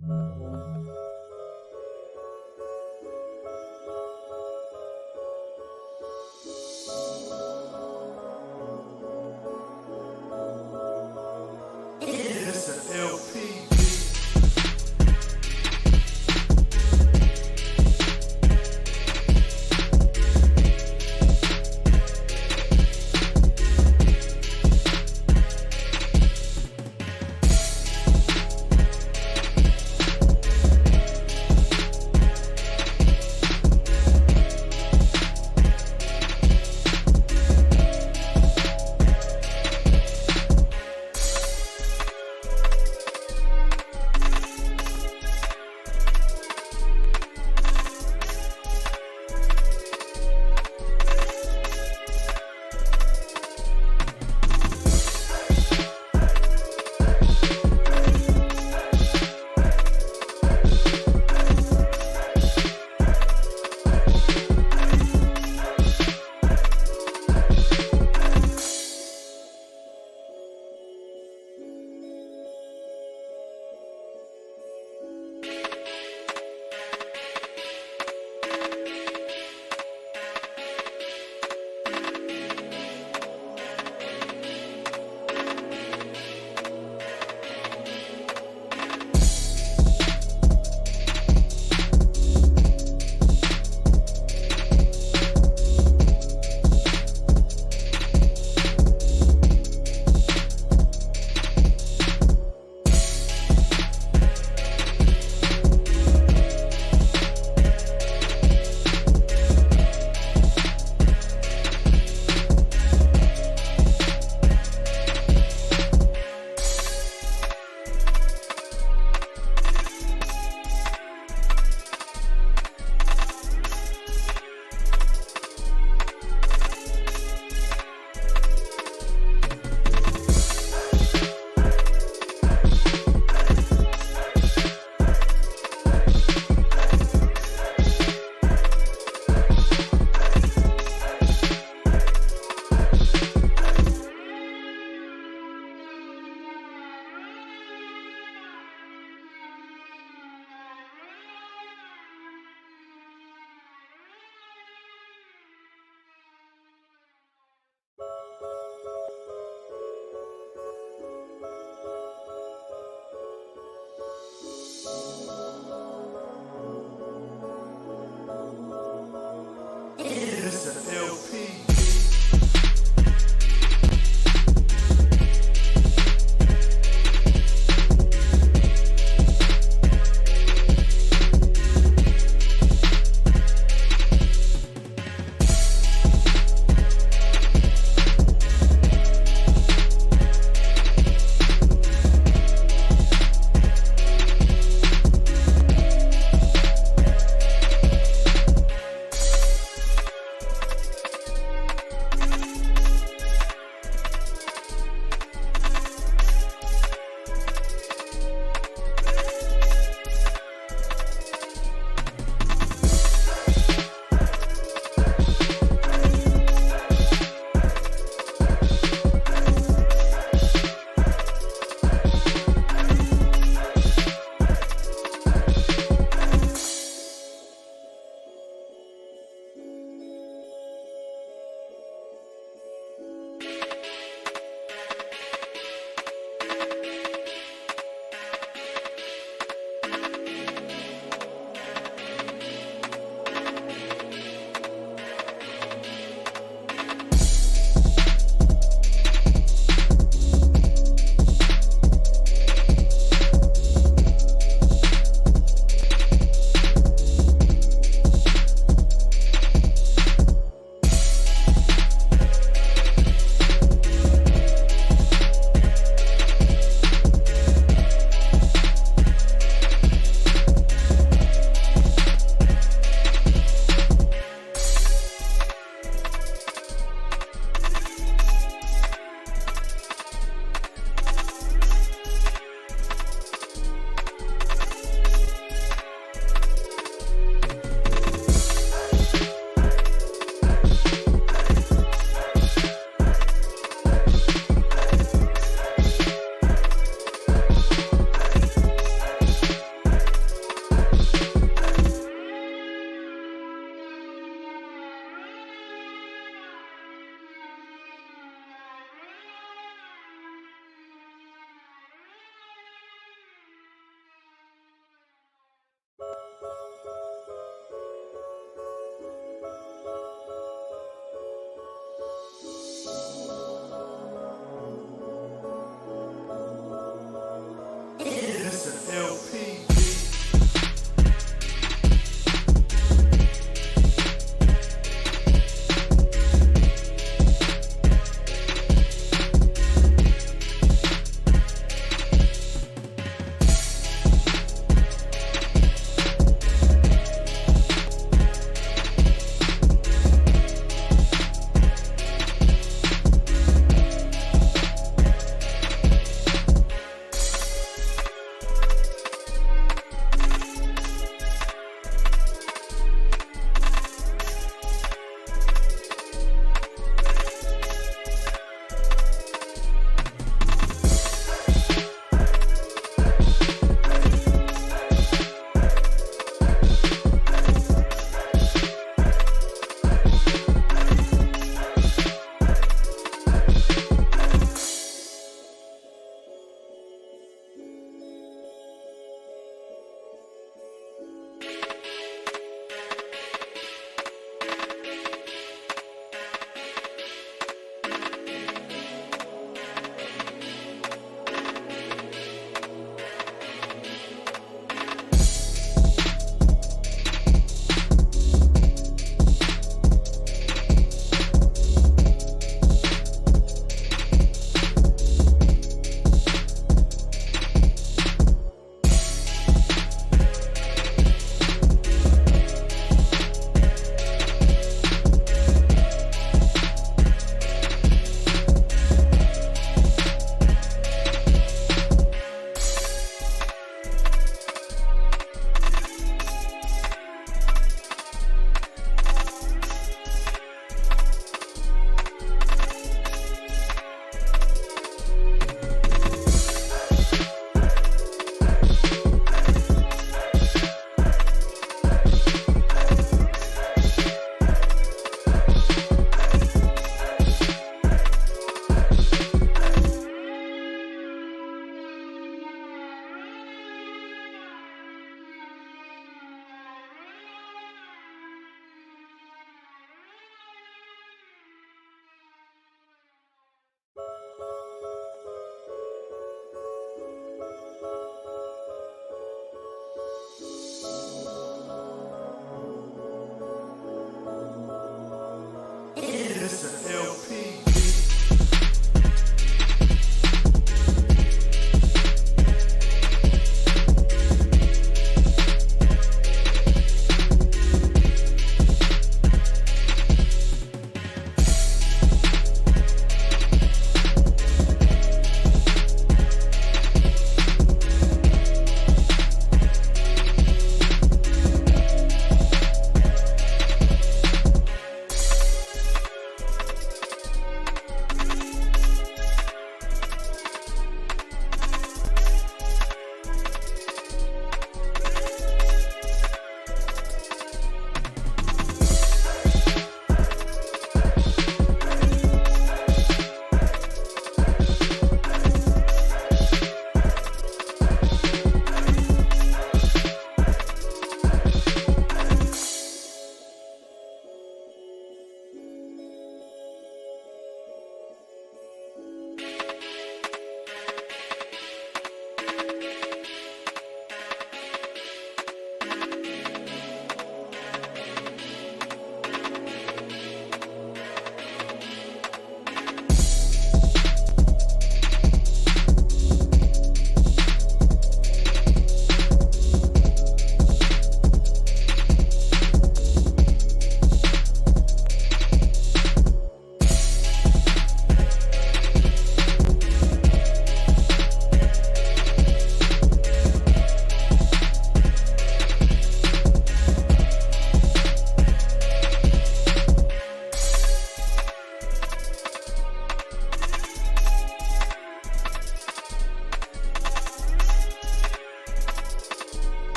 It's an LP.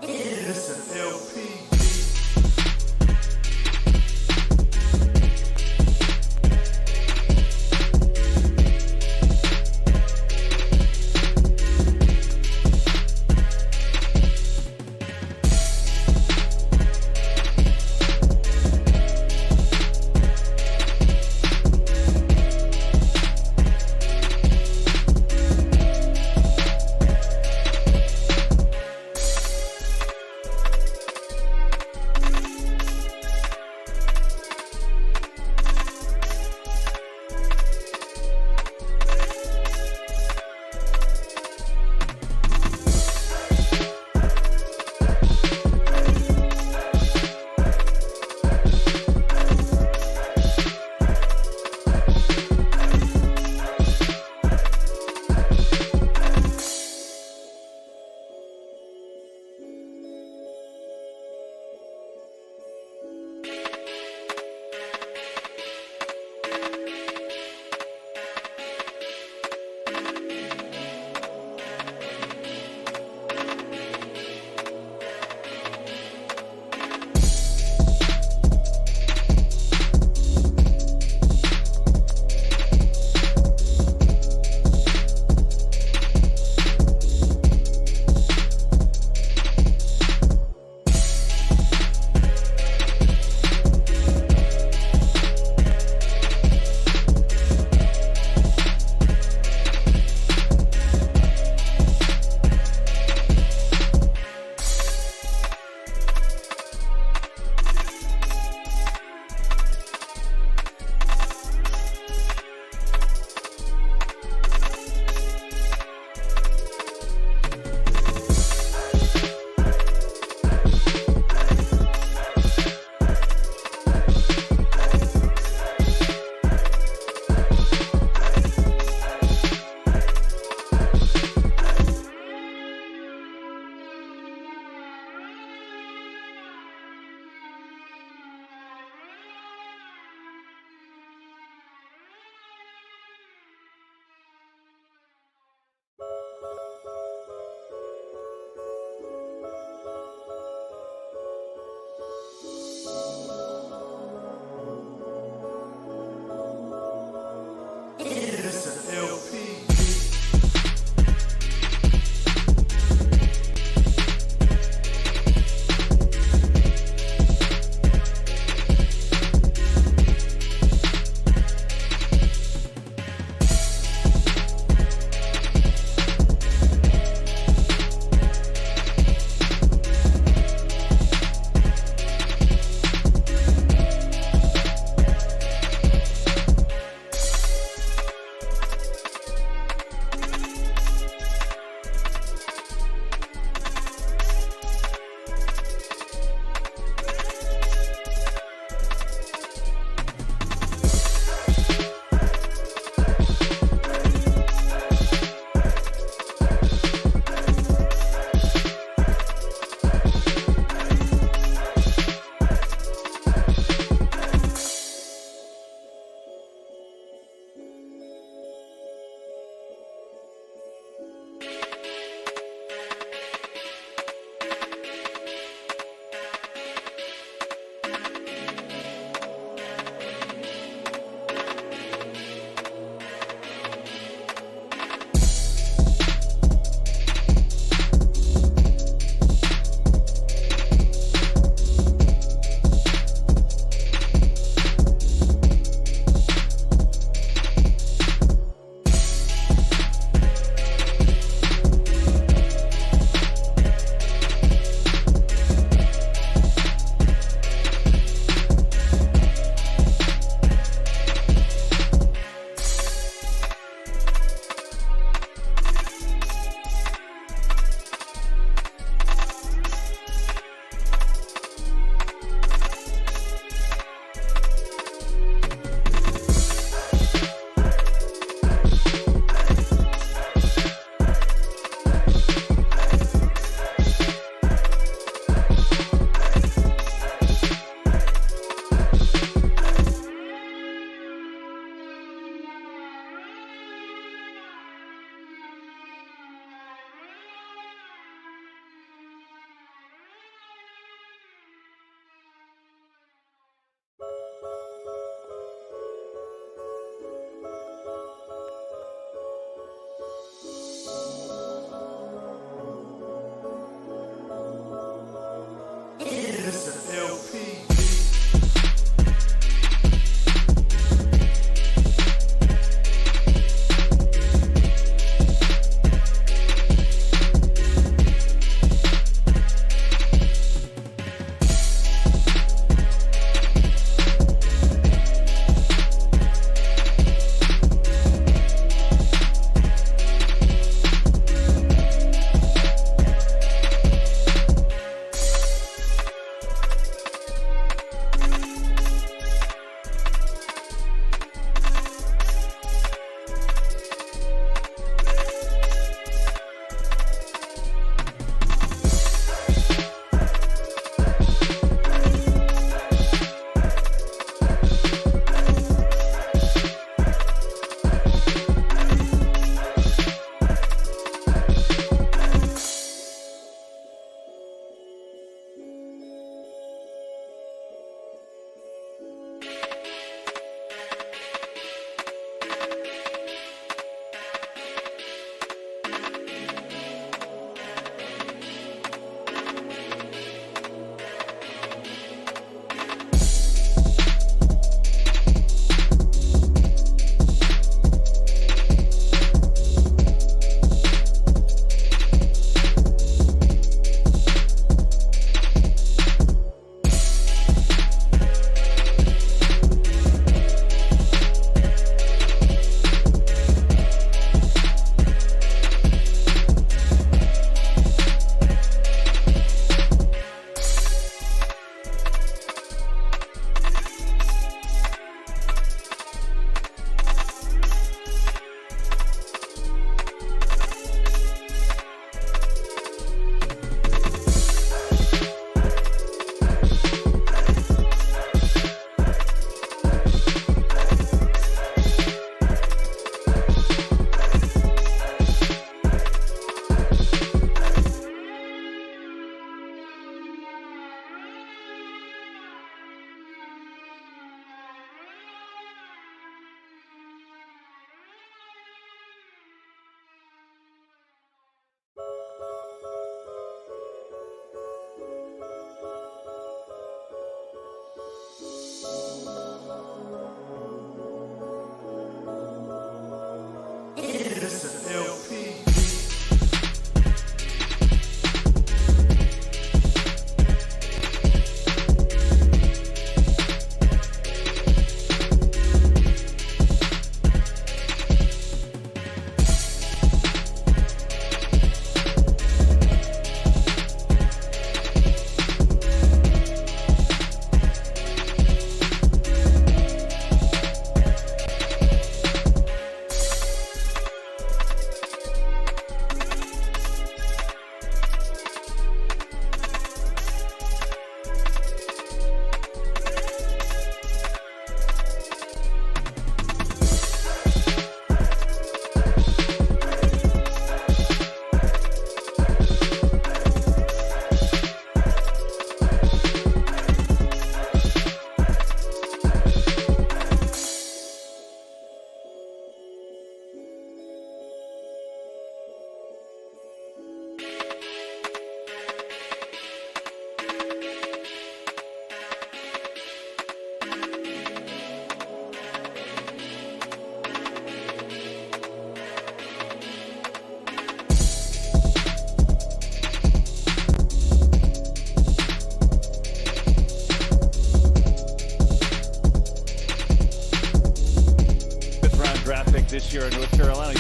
It's an LP. this year in North Carolina.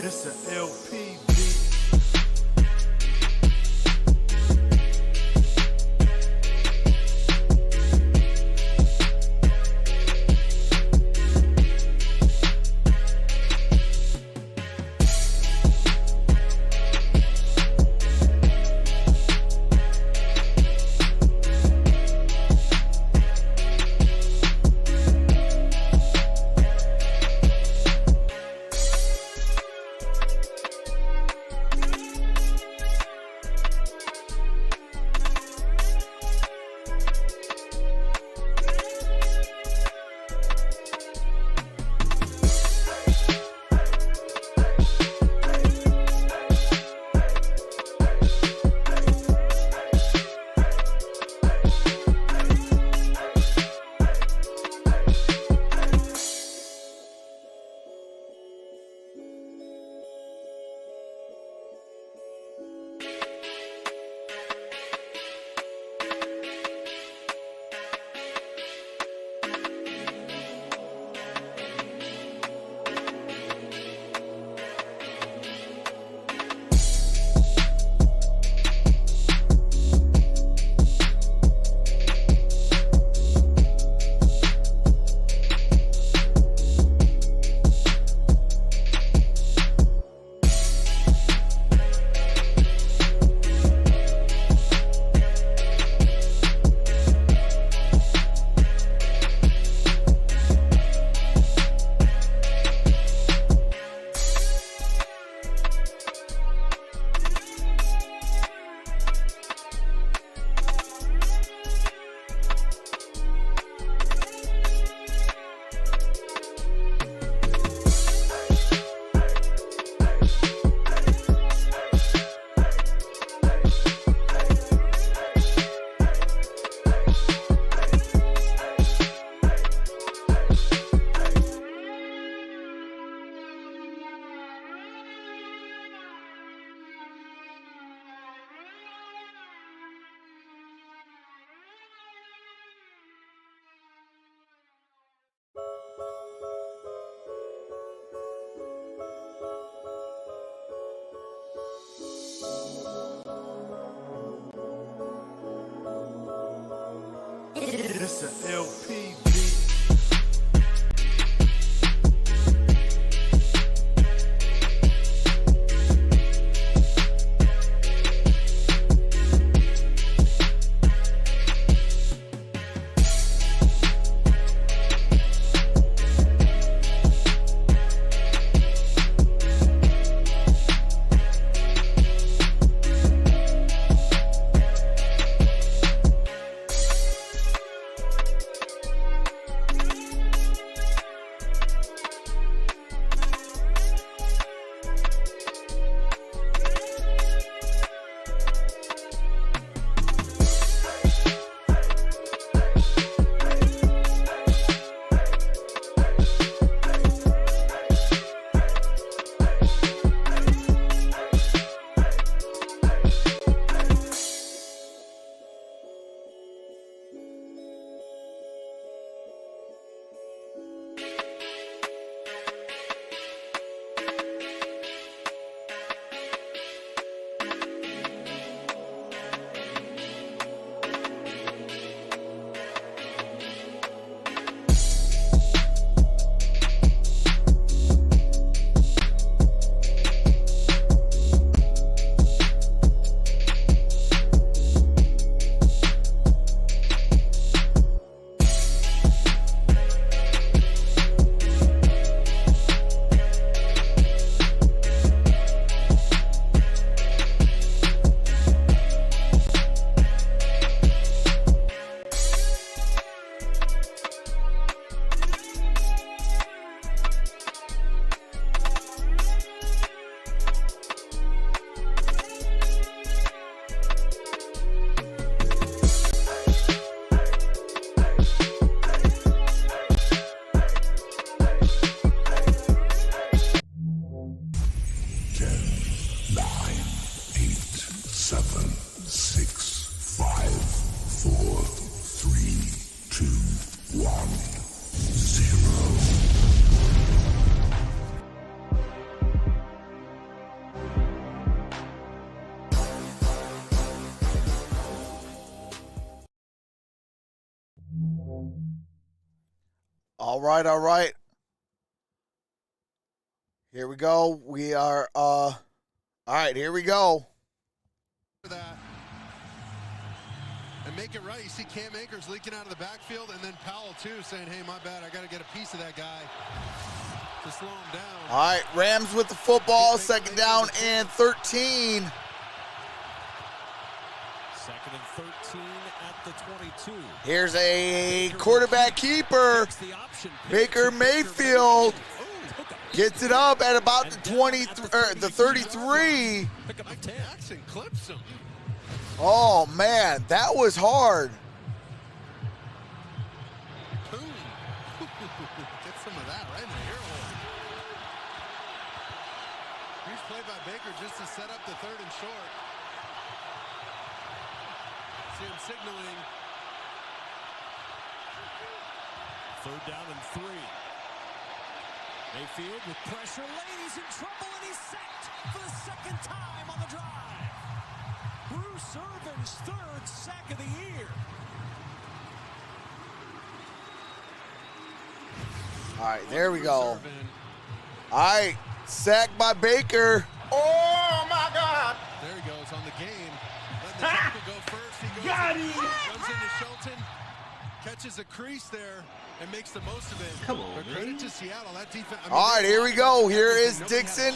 It's an LP. It's an LP. All right. Here we go. We are, all right, here we go. That. And make it right. You see Cam Akers leaking out of the backfield, and then Powell, too, saying, hey, my bad, I got to get a piece of that guy to slow him down. All right, Rams with the football, second down and 13. Second and 13 at the 22. Here's a quarterback keeper. Baker Mayfield gets it up at about the 33. Mike Jackson clips him. Oh, man, that was hard. Boom. Get some of that right in the ear hole. Huge play by Baker just to set up the 3rd and short. See him signaling. 3rd down and 3. Mayfield with pressure. He's in trouble, and he's sacked for the 2nd time on the drive. Bruce Irvin's 3rd sack of the year. All right, there we go. All right, sacked by Baker. Oh, my God. There he goes on the game. Letting the tackle go first. He goes runs into Shelton, catches a crease there, and makes the most of it. Come on, but credit to Seattle. That defense. All right, here we go. Here is Dixon.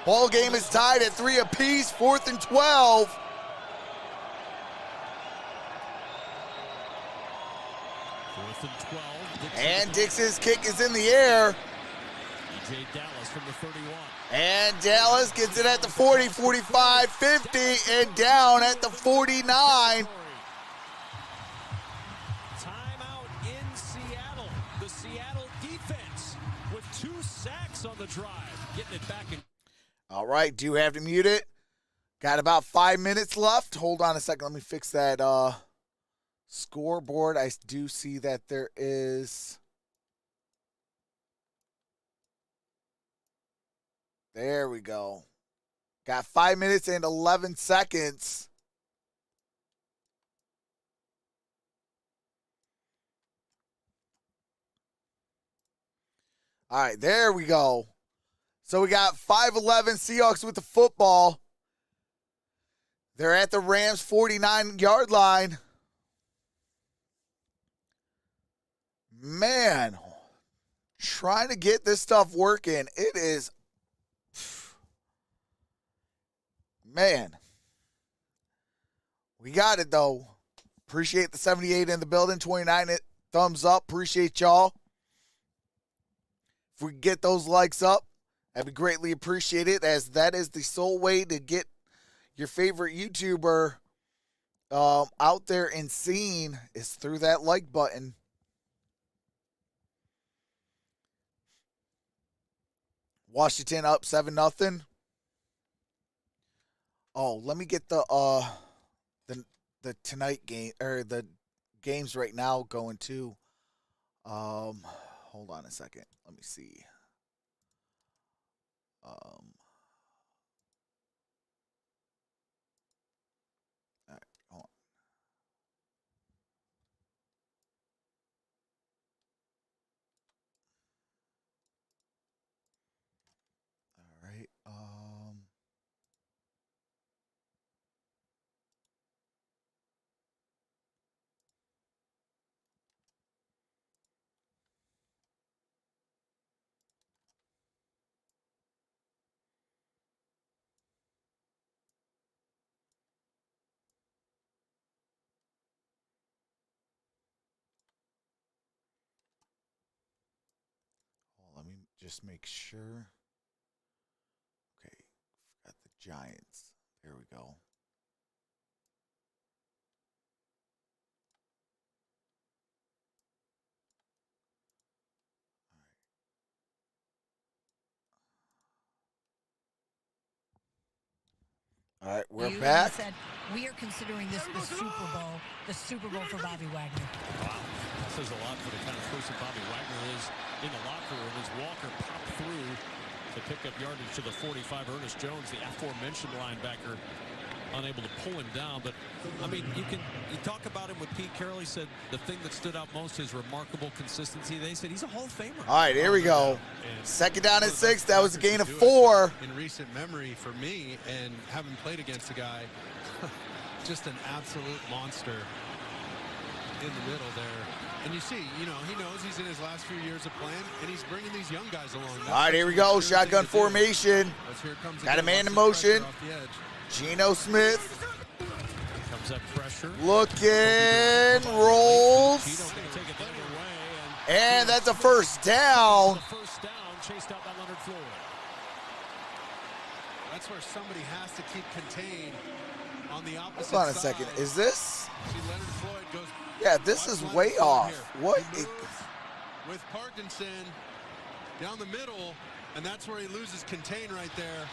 Ball game is tied at 3 apiece, 4th and 12. 4th and 12. And Dixon's kick is in the air. DJ Dallas from the 31. And Dallas gets it at the 40, 45, 50, and down at the 49. Timeout in Seattle. The Seattle defense with 2 sacks on the drive. Getting it back in. All right, do have to mute it. Got about 5 minutes left. Hold on a second. Let me fix that scoreboard. I do see that there is. There we go. Got 5 minutes and 11 seconds. All right, there we go. So we got 5-11 Seahawks with the football. They're at the Rams 49-yard line. Man, trying to get this stuff working. It is, man. We got it, though. Appreciate the 78 in the building. 29 thumbs up. Appreciate y'all. If we get those likes up, that'd be greatly appreciated, as that is the sole way to get your favorite YouTuber out there and seen is through that like button. Washington up 7-0. Oh, let me get the tonight game, or the games right now going too. Hold on a second. Let me see. All right, hold on. All right. Let me just make sure. Okay, got the Giants. There we go. All right, we're back. Said, we are considering this the Super Bowl for Bobby Wagner. Wow, that says a lot for the kind of person Bobby Wagner is in the locker room as Walker popped through to pick up yardage to the 45. Ernest Jones, the aforementioned linebacker, unable to pull him down. But I mean, you talk about him with Pete Carroll. He said the thing that stood out most is remarkable consistency. They said he's a Hall of Famer. All right, here we go. And Second down and 6. That was a gain of do it 4. in recent memory for me, and having played against a guy, just an absolute monster in the middle there. And you see, you know, he knows he's in his last few years of playing, and he's bringing these young guys along. All right, here we go. Shotgun formation. Got a man in motion. Geno Smith. Comes up pressure. Looking, rolls. And that's a first down. First down, chased out by Leonard Floyd. That's where somebody has to keep contained on the opposite Hold on a side. second. Is this? See, Leonard Floyd goes. Yeah, this is way off. What? He moves with Parkinson down the middle, and that's where he loses contain right there.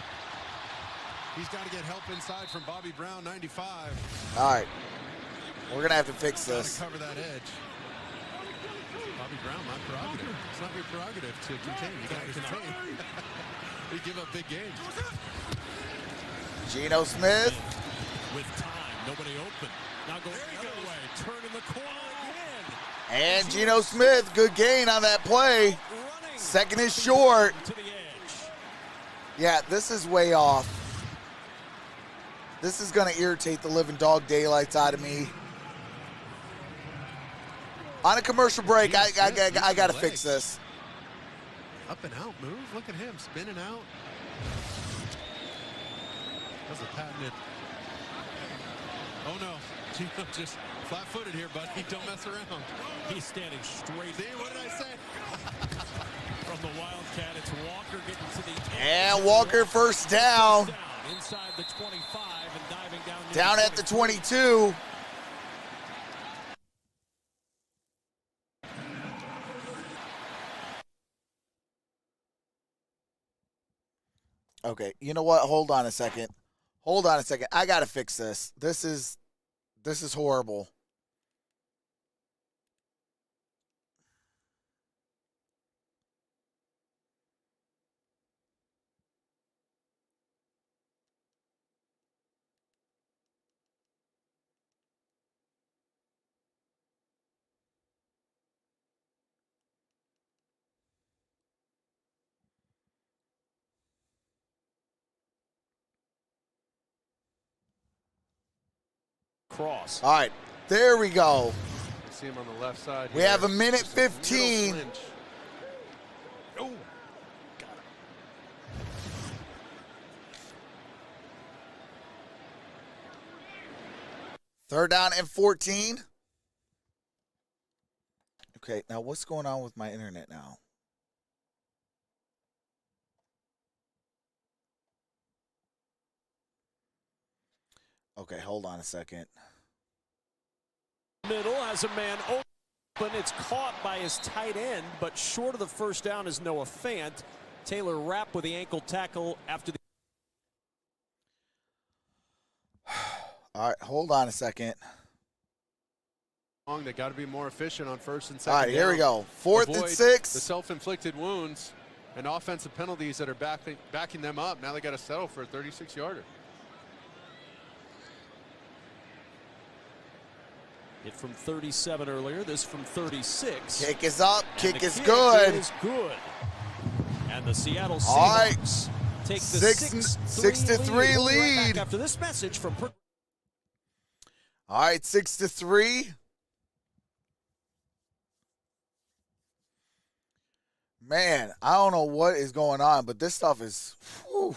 He's got to get help inside from Bobby Brown, 95. All right. We're going to have to fix Got this. to cover that edge. Bobby Brown, my prerogative. It's not your prerogative to contain. You got to contain. You give up big games. Geno Smith. With time, nobody open. Now going the other way, turn in the corner again. And Geno Smith, good gain on that play. Second is short. To the edge. Yeah, this is way off. This is going to irritate the living dog daylights out of me. On a commercial break, I got to fix this. Up and out move. Look at him spinning out. That's a patented. Oh no, Geno just flat-footed here, buddy. Don't mess around. He's standing straight. See, what did I say? From the Wildcat, it's Walker getting to the And Walker first down. Inside the 25 and diving down. Down at the 22. Okay, you know what? Hold on a second. Hold on a second. I got to fix this. This is horrible. Cross. All right, there we go. See him on the left side. We here. have a minute Just a little 15. flinch. Oh, got him. Third down and 14. Okay, now what's going on with my internet now? Okay, hold on a second. Middle has a man open. It's caught by his tight end, but short of the first down is Noah Fant. Taylor Rapp with the ankle tackle after the. All right, hold on a second. They got to be more efficient on first and All second. right, here we go. Fourth and Avoid 6. The self-inflicted wounds and offensive penalties that are backing them up. Now they got to settle for a 36-yarder. Hit from 37 earlier, this from 36. Kick is up, And kick the is kick good. is good. And the Seattle All right. Seahawks take the 6-3 We'll be right back lead. after this message from. All right, 6-3. Man, I don't know what is going on, but this stuff is. Whew.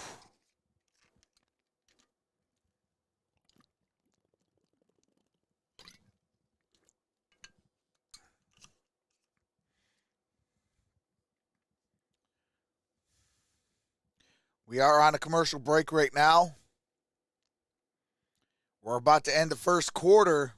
We are on a commercial break right now. We're about to end the first quarter.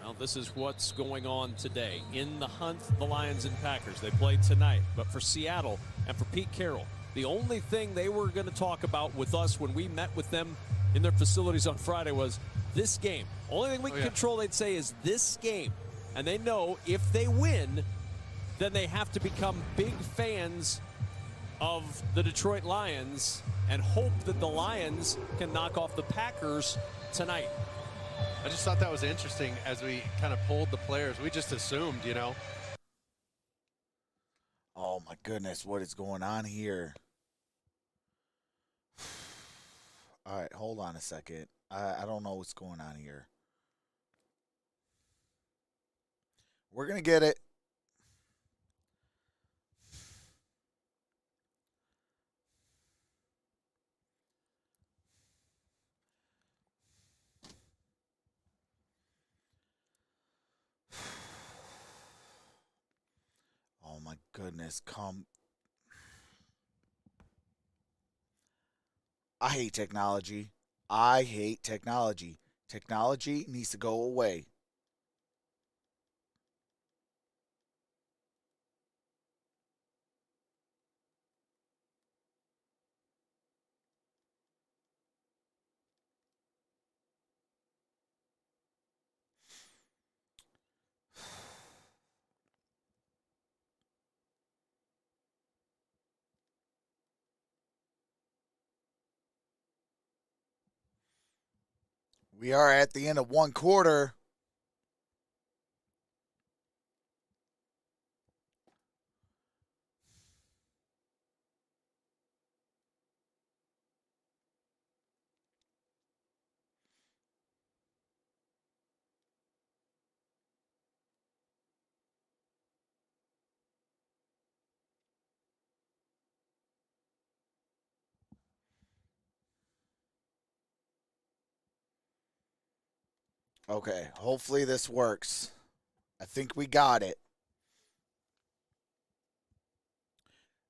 Well, this is what's going on today. In the hunt, the Lions and Packers. They play tonight. But for Seattle and for Pete Carroll, the only thing they were going to talk about with us when we met with them in their facilities on Friday was this game. Only thing we can control, they'd say, is this game. And they know if they win, then they have to become big fans of the Detroit Lions and hope that the Lions can knock off the Packers tonight. I just thought that was interesting as we kind of pulled the players. We just assumed, you know. Oh, my goodness. What is going on here? All right, hold on a second. I don't know what's going on here. We're going to get it. Oh, my goodness. I hate technology. I hate technology. Technology needs to go away. We are at the end of one quarter. Okay, hopefully this works. I think we got it.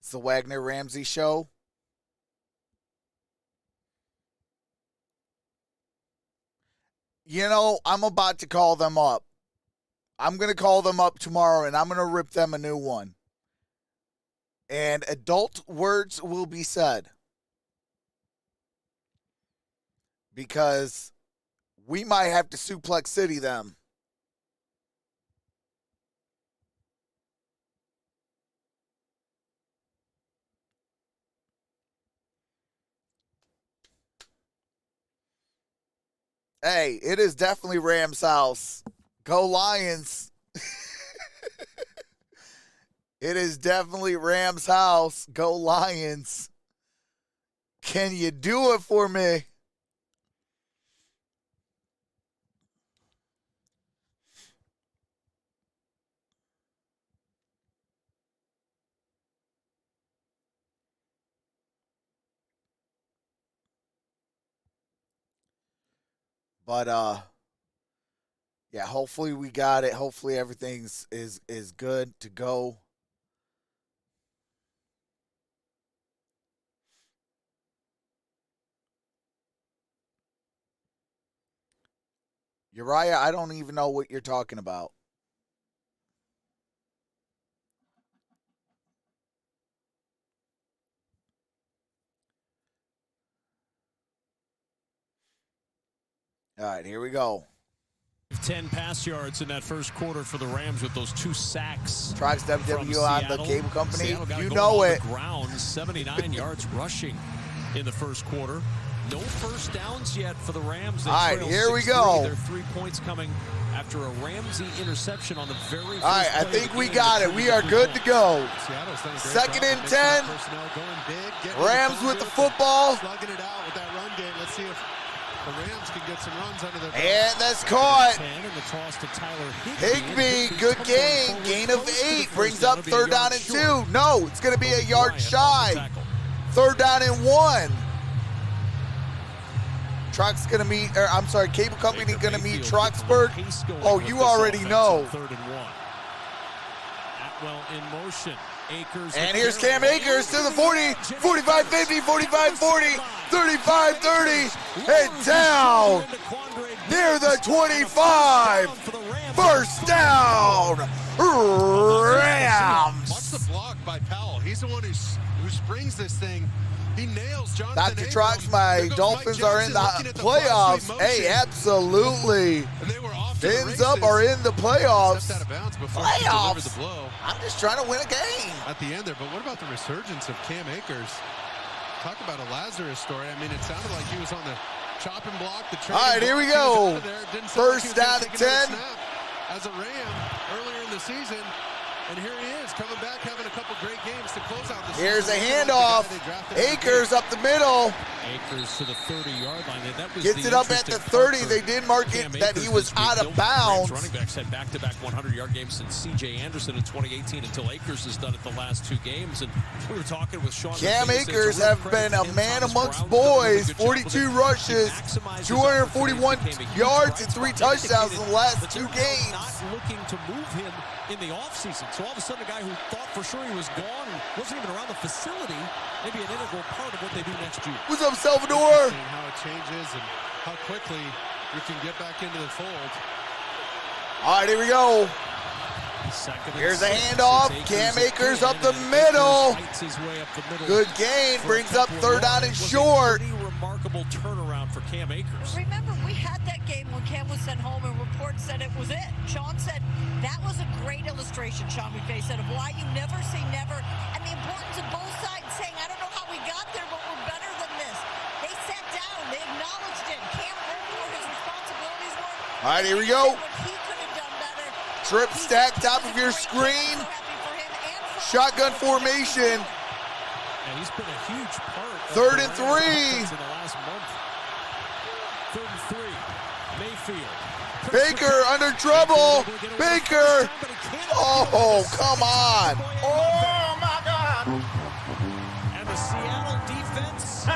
It's the Wagner Ramsey show. You know, I'm about to call them up. I'm going to call them up tomorrow, and I'm going to rip them a new one. And adult words will be said. Because we might have to suplex city them. Hey, it is definitely Rams' house. Go Lions. It is definitely Rams' house. Go Lions. Can you do it for me? But yeah, hopefully we got it. Hopefully everything's is good to go. Uriah, I don't even know what you're talking about. All right, here we go. 10 pass yards in that first quarter for the Rams with those 2 sacks. Trox WW on the cable company. Seattle got You going know on it. The ground, 79 yards rushing in the first quarter. No first downs yet for the Rams. They All right, trail here we 6-3. go. There are 3 points coming after a Ramsey interception on the very first All right, I play of think the we game. got it. We are good to go. Seattle's done a great Second job and of 10. mixing personnel, going big, getting Rams the with the field, football. slugging it out with that run game. Let's see if the Rams can get some runs under their belt. And that's caught. 10 and the toss to Tyler Higbee, good tumbled gain. forward Gain of close to the 8. first Brings down. up It'll be a third down yard and short. 2. No, it's going to be a yard Bryant on the shy. tackle. Third down and 1. Truck's going to meet, or I'm sorry, Cable Company Baker going to meet Mayfield gets Troxburg. the pace going Oh, with you this already offense know. on 3rd and 1. Atwell in motion. Akers And with here's Cam Carroll. Akers to the 40, 45, 50, 45, 40, 35, 30, and down near the 25. First down, Watch Rams. the block by Powell. He's the one who springs this thing He nails Jonathan Dr. Abram. Trox, my There goes Dolphins Mike are in the Jackson looking at the playoffs. fly-sweep Hey, motion. absolutely. And they were off to the Fins up races. are in the playoffs. Stepped out of bounds before he delivered the Playoffs. blow I'm just trying to win a game. at the end there. But what about the resurgence of Cam Akers? Talk about a Lazarus story. I mean, it sounded like he was on the chopping block. All right, here we go. First down and and 10. As a Ram earlier in the season. And here he is, coming back, having a couple great games to close out the season. Here's a handoff. Akers up the middle. Akers to the 30-yard line. That was Gets it up at the 30. They did mark it that he was out of bounds. Running backs had back-to-back 100-yard games since C.J. Anderson in 2018 until Akers has done it the last 2 games. And we were talking with Sean. Cam Akers have been a man amongst boys. 42 rushes, 241 yards, and 3 touchdowns in the last 2 games. Not looking to move him in the offseason. So all of a sudden, a guy who thought for sure he was gone and wasn't even around the facility, maybe an integral part of what they do next year. What's up, Salvador? How it changes and how quickly you can get back into the fold. All right, here we go. Here's a handoff. Cam Akers up the middle. Good gain. Brings up 3rd down and short. Remarkable turnaround for Cam Akers. Remember, we had that game when Cam was sent home and reports said it was it. Sean said that was a great illustration, Sean McVay said, of why you never say never, and the importance of both sides saying, I don't know how we got there, but we're better than this. They sat down. They acknowledged it. Cam learned where his responsibilities were. All right, here we go. He could have done better. Trip stack, top of your screen. Shotgun formation. And he's been a huge part of 3rd the and 3. Rams in the last month. 3rd and 3. Mayfield. Baker under trouble. Baker. Oh, come on. Oh, my God. And the Seattle defense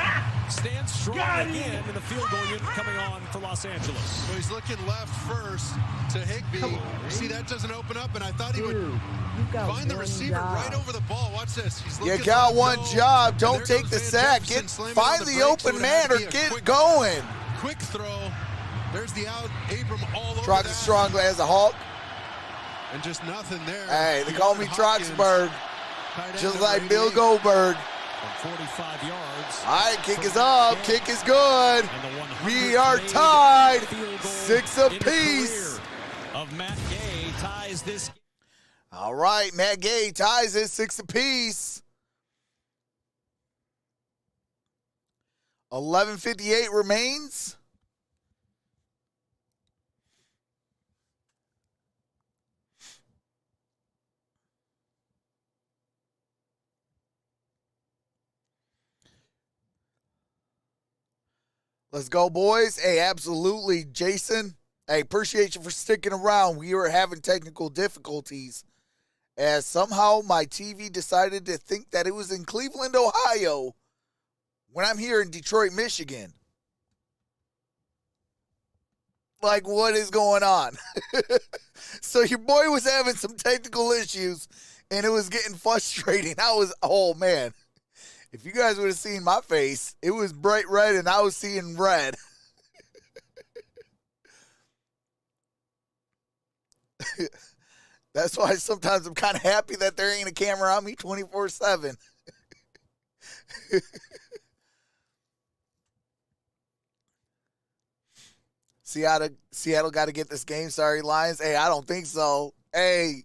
stands strong again in the field goal unit coming on for Los Angeles. So he's looking left first to Higbee. See, that doesn't open up, and I thought he would find the receiver right over the ball. Watch this. He's looking You got left, one no. job. Don't And there take goes the Van sack. Jefferson slamming Find on the brakes. open Would man have or to be a get quick- going. Quick throw. There's the out. Abram all over Trox that. is strong as a Hawk. And just nothing there. Hey, they call me Hopkins, Troxburg, tight end just number like Bill 88. Goldberg. From 45 yards. All right, kick is up. Kick is good. And the 100th We are made tied. field goal 6 in the apiece. career Of Matt Gay ties this. All right, Matt Gay ties it 6 apiece. 11:58 remains. Let's go, boys. Hey, absolutely, Jason. Hey, appreciate you for sticking around. We were having technical difficulties as somehow my TV decided to think that it was in Cleveland, Ohio, when I'm here in Detroit, Michigan. Like, what is going on? So your boy was having some technical issues, and it was getting frustrating. Oh, man. If you guys would have seen my face, it was bright red, and I was seeing red. That's why sometimes I'm kind of happy that there ain't a camera on me 24/7. Seattle got to get this game. Sorry, Lions. Hey, I don't think so. Hey,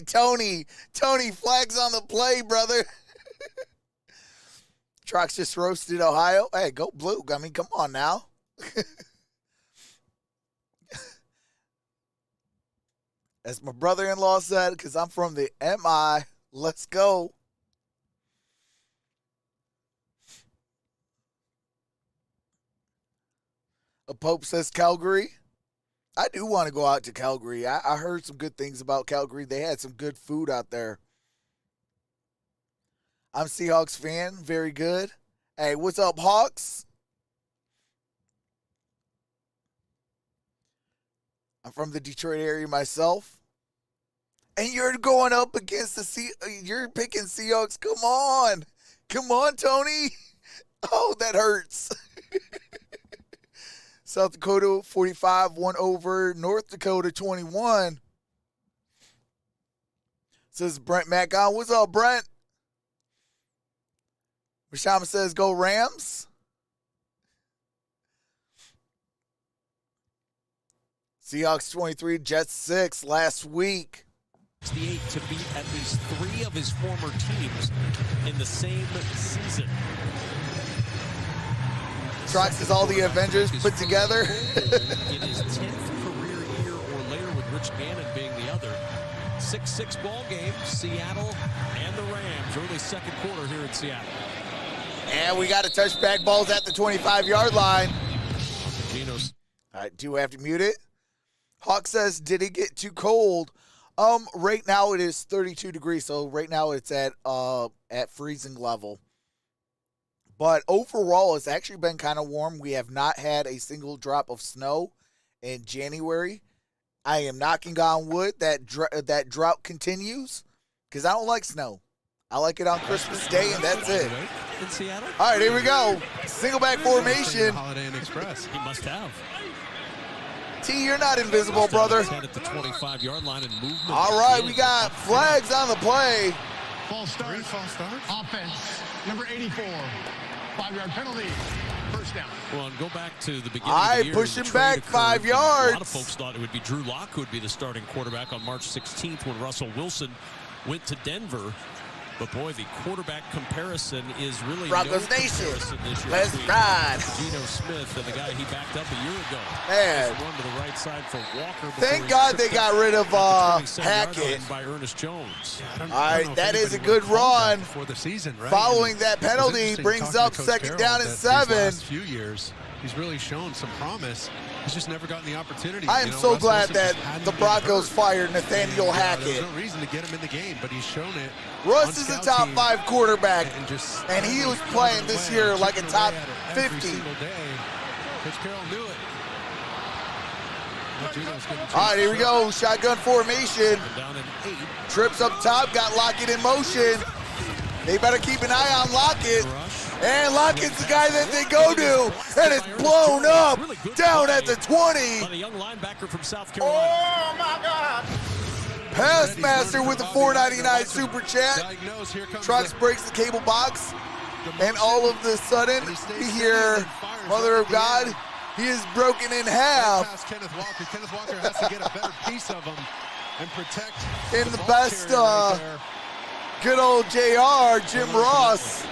Tony, flags on the play, brother. Trox just roasted Ohio. Hey, go blue. I mean, come on now. As my brother-in-law said, because I'm from the MI. Let's go. A Pope says Calgary. I do want to go out to Calgary. I heard some good things about Calgary. They had some good food out there. I'm a Seahawks fan. Very good. Hey, what's up, Hawks? I'm from the Detroit area myself. And you're going up against you're picking Seahawks. Come on. Come on, Tony. Oh, that hurts. South Dakota 45 won over North Dakota 21. Says Brent Mack on. What's up, Brent? Rashama says, go Rams. Seahawks 23, Jets 6 last week. 68 to beat at least 3 of his former teams in the same season. Trox is all the Avengers put together. In his 10th career year or later, with Rich Gannon being the other. 6-6 ball game, Seattle and the Rams. Early second quarter here in Seattle. And we got to touch back balls at the 25-yard line. Geno's. I do have to mute it. Hawk says, did it get too cold? Right now it is 32 degrees, so right now it's at freezing level. But overall, it's actually been kind of warm. We have not had a single drop of snow in January. I am knocking on wood that drought continues because I don't like snow. I like it on Christmas Day, and that's it. In Seattle? All right, here we go. Single back formation. Holiday Inn Express. He must have. T, you're not invisible, brother. Head at the 25-yard line and movement. All right, we got flags on the play. False start. False starts. Offense, number 84. 5-yard penalty. First down. Well, and go back to the beginning All right, of the year. push the him trade back occurred. 5 A yards. lot of folks thought it would be Drew Lock who would be the starting quarterback on March 16th when Russell Wilson went to Denver. But boy, the quarterback comparison is really Broncos no Nation. comparison this year Let's between ride. Geno Smith and the guy he backed up a year ago. Man. Just run to the right side for Walker. Thank God they got rid of Hackett. By Ernest Jones. All right, that is a good run. Before the season, right? Following that It was penalty interesting brings talking up to Coach second Carroll down and that these 7. last few years, he's really shown some promise. He's just never gotten the opportunity. I am You know, so Russ glad Wilson that just hadn't the been Broncos hurt. fired Nathaniel Hackett. There's no reason to get him in the game, but he's shown it. Russ is a on top scout team 5 quarterback, and and he was playing this year like a top every 50. single day. Coach Carroll knew it. All right, here we go. Shotgun formation. Down in 8. Trips up top, got Lockett in motion. They better keep an eye on Lockett. And Lockett's the guy that they go to. And it's blown up down at the 20. On a young linebacker from South Carolina. my God. Pass Master with the $4.99 super chat. Trucks breaks the cable box. And all of a sudden, we hear Mother of God. He is broken in half. Kenneth Walker. Kenneth Walker has to get a better piece of him and protect. In the best good old JR, Jim Ross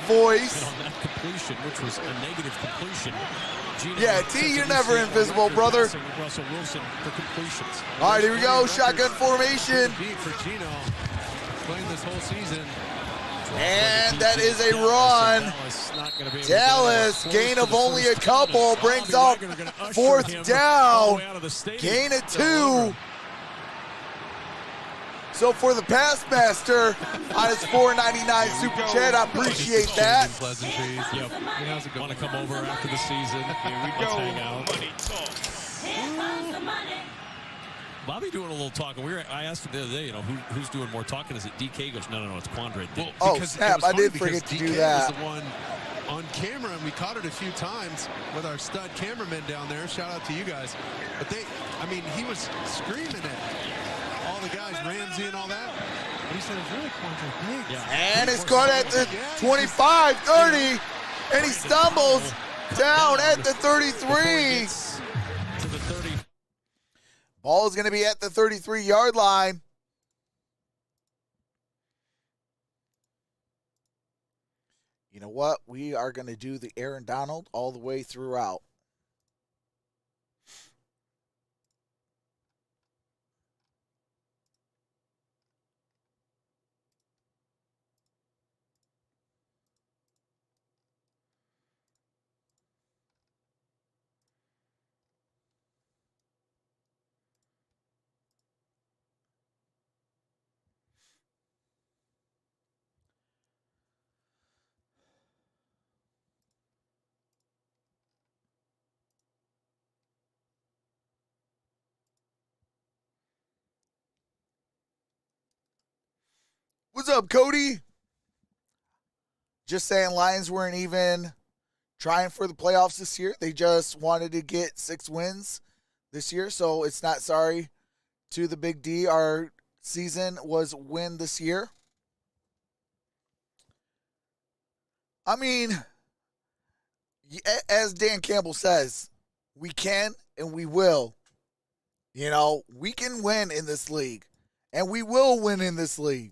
voice. And on that completion, which was a negative completion. Geno Yeah, T, you're never invisible, brother. Russell Wilson for completions. All right, here we go. Shotgun formation. Beat for Geno playing this whole season. And that is a run. Dallas, gain of only a couple, brings up 4th down. Gain of 2. So for the pass master on his $4.99 super chat, I appreciate that. Yep. Want to come over after the season? Let's hang out. Bobby doing a little talking. I asked him the other day, you know, who's doing more talking? Is it DK? He goes, no, it's Quandre. Well, oh, snap, I did forget to do that. Was the one on camera, and we caught it a few times with our stud cameramen down there. Shout out to you guys. But he was screaming at all the guys, Ramsey and all that. But he said it's really Quandre Diggs. Yeah. And it's caught at the 25, 30, and he stumbles down at the 33. To the 30. Ball is going to be at the 33-yard line. You know what? We are going to do the Aaron Donald all the way throughout. What's up, Cody? Just saying Lions weren't even trying for the playoffs this year. They just wanted to get 6 wins this year, so it's not sorry to the Big D. Our season was win this year. I mean, as Dan Campbell says, we can and we will. You know, we can win in this league, and we will win in this league.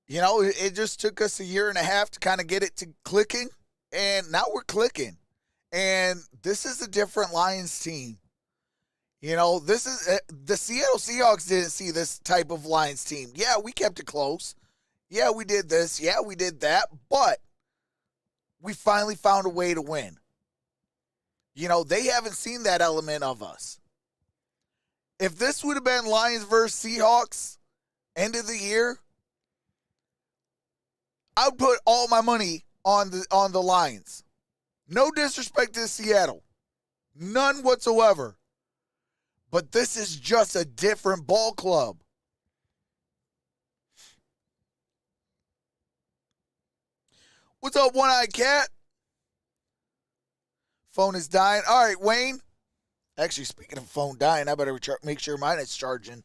You know, it just took us a year and a half to kind of get it to clicking, and now we're clicking. And this is a different Lions team. You know, this is the Seattle Seahawks didn't see this type of Lions team. Yeah, we kept it close. Yeah, we did this. Yeah, we did that. But we finally found a way to win. You know, they haven't seen that element of us. If this would have been Lions versus Seahawks, end of the year, I would put all my money on the Lions. No disrespect to Seattle. None whatsoever. But this is just a different ball club. What's up, One-Eyed Cat? Phone is dying. All right, Wayne. Actually, speaking of phone dying, I better make sure mine is charging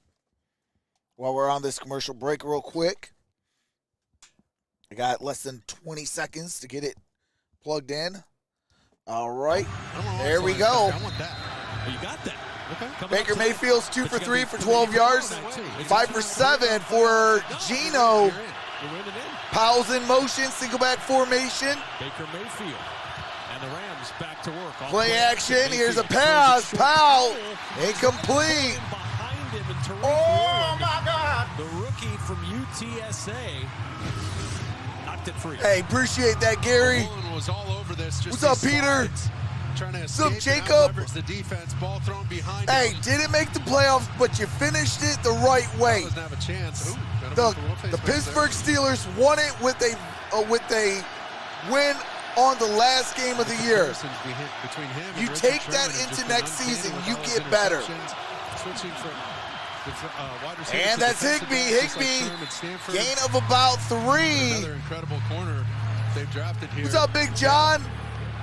while we're on this commercial break real quick. I got less than 20 seconds to get it plugged in. All right. There we go. I want that. Oh, you got that. Okay. Baker Mayfield's 2 for 3 for 12 yards. 5 for 7 for Geno. Powell's in motion, single back formation. Baker Mayfield. And the Rams back to work. Play action. Here's a pass. Powell. Incomplete. Oh, my God. The rookie from UTSA. Knocked it free. Hey, appreciate that, Gary. Was all over this. Just what's up, Peter? What's up, Jacob? The defense, ball thrown behind hey, didn't make the playoffs, but you finished it the right way. Doesn't have a chance. The Pittsburgh Steelers won it with a win on the last game of the year. You take that into next season, you get better. And that's Higbee, gain of about 3. Another incredible corner they've drafted here. What's up, Big John?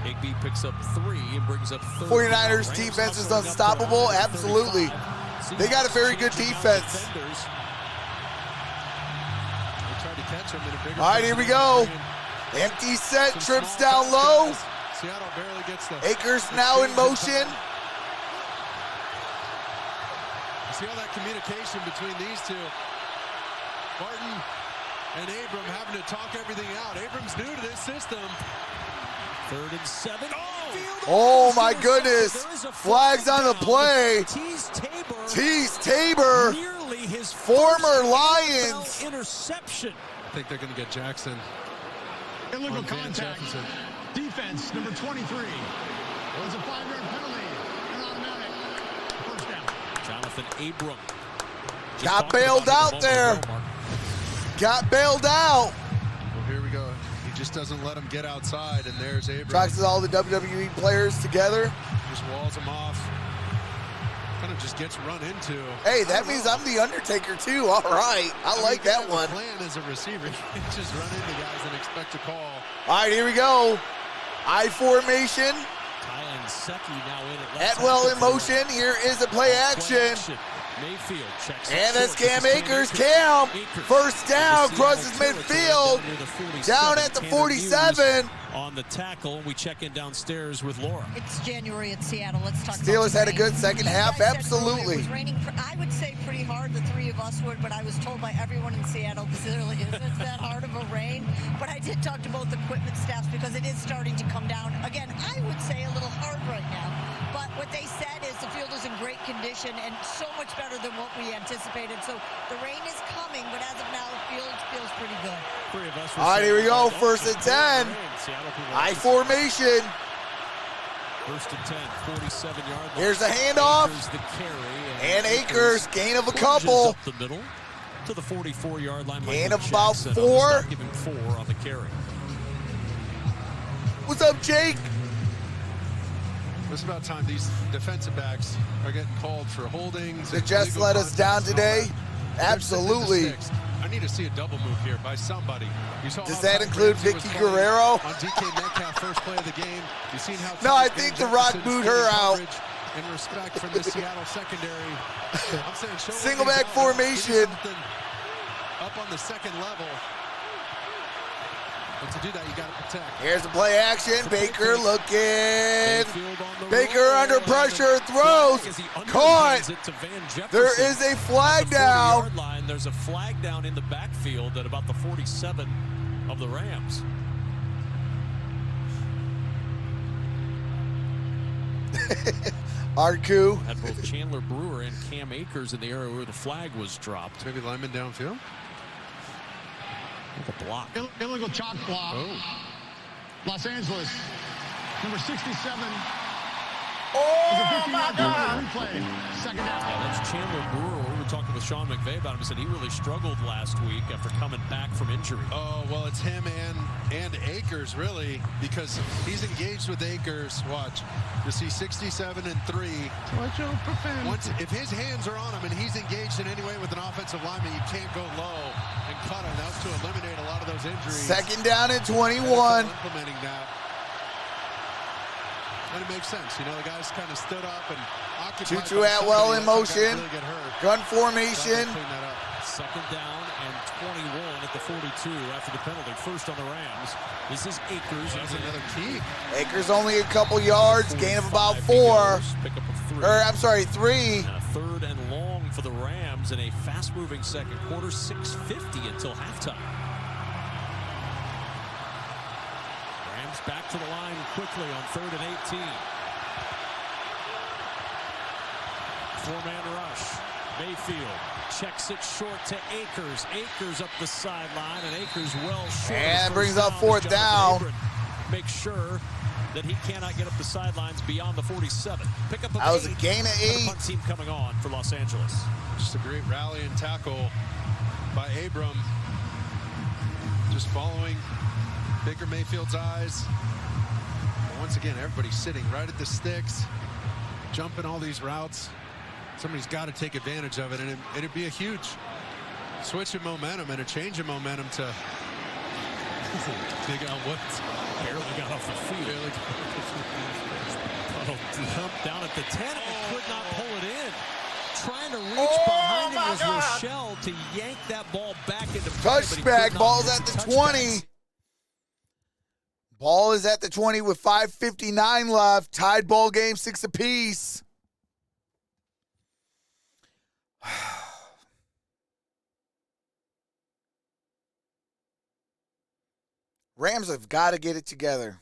Higbee picks up 3 and brings up 30. 49ers defense is unstoppable. Absolutely. They got a very good defense. All right, here we go. Empty set, trips down low. Akers now in motion. See all that communication between these two. Barton and Abram having to talk everything out. Abram's new to this system. 3rd and 7. Oh my goodness. Flags on the play. Tease Tabor. Former Lions. Interception. I think they're going to get Jackson. Illegal contact. Defense, number 23. It was a 5-yard penalty. An automatic. First down. Jonathan Abram. Got bailed out there. Got bailed out. Well, here we go. He just doesn't let him get outside, and there's Abram. Tracks all the WWE players together. Just walls him off. Kind of just gets run into. Hey, that means I'm the Undertaker too. All right, I like that one. Plan as a receiver, just run into guys and expect a call. All right, here we go. I formation. Atwell in motion. Here is a play action. Mayfield checks and that's Cam Akers. Cam, first down, crosses midfield, down at the 47. On the tackle, we check in downstairs with Laura. It's January in Seattle. Let's talk Steelers about had a good second half, absolutely. It was raining, I would say pretty hard, the 3 of us would, but I was told by everyone in Seattle this really isn't that hard of a rain. But I did talk to both equipment staffs because it is starting to come down. Again, I would say a little hard right now. But what they said is the field is in great condition and so much better than what we anticipated. So the rain is coming, but as of now, it feels pretty good. 3 of us. All right, here we go. 1st and 10. I formation. 1st and 10, 47-yard line. Here's a handoff. The carry, and Akers, gain of a couple. Up the middle to the 44-yard line. Gain of about 4. Giving 4 on the carry. What's up, Jake? It's about time these defensive backs are getting called for holdings. The Jets let us down today. Absolutely. I need to see a double move here by somebody. Does that include Vicky Guerrero? On DK Metcalf, first play of the game. You've seen how no, I think The Rock booed her out. and respect from the Seattle secondary. I'm saying show Single what back he's all about. Give me formation. something up on the second level. But to do that, you got to protect. Here's the play action. Baker looking. Mayfield on the Baker roll, under and pressure, the throws. flag as he Caught. underhands it to Van Jefferson. There is a flag At the down. 40-yard line, there's a flag down in the backfield at about the 47 of the Rams. Arku. Had both Chandler Brewer and Cam Akers in the area where the flag was dropped. Maybe lineman downfield. With a block. Illegal chalk block. Oh. Los Angeles, number 67. Oh, my God. Replay. Second down. Yeah, that's Chandler Brewer. We were talking with Sean McVay about him. He said he really struggled last week after coming back from injury. Oh, well, it's him and Akers, really, because he's engaged with Akers. Watch. You see 67 and 3. Once, if his hands are on him and he's engaged in any way with an offensive lineman, you can't go low and cut him. That's to eliminate a lot of those injuries. Second down and 21. Implementing that. And it makes sense. You know, the guys kind of stood up and occupied. Tutu Atwell in motion. Really get hurt. Gun So formation. clean that up. Second down and 21 at the 42 after the penalty. First on the Rams. This is Akers. That's another key. Akers only a couple yards. Gain of about 4. Pick up a 3. Or, I'm sorry, 3. And a third and long for the Rams in a fast-moving second quarter. 6:50 until halftime. Rams back to the line quickly on 3rd and 18. Four-man rush. Mayfield checks it short to Akers. Akers up the sideline, and Akers well short. And brings up 4th down. Make sure that he cannot get up the sidelines beyond the 47. Pick up a That was a 8. gain of And a 8. punt team coming on for Los Angeles. Just a great rally and tackle by Abram. Just following Baker Mayfield's eyes. But once again, everybody's sitting right at the sticks, jumping all these routes. Somebody's got to take advantage of it, and it'd be a huge switch in momentum and a change in momentum to Big Al Woods. Barely got off the field. Jump down at the 10 and could not pull it in. Trying to reach behind him was Rochelle to yank that ball back into play, but he could Touchback. not Ball's miss at the the 20. touchbacks. Ball is at the 20 with 5:59 left. Tied ball game, 6 apiece. Rams have got to get it together.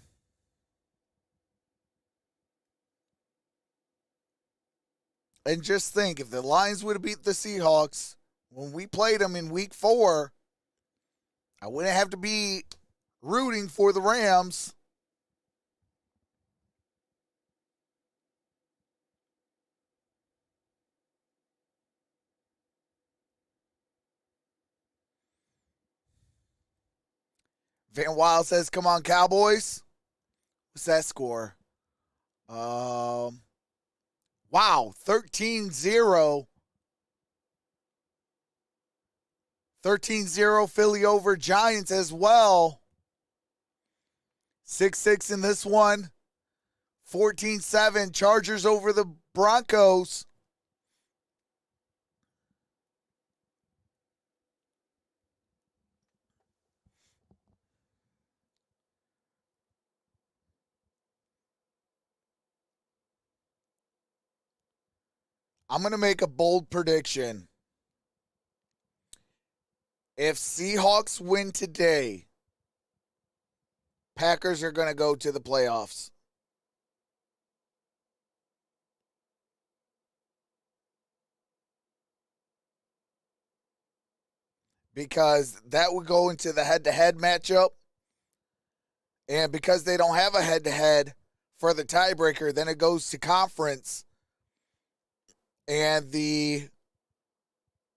And just think, if the Lions would have beat the Seahawks when we played them in week 4, I wouldn't have to be rooting for the Rams. Van Wild says, come on, Cowboys. What's that score? Wow, 13-0. 13-0 Philly over Giants as well. 6-6 in this one. 14-7 Chargers over the Broncos. I'm going to make a bold prediction. If Seahawks win today, Packers are going to go to the playoffs. Because that would go into the head-to-head matchup. And because they don't have a head-to-head for the tiebreaker, then it goes to conference. And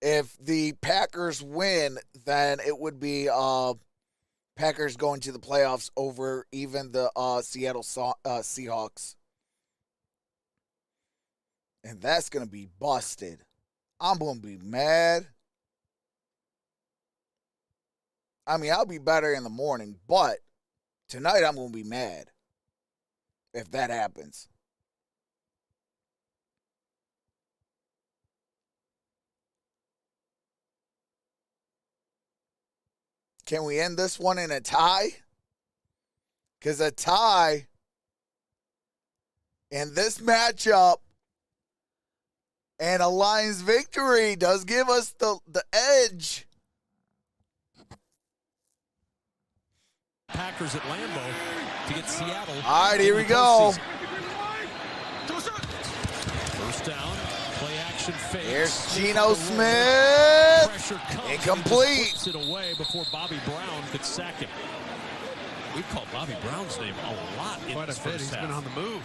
if the Packers win, then it would be Packers going to the playoffs over even the Seattle Seahawks. And that's going to be busted. I'm going to be mad. I mean, I'll be better in the morning, but tonight I'm going to be mad if that happens. Can we end this one in a tie? Because a tie in this matchup and a Lions victory does give us the edge. Packers at Lambeau to get Seattle. All right, here we go. First down, play action fake. Here's Geno Smith. Pressure comes, Incomplete. He just puts it away before Bobby Brown could sack him. We've called Bobby Brown's name a lot in Quite a this bit. first He's half. been on the move.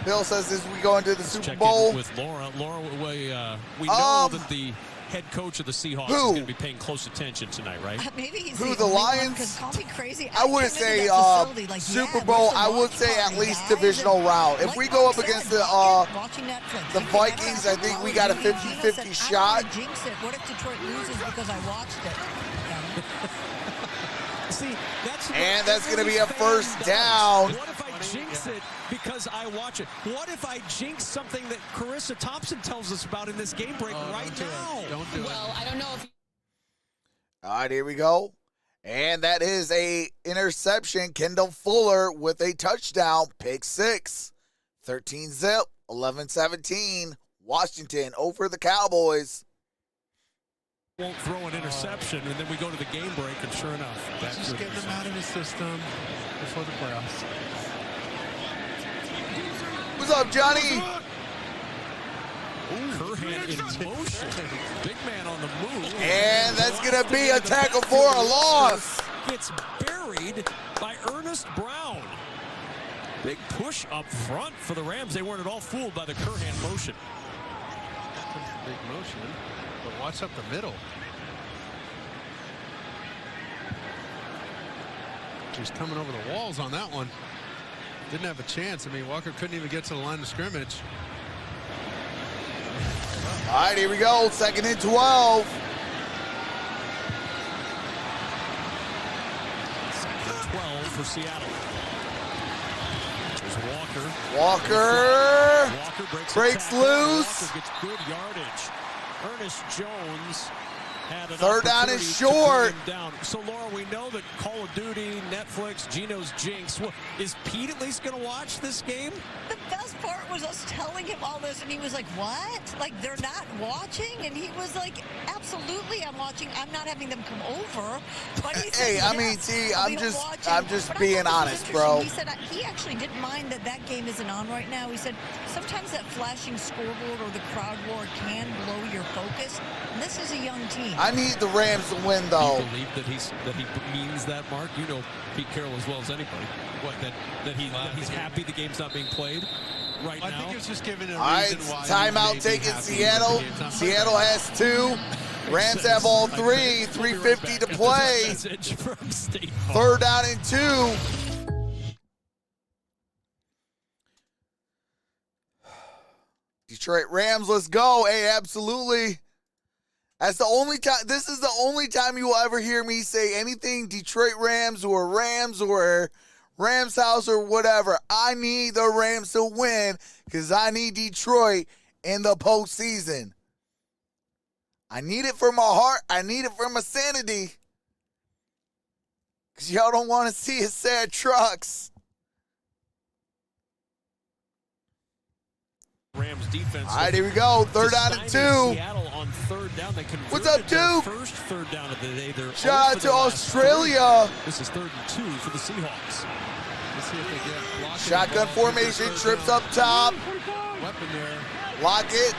Bill says as we go into the Super Check Bowl. in with Laura. Laura, we know that the head coach of the Seahawks is going to be paying close attention tonight, right? Maybe he's Who, the only one, Lions? 'cause call me crazy. I wouldn't came into say that facility like, Super yeah, Bowl. what's the I would watch say at party, least guys? divisional And round. If like we go Mark up against said, the watching Netflix, the you can Vikings, never I think have we got a Geno 50-50 said, shot. I don't want to jinx it. What if Detroit loses because I watched it? See, that's And that's going to be a fan first does. down. What if I jinx it because I watch it? What if I jinx something that Carissa Thompson tells us about in this game break right now? Don't do it. Well, I don't know if All right, here we go. And that is a interception. Kendall Fuller with a touchdown. Pick 6. 13-zip. 11-17. Washington over the Cowboys. Won't throw an interception, and then we go to the game break, and sure enough, that's Just getting him out of his system before the playoffs. What's up, Johnny? Curhan in motion. Big man on the move. And that's going to be a tackle for a loss. Gets buried by Ernest Brown. Big push up front for the Rams. They weren't at all fooled by the Curhan motion. Big motion, but watch up the middle. She's coming over the walls on that one. Didn't have a chance. I mean, Walker couldn't even get to the line of scrimmage. All right, here we go. 2nd and 12. 12 for Seattle. There's Walker. Walker breaks loose. Walker gets good yardage. Ernest Jones had an 3rd down and opportunity to short. bring him down. So, Laura, we know that Call of Duty, Netflix, Geno's jinx. Well, is Pete at least going to watch this game? The best part was us telling him all this, and he was like, what? Like, they're not watching? And he was like, absolutely, I'm watching. I'm not having them come over. But he said, Hey, I mean, yes, see, I'll I'm be just watching. But I being thought honest, this was bro. interesting. He said he actually didn't mind that game isn't on right now. He said sometimes that flashing scoreboard or the crowd roar can blow your focus. And this is a young team. I need the Rams to win, Do though. you believe that he means that, Mark? You know Pete Carroll as well as anybody. What, that he's happy the game's not being played right I now? think it's just giving a All right, reason why. timeout taken Seattle. Seattle has 2. Rams have all 3. 3:50 to play. Message from State 3rd down and 2. Detroit Rams, let's go. Hey, absolutely. That's the only time. This is the only time you will ever hear me say anything Detroit Rams or Rams house or whatever. I need the Rams to win because I need Detroit in the postseason. I need it for my heart. I need it for my sanity. Because y'all don't want to see a sad Trox. Rams defense. All right, here we go. 3rd down and 2. Seattle on 3rd down. They What's up, their Duke? first 3rd down of the day. They're Shout out to Australia. This is 3rd and 2 for the Seahawks. Let's see if they get blocking Shotgun the ball. formation, trips up top. Weapon there. Lock it.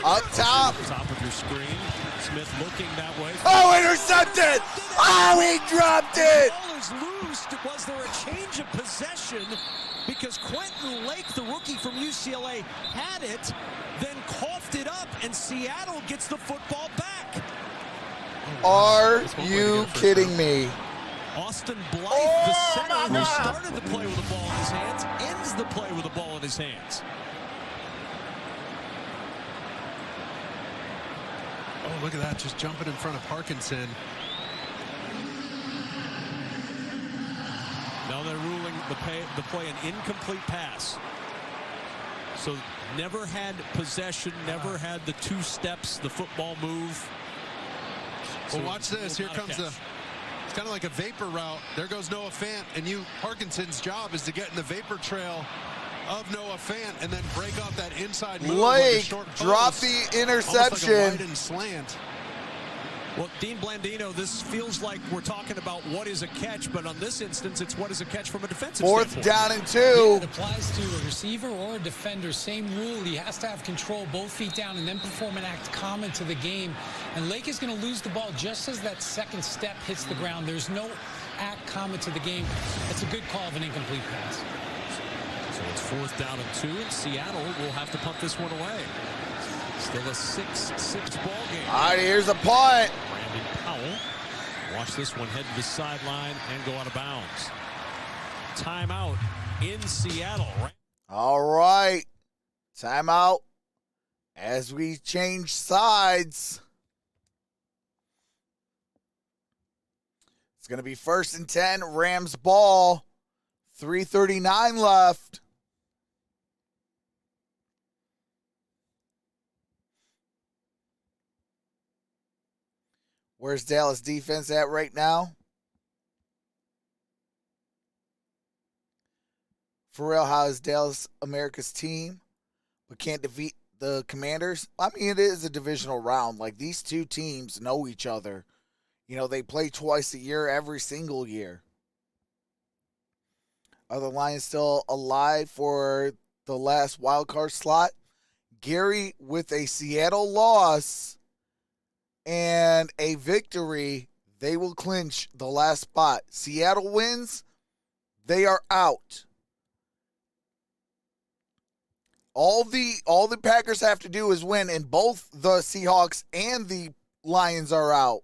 Up top. Top of your screen. Smith looking that way. Oh, intercepted. Oh, he dropped it. The ball is loose. Was there a change of possession? Because Quentin Lake, the rookie from UCLA, had it, then coughed it up, and Seattle gets the football back. Are you kidding me? Austin Blythe, the center, who started the play with the ball in his hands, ends the play with the ball in his hands. Oh, look at that. Just jumping in front of Parkinson. Now they're ruling the play an incomplete pass. So never had possession, never had the 2 steps, the football move. Well, watch this. Here comes the, it's kind of like a vapor route. There goes Noah Fant, and Parkinson's job is to get in the vapor trail of Noah Fant and then break off that inside move. Blake dropped the interception. Almost like a wide slant. Well, Dean Blandino, this feels like we're talking about what is a catch, but on this instance, it's what is a catch from a defensive standpoint. 4th down and 2. Yeah, it applies to a receiver or a defender. Same rule. He has to have control, both feet down, and then perform an act common to the game. And Lake is going to lose the ball just as that second step hits the ground. There's no act common to the game. That's a good call of an incomplete pass. So it's 4th down and 2, and Seattle will have to punt this one away. Still a 6-6 ball game. All right, here's a punt. Brandon Powell. Watch this one head to the sideline and go out of bounds. Timeout in Seattle. All right. Timeout as we change sides. It's going to be 1st and 10, Rams ball. 3:39 left. Where's Dallas defense at right now? For real, how is Dallas America's team, but can't defeat the Commanders? I mean, it is a divisional round. Like, these two teams know each other. You know, they play twice a year, every single year. Are the Lions still alive for the last wild card slot? Gary, with a Seattle loss and a victory, they will clinch the last spot. Seattle wins, they are out. All the Packers have to do is win, and both the Seahawks and the Lions are out.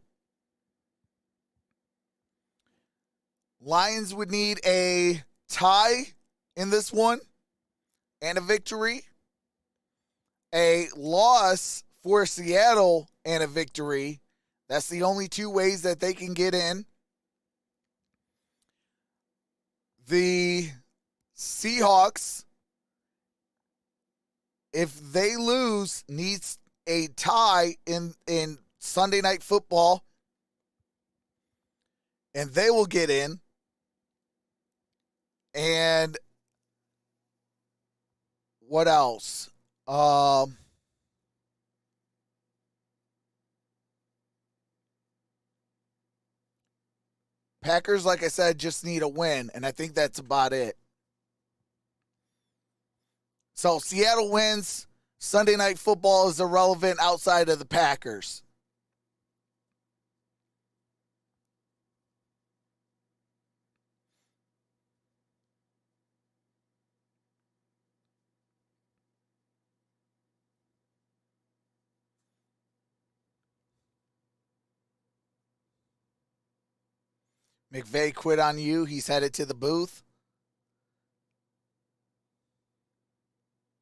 Lions would need a tie in this one and a victory. A loss for Seattle and a victory. That's the only 2 ways that they can get in. The Seahawks, if they lose, needs a tie in Sunday Night Football, and they will get in. And what else? Packers, like I said, just need a win, and I think that's about it. So Seattle wins. Sunday Night Football is irrelevant outside of the Packers. McVay quit on you. He's headed to the booth.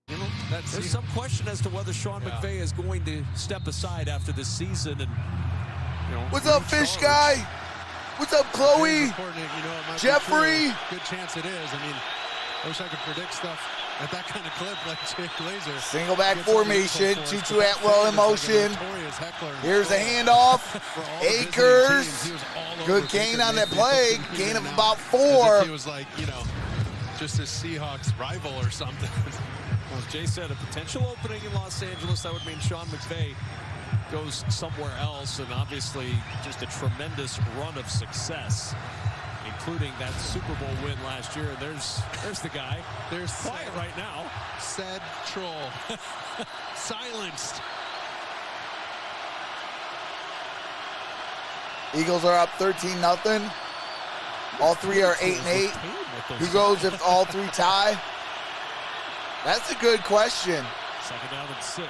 There's some question as to whether Sean McVay is going to step aside after this season. And what's up, fish guy? What's up, Chloe? Jeffrey? Good chance it is. I mean, I wish I could predict stuff at that kind of clip like Jake Glazer. Single back formation. Tutu Atwell in motion. Here's a handoff. Akers. Good gain on that play. Gain of about 4. As if he was like, just a Seahawks rival or something. Well, as Jay said, a potential opening in Los Angeles, that would mean Sean McVay goes somewhere else, and obviously just a tremendous run of success, including that Super Bowl win last year. There's the guy. There's quiet right now. Said troll. Silenced. Eagles are up 13-0. All 3 are 8-8. Who goes if all 3 tie? That's a good question. 2nd down and 6.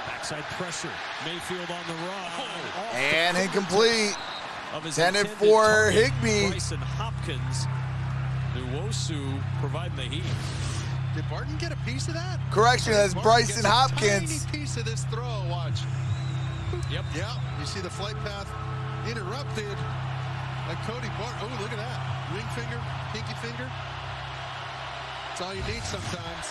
Backside pressure. Mayfield on the run. And incomplete. Intended for Higbee. Bryson Hopkins. Nwosu providing the heat. Did Barton get a piece of that? Correction, that's Bryson Hopkins. Tiny piece of this throw. Watch. Yep. Yeah. You see the flight path interrupted by Cody Barton. Oh, look at that. Ring finger, pinky finger. That's all you need sometimes.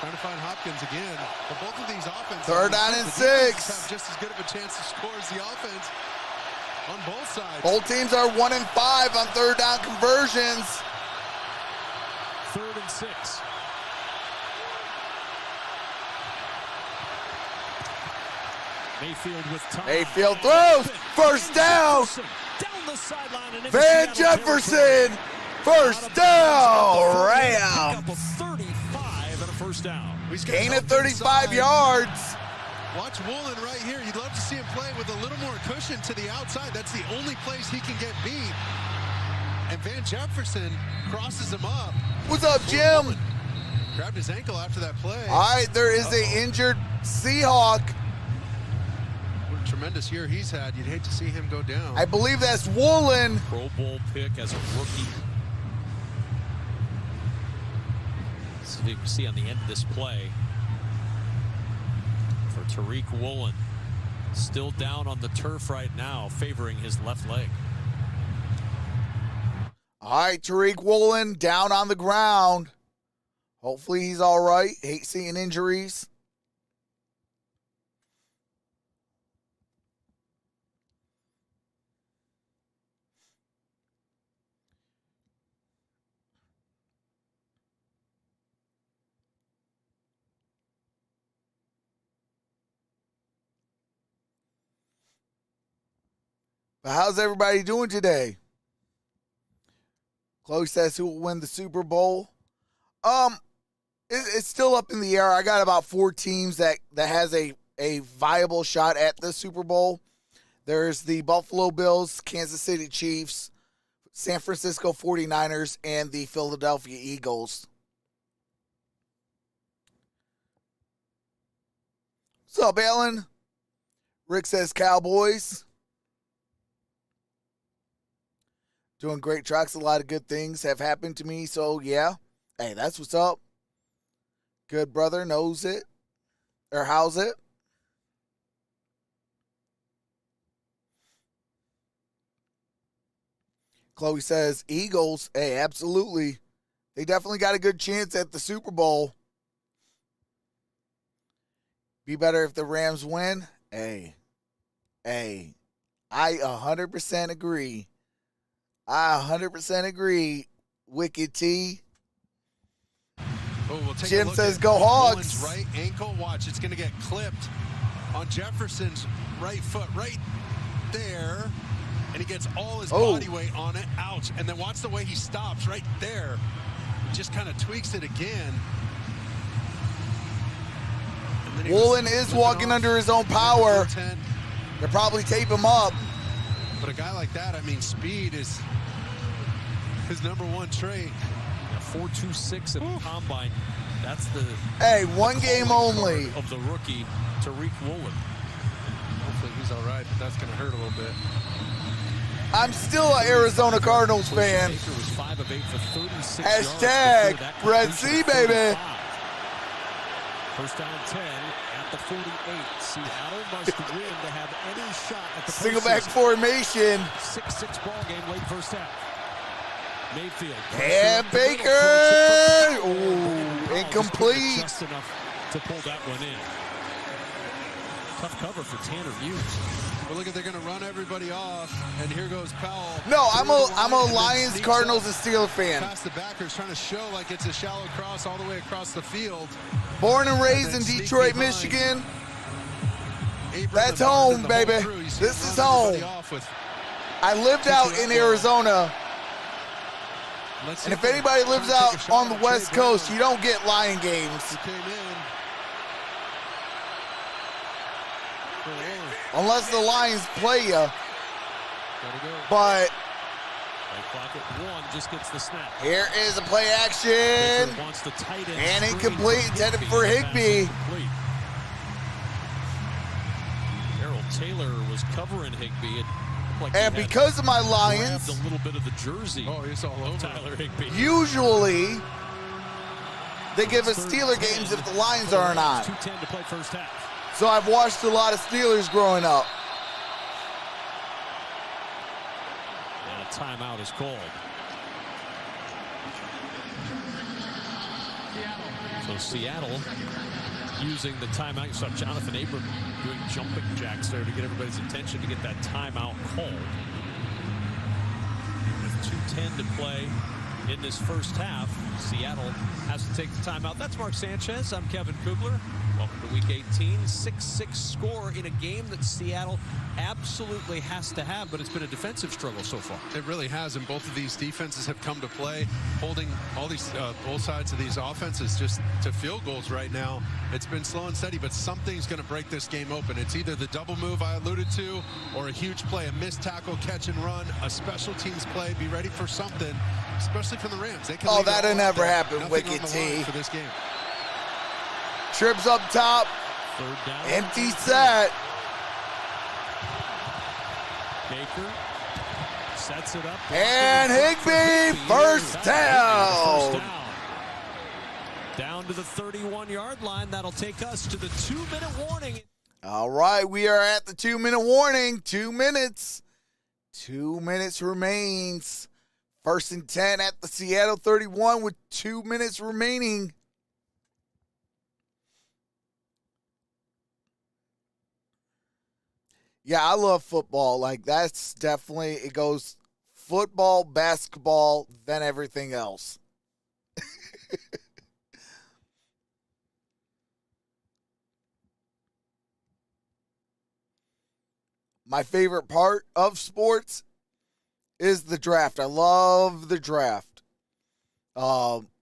Trying to find Hopkins again. But both of these offenses. Third down and the 6. defenses have just as good of a chance to score as the offense on both sides. Both teams are 1 and 5 on third down conversions. 3rd and 6. Mayfield with time. Mayfield throws. First down. Down the sideline and Van Jefferson. First down. Rams. Up a 35 and a first down. Gain of 35 yards. Watch Woolen right here. You'd love to see him play with a little more cushion to the outside. That's the only place he can get beat. And Van Jefferson crosses him up. What's up, Jim? Grabbed his ankle after that play. All right, there is an injured Seahawk. What a tremendous year he's had. You'd hate to see him go down. I believe that's Woolen. Pro Bowl pick as a rookie. So you can see on the end of this play for Tariq Woolen. Still down on the turf right now, favoring his left leg. All right, Tariq Woolen down on the ground. Hopefully he's all right. Hate seeing injuries. But how's everybody doing today? Chloe says who will win the Super Bowl. It's still up in the air. I got about 4 teams that has a viable shot at the Super Bowl. There's the Buffalo Bills, Kansas City Chiefs, San Francisco 49ers, and the Philadelphia Eagles. What's up, Alan? Rick says Cowboys. Doing great, Troxel. A lot of good things have happened to me, so yeah. Hey, that's what's up. Good brother knows it. Or how's it? Chloe says, Eagles. Hey, absolutely. They definitely got a good chance at the Super Bowl. Be better if the Rams win. Hey, I 100% agree. I 100% agree, Wicked T. Jim says go Hogs. Right ankle, watch, it's going to get clipped on Jefferson's right foot right there. And he gets all his body weight on it. Ouch. And then watch the way he stops right there. He just kind of tweaks it again. Woolen is walking under his own power. They'll probably tape him up. But a guy like that, I mean, speed is his #1 trait. 4.26 at the combine. That's the one game only of the rookie Tariq Woolen. Hopefully he's all right, but that's going to hurt a little bit. I'm still an Arizona Cardinals fan. Baker was 5 of 8 for 36 Hashtag yards. Red Sea, baby. First down 10 at the 48. Seattle must win to have any shot at the single back postseason. Formation. 6-6 ball game late first half. Mayfield. And Baker. Ooh, incomplete. Just enough to pull that one in. Tough cover for Tanner Muse. But look at, they're going to run everybody off, and here goes Powell. No, I'm a Lions, Cardinals, and Steelers fan. Past the backers, trying to show like it's a shallow cross all the way across the field. Born and raised in Detroit, Michigan. That's home, baby. This is home. I lived out in Arizona. And if anybody lives out on the West Coast, you don't get Lion games. Unless the Lions play you. But just gets the snap. Here is a play action. And incomplete, intended for Higbee. Harold Taylor was covering Higbee. And because of my Lions, a little bit of the jersey. He's all over Tyler Higbee. Usually, they give us Steeler games if the Lions aren't on. 2:10 to play first half. So I've watched a lot of Steelers growing up. And a timeout is called. So Seattle using the timeout. You saw Jonathan Abram doing jumping jacks there to get everybody's attention to get that timeout called. With 2:10 to play in this first half, Seattle has to take the timeout. That's Mark Sanchez. I'm Kevin Kugler. Welcome to Week 18. 6-6 score in a game that Seattle absolutely has to have, but it's been a defensive struggle so far. It really has, and both of these defenses have come to play, holding all these both sides of these offenses just to field goals right now. It's been slow and steady, but something's going to break this game open. It's either the double move I alluded to, or a huge play, a missed tackle, catch and run, a special teams play. Be ready for something, especially from the Rams. They can Oh, that'll never happen, Wicked T. For this game. Trips up top. Third down. Empty set. Baker sets it up. And Higbee, first down. Down to the 31-yard line. That'll take us to the 2-minute warning. All right, we are at the 2-minute warning. 2 minutes. 2 minutes remains. 1st and 10 at the Seattle 31 with 2 minutes remaining. Yeah, I love football. Like, that's definitely, it goes football, basketball, then everything else. My favorite part of sports is the draft. I love the draft.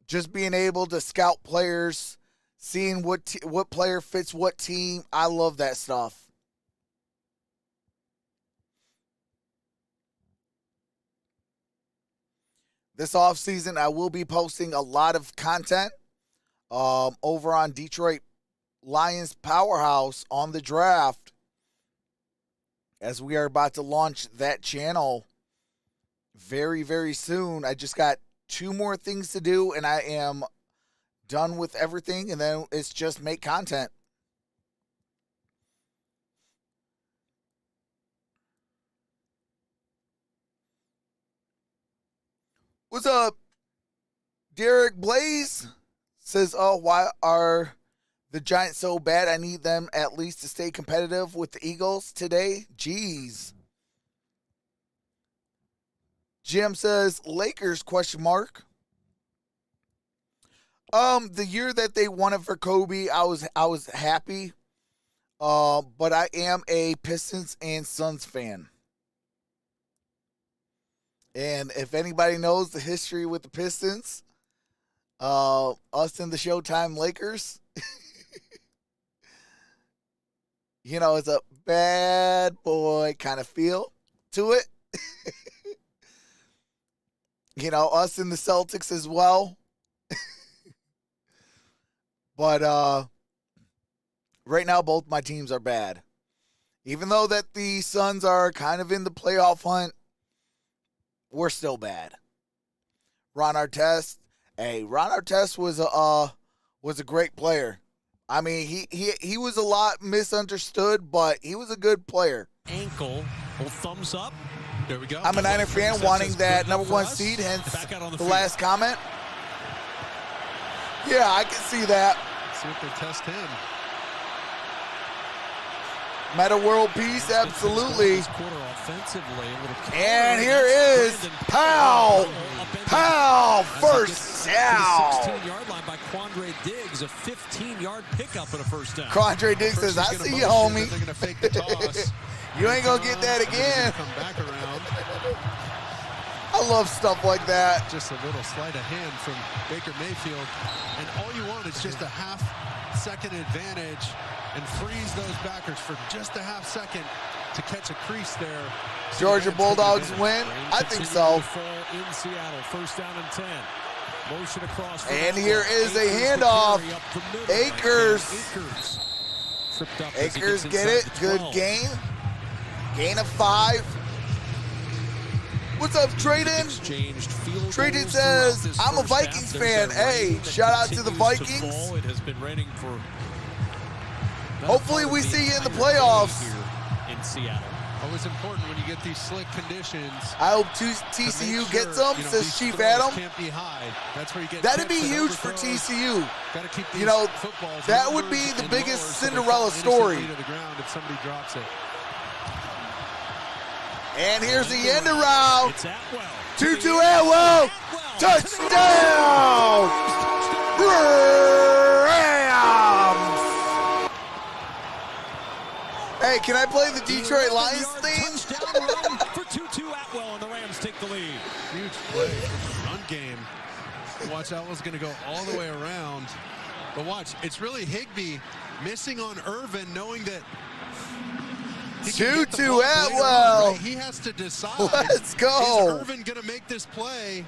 Just being able to scout players, seeing what player fits what team. I love that stuff. This offseason, I will be posting a lot of content over on Detroit Lions Powerhouse on the draft, as we are about to launch that channel very, very soon. I just got 2 more things to do, and I am done with everything, and then it's just make content. What's up? Derek Blaze says, oh, why are the Giants so bad? I need them at least to stay competitive with the Eagles today. Jeez. Jim says, Lakers, question mark. The year that they won it for Kobe, I was happy. But I am a Pistons and Suns fan. And if anybody knows the history with the Pistons, us and the Showtime Lakers, you know, it's a bad boy kind of feel to it. You know, us and the Celtics as well. But right now, both my teams are bad. Even though that the Suns are kind of in the playoff hunt, we're still bad. Ron Artest was a great player. I mean, he was a lot misunderstood, but he was a good player. Ankle, little thumbs up. There we go. I'm a Niner fan wanting that number 1 seed, hence the last comment. Yeah, I can see that. See if they test him. Meta World Peace, absolutely. And here is Powell. Powell, first down. 16-yard line by Quandre Diggs, a 15-yard pickup and a first down. Quandre Diggs says, I see you, homie. They're going to fake the toss. You ain't going to get that again. Come back around. I love stuff like that. Just a little sleight of hand from Baker Mayfield. And all you want is just a half-second advantage and freeze those backers for just a half second to catch a crease there. Georgia Bulldogs win? I think so. In Seattle, first down and 10. Motion across. And here is a handoff. Akers. Akers get it. Good gain. Gain of 5. What's up, Trayden? Trayden says, I'm a Vikings fan. Hey, shout out to the Vikings. It has been raining for hopefully we see you in the playoffs. Here in Seattle. Always important when you get these slick conditions. I hope TCU gets them, says Chief Adam. Can't be high. That's where you get. That'd be huge for TCU. Got to keep these footballs. That would be the biggest Cinderella story. To the ground if somebody drops it. And here's the end around. It's Atwell. Tutu Atwell. Touchdown. Rams. Hey, can I play the Detroit Lions theme? Touchdown for Tutu Atwell, and the Rams take the lead. Huge play. Run game. Watch, Atwell's going to go all the way around. But watch, it's really Higbee missing on Irvin, knowing that Tutu Atwell. Right? He has to decide. Let's go. Is Irvin going to make this play?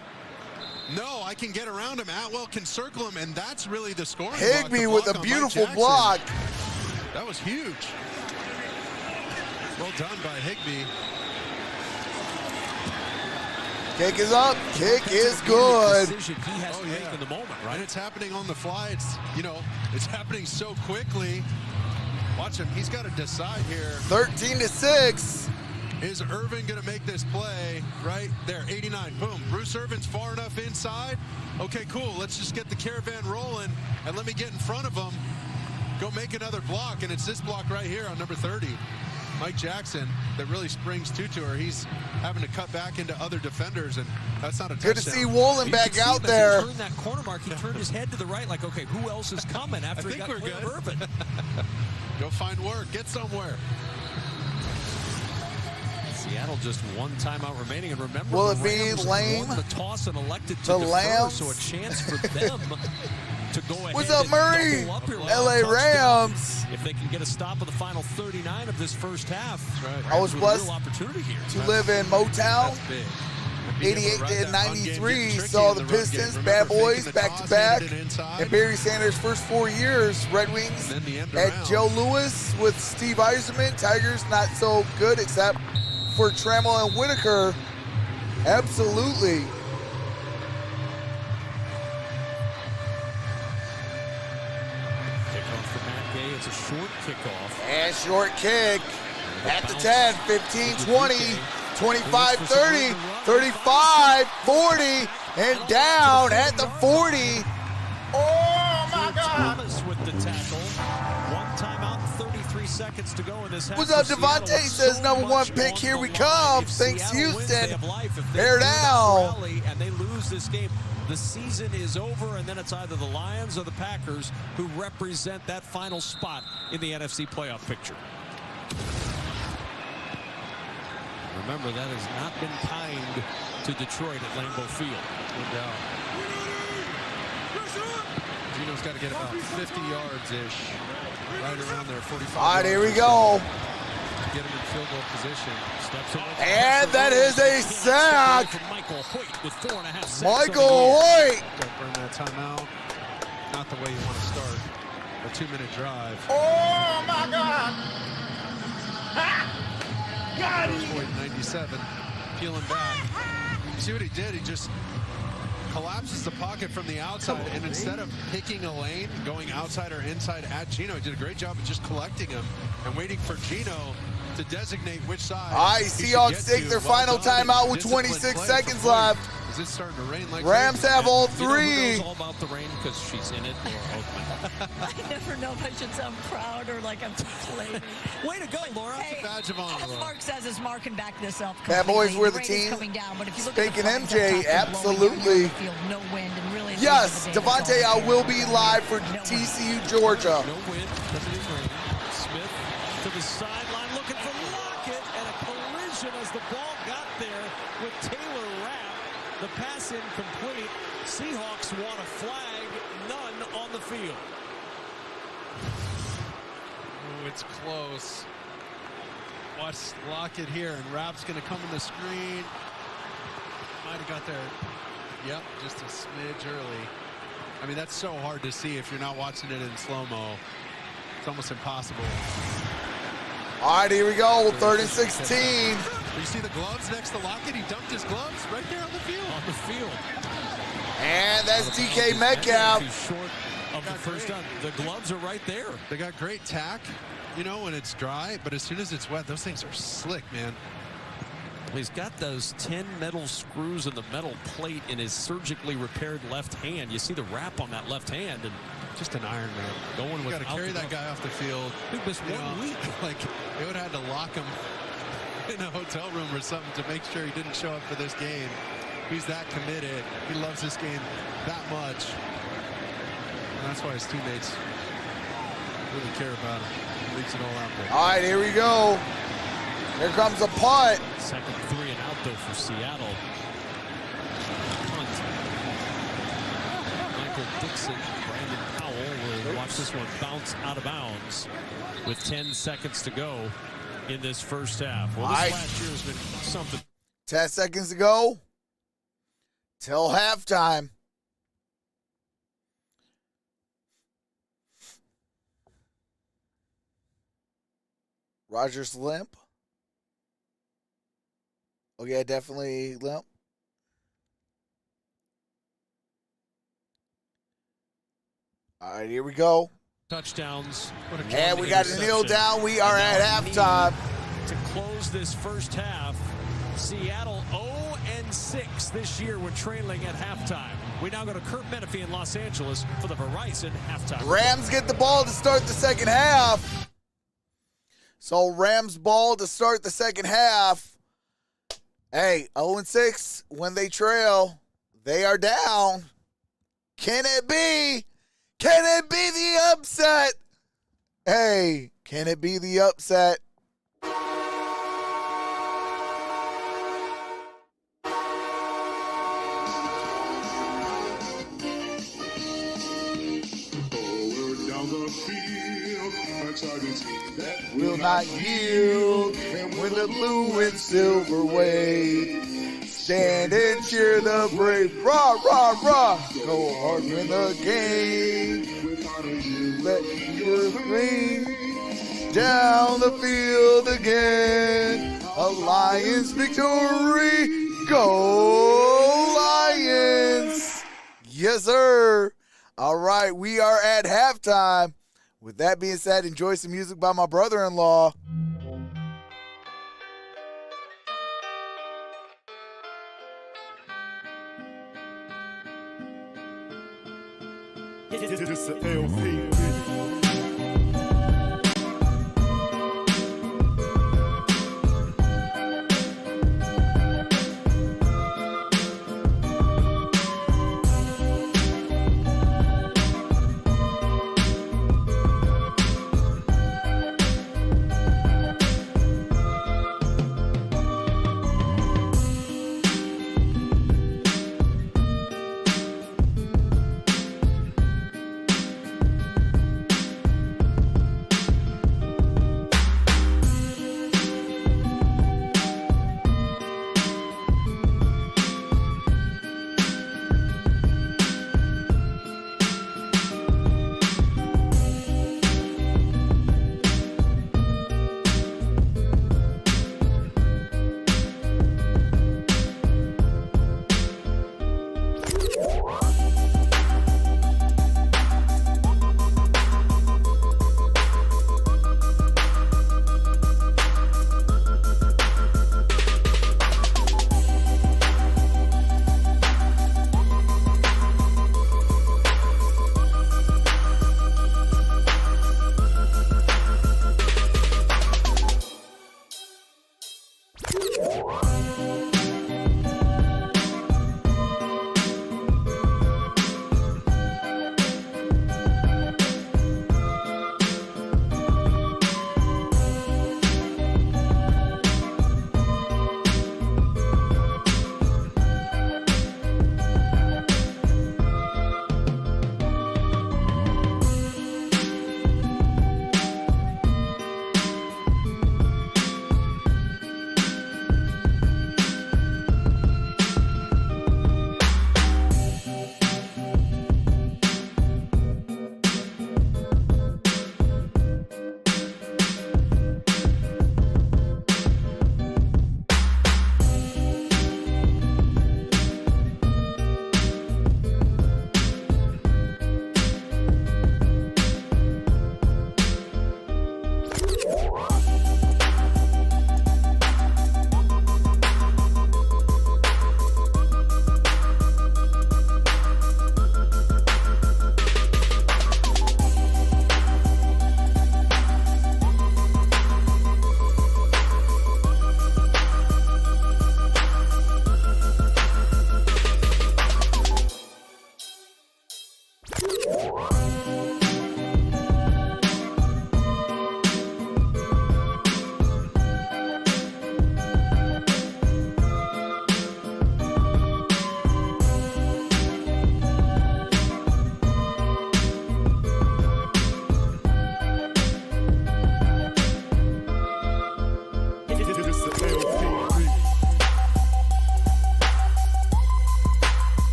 No, I can get around him. Atwell can circle him, and that's really the scoring block. Higbee with a beautiful block. That was huge. Well done by Higbee. Kick is up. Kick is good. Decision he has to make in the moment, right? And it's happening on the fly. It's, it's happening so quickly. Watch him. He's got to decide here. 13-6. Is Irvin going to make this play? Right there, 89. Boom. Bruce Irvin's far enough inside. Okay, cool. Let's just get the caravan rolling, and let me get in front of him. Go make another block, and it's this block right here on number 30. Mike Jackson, that really springs Tutu, or he's having to cut back into other defenders, and that's not a touchdown. Good to see Woolen back out there. He turned that corner mark. He turned his head to the right, like, okay, who else is coming after he got clear of Irvin? Go find work. Get somewhere. Seattle just one timeout remaining, and remember, will the it be Rams lame? won the toss and elected to The defer, Lambs? so a chance for them to go ahead. What's up, Murray? Up LA Rams. If they can get a stop of the final 39 of this first half, I was blessed real opportunity here to live in Motown. That's big. 88 to 93, saw the Pistons, Bad Boys, back-to-back. And Barry Sanders' first 4 years, Red Wings at Joe Louis with Steve Yzerman. Tigers not so good except for Trammell and Whitaker. Absolutely. Kickoff for Matt Gay. It's a short kickoff. And short kick at the 10, 15, 20, 25, 30, 35, 40, and down at the 40. Oh, my God. Thomas with the tackle. One timeout, 33 seconds to go in this half. What's up, for Devontae? Seattle. Says So number one much pick. on Here the we line. come. If Thanks, Seattle wins, they Houston. have life. If they Bear lose this down. rally and they lose this game, the season is over, and then it's either the Lions or the Packers who represent that final spot in the NFC playoff picture. Remember, that has not been kind to Detroit at Lambeau Field. No doubt. Gino's got to get about 50 yards-ish, right around there, 45. All right, here we go. Get him in field goal position. Steps away. And that is a sack. Michael Hoyt with 4.5 sacks. Michael Hoyt. Don't burn that timeout. Not the way you want to start a 2-minute drive. Oh, my God. Hoyt, 97, peeling back. You see what he did? He just collapses the pocket from the outside, and instead of picking a lane, going outside or inside at Gino, he did a great job of just collecting him and waiting for Gino to designate which side. All right, he should Seahawks get take to. their Well final done. timeout with Disciplined 26 play seconds from Hoyt. left. Is this starting to rain like Rams crazy? have all You know who three. knows all about the rain because she's in it? Laura Oakman. I never know if I should sound proud or like I'm complaining. Way to go, Laura. Hey, Badge of honor, as Laura. Mark says, is Mark can back this up. Bad Boys completely. were the rain is team. coming down, but if you look Speaking at the flags MJ, up top, they're blowing absolutely. down the field, no wind, and really Yes, at the end of the day, Devontae, it's all I will be live for TCU, Georgia. No wind, because it is raining. Smith to the sideline looking for Lockett, and a collision as the ball got there with Taylor Rapp. The pass incomplete. Seahawks want a flag, none on the field. Oh, it's close. Watch Lockett here, and Rapp's going to come in the screen. Might have got there. Yep, just a smidge early. I mean, that's so hard to see if you're not watching it in slow-mo. It's almost impossible. All right, here we go, 30-16. You see the gloves next to Lockett? He dumped his gloves right there on the field. On the field. And that's DK Metcalf. Too short of They got first great. down. The gloves are right there. They got great tack, you know, when it's dry, but as soon as it's wet, those things are slick, man. He's got those 10 metal screws in the metal plate in his surgically repaired left hand. You see the wrap on that left hand, and Just an Iron Man. going You got to without carry the that glove. guy off the field. He missed You 1 know, week. Like, they would have had to lock him in a hotel room or something to make sure he didn't show up for this game. He's that committed. He loves this game that much. And that's why his teammates really care about him. He leaves it all out there. All right, here we go. Here comes a punt. Second 3 and out, though, for Seattle. Punt. Michael Dixon, Brandon Powell will watch this one bounce out of bounds with 10 seconds to go in this first half. Well, this All right. last year has been something. 10 seconds to go till halftime. Rogers limp. Oh, yeah, definitely limp. All right, here we go. Touchdowns. And we got a kneel down. We are at halftime. To close this first half, Seattle 0-6 this year when trailing at halftime. We now go to Kurt Menefee in Los Angeles for the Verizon halftime. Rams get the ball to start the second half. So Rams ball to start the second half. Hey, 0-6 when they trail, they are down. Can it be? Can it be the upset? Hey, can it be the upset? Will not yield when the blue and silver wave. Stand and cheer the brave. Rah, rah, rah. Go hard win the game. Let your ring down the field again. A Lions victory. Go Lions. Yes, sir. All right, we are at halftime. With that being said, enjoy some music by my brother-in-law. It's a LP.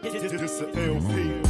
It's a LP.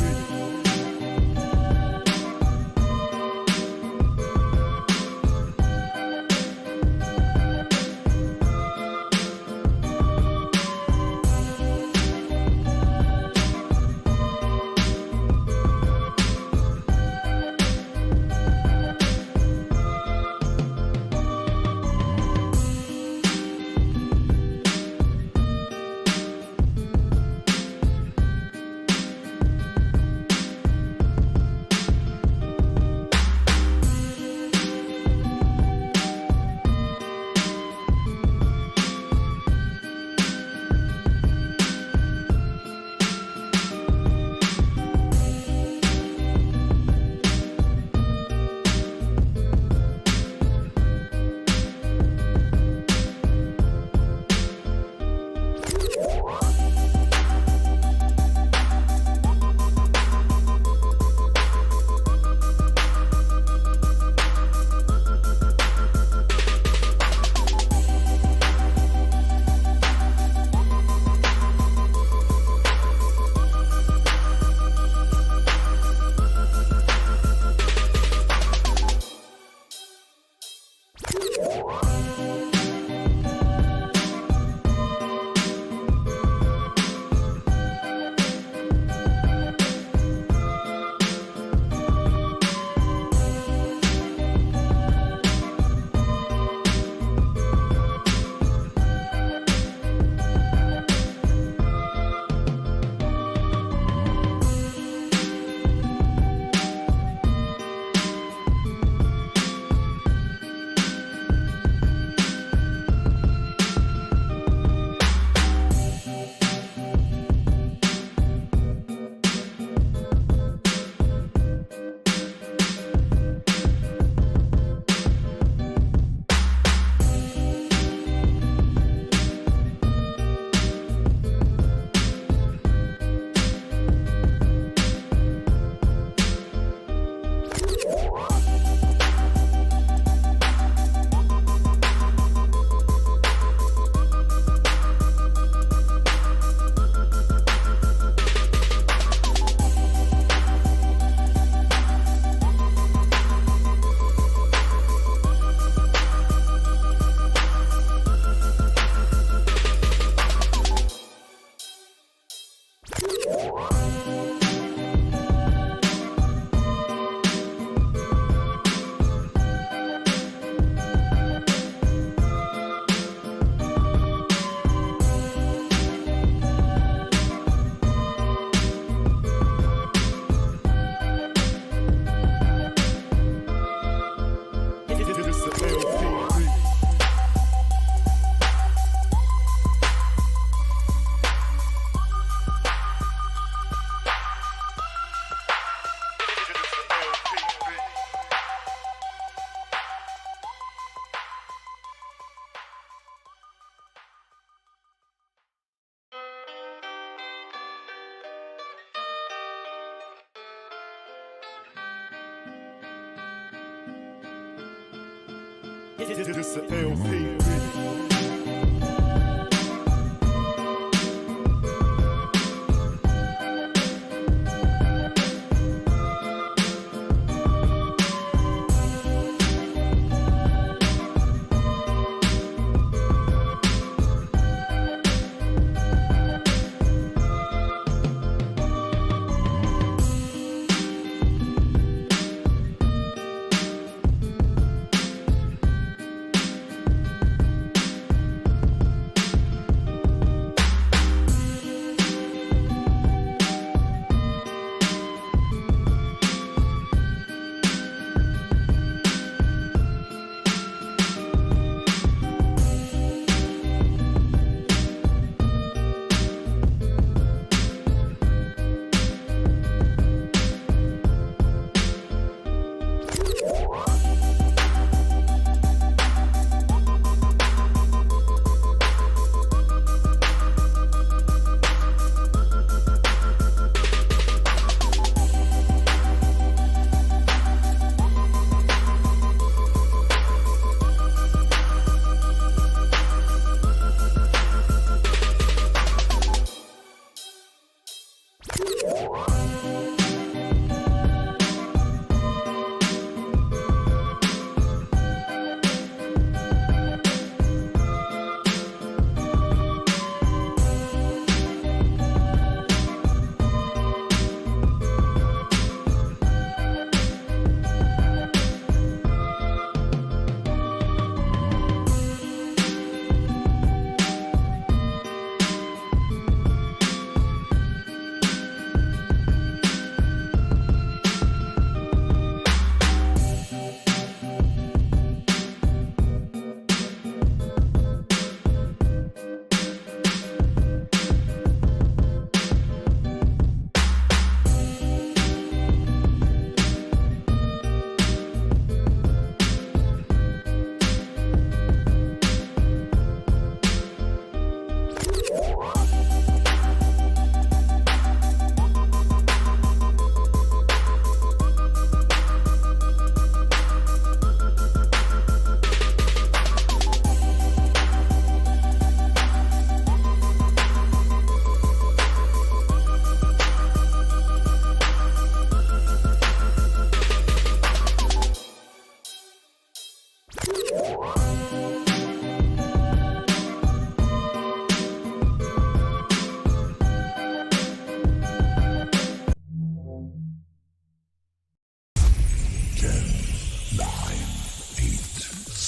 It's a LP.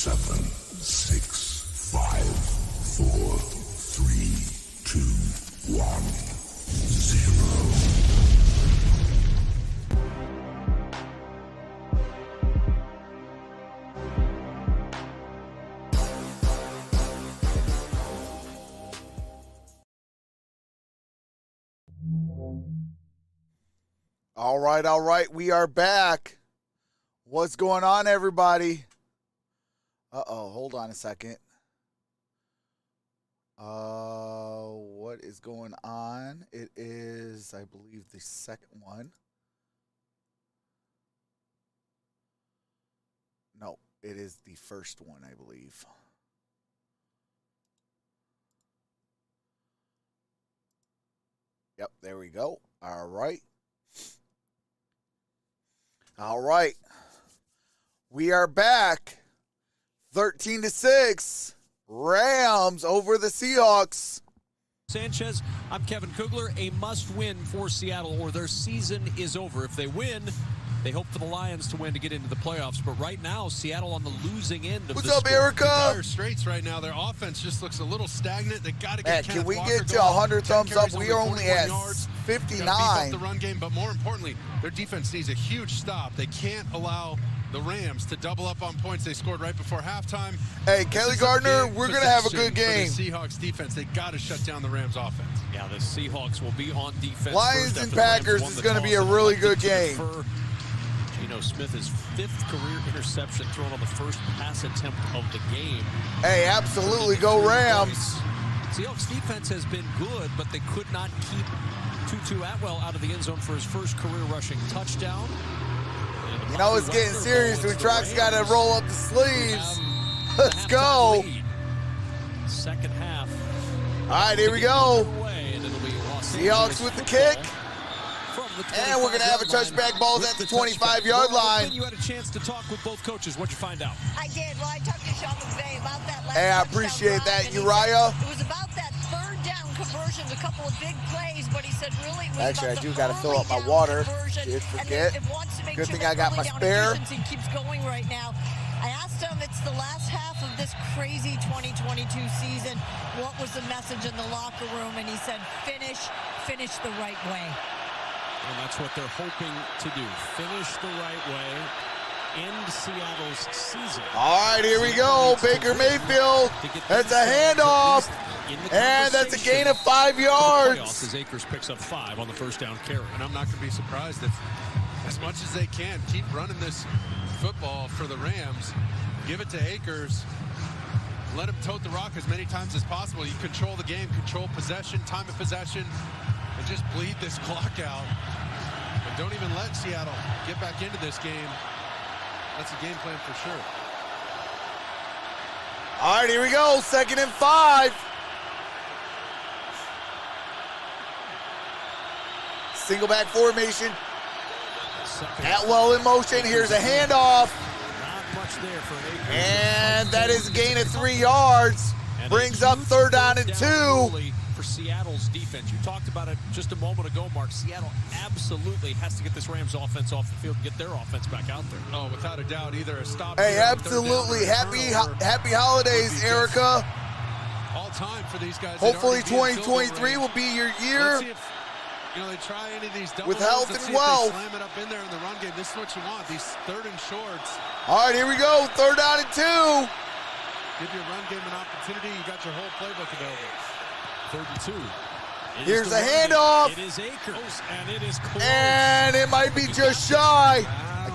7, 6, 5, 4, 3, 2, 1, 0. All right. We are back. What's going on, everybody? Hold on a second. What is going on? It is, I believe, the second one. No, it is the first one, I believe. Yep, there we go. All right. All right. We are back. 13-6. Rams over the Seahawks. Sanchez, I'm Kevin Kugler. A must-win for Seattle or their season is over. If they win, they hope for the Lions to win to get into the playoffs. But right now, Seattle on the losing end of What's the up, Erica? Dire straits right now. Their offense just looks a little stagnant. They got to get Can we get to 100 thumbs up? We are only at 59. Beef up the run game, but more importantly, their defense needs a huge stop. They can't allow the Rams to double up on points they scored right before halftime. Hey, Kelly Gardner, we're going to have a good game. For the Seahawks defense, they got to shut down the Rams offense. Yeah, the Seahawks will be on defense. Lions and Packers is going to be a really good game. Geno Smith, his 5th career interception thrown on the first pass attempt of the game. Hey, absolutely. Go Rams. Seahawks defense has been good, but they could not keep Tutu Atwell out of the end zone for his first career rushing touchdown. You know, it's getting serious when Troxel got to roll up the sleeves. Let's go. Second half. All right, here we go. Seahawks with the kick. And we're going to have a touchback balls at the 25-yard line. You had a chance to talk with both coaches. What'd you find out? I did. Well, I talked to Sean McVay about that last Hey, I appreciate that, Uriah. It was about that third down conversion, a couple of big plays, but he said really it was Actually, I about do the got to fill up my early water. down Did conversion, forget. and it wants to make Good sure thing I that got my early down spare. efficiency keeps going right now. I asked him, it's the last half of this crazy 2022 season. What was the message in the locker room? And he said, finish the right way. And that's what they're hoping to do. Finish the right way. End Seattle's season. All right, here we go. Baker Mayfield. That's a handoff. And that's a gain of 5 yards. As Akers picks up 5 on the first down carry. And I'm not going to be surprised if, as much as they can, keep running this football for the Rams. Give it to Akers. Let him tote the rock as many times as possible. You control the game, control possession, time of possession, and just bleed this clock out. And don't even let Seattle get back into this game. That's a game plan for sure. All right, here we go. 2nd and 5. Single back formation. Atwell in motion. Here's a handoff. Not much there for Akers. And that is a gain of 3 yards. Brings up 3rd down and 2. For Seattle's defense. You talked about it just a moment ago, Mark. Seattle absolutely has to get this Rams offense off the field and get their offense back out there. Oh, without a doubt, either a stop. Hey, absolutely. Happy holidays, Erica. All time for these guys. Hopefully 2023 will be your year. Let's see if, they try any of these double with health Let's and wealth. Slam it up in there in the run game. This is what you want. These 3rd and shorts. All right, here we go. 3rd down and 2. Give your run game an opportunity. You got your whole playbook available. 3rd and 2. Here's a handoff. It is Akers, and it is close. And it might be just shy.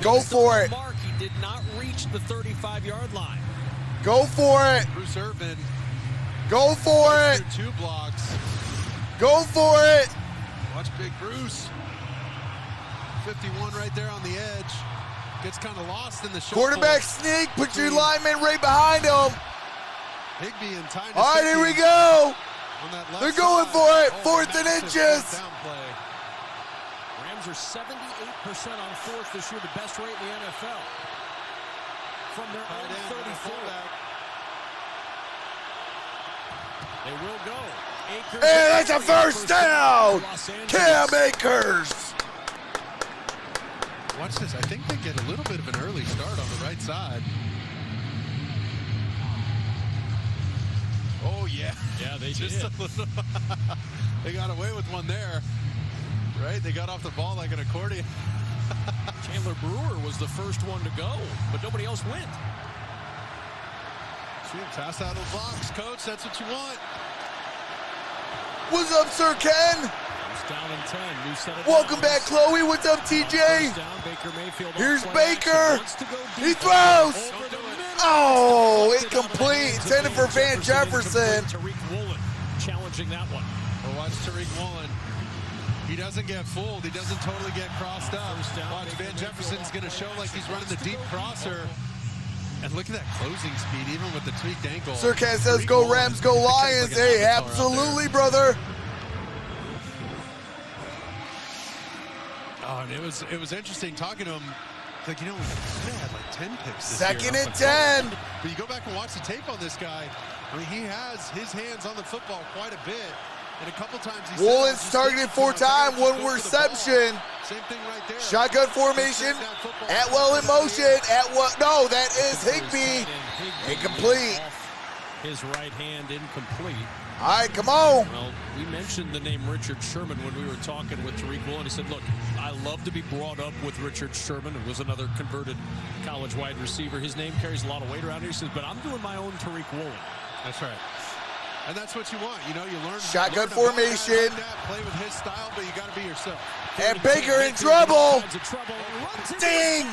Go for it. Mark, he did not reach the 35-yard line. Go for it. Bruce Irvin. Go for it. 2 blocks. Go for it. Watch Big Bruce. 51 right there on the edge. Gets kind of lost in the shuffle. Quarterback sneak. Put your lineman right behind him. Higbee and Tynes. All right, here we go. They're going side. for it. 4th and Massive inches. down play. Rams are 78% on 4th this year, the best rate in the NFL. From their own 34. They will go. Akers. And that's a first down. Cam Akers. Watch this. I think they get a little bit of an early start on the right side. Oh, yeah. Yeah, they Just did. a little. They got away with one there. Right? They got off the ball like an accordion. Chandler Brewer was the first one to go, but nobody else went. See, pass out of the box, coach. That's what you want. What's up, Sir Ken? First down and 10. New set of Welcome downs. back, Chloe. What's up, TJ? First down, Baker Mayfield on Here's play Baker. action. Wants to go He deep. throws. Over the middle. Oh, Deflected out of the incomplete. hands of Intended for Van Jefferson. Incomplete. Tariq Woolen challenging that one. Well, watch Tariq Woolen. He doesn't get fooled. He doesn't totally get crossed up. First down, Watch, Baker Van Mayfield Jefferson's going to show like he's running the deep crosser. Oh. And look at that closing speed, even with the tweaked ankle. Sir Ken says, Tariq go Woolen, Rams, go the kid's Lions. like an Hey, avatar out there. absolutely, brother. Oh, and it was interesting talking to him. Like, you know, he had like 10 picks this Second year. and 10. But you go back and watch the tape on this guy. I mean, he has his hands on the football quite a bit. And a couple times he Woolen's targeted 4 times, 1 reception. Same thing right there. Shotgun formation. Atwell in motion. No, that is Higbee. Incomplete. Off his right hand, incomplete. All right, come on. Well, we mentioned the name Richard Sherman when we were talking with Tariq Woolen. He said, look, I love to be brought up with Richard Sherman, who was another converted college wide receiver. His name carries a lot of weight around here. He says, but I'm doing my own Tariq Woolen. That's right. And that's what you want. You know, you learn. Shotgun learn about formation. that, play with his style, but you got to be yourself. And Baker in trouble. Runs into Ding.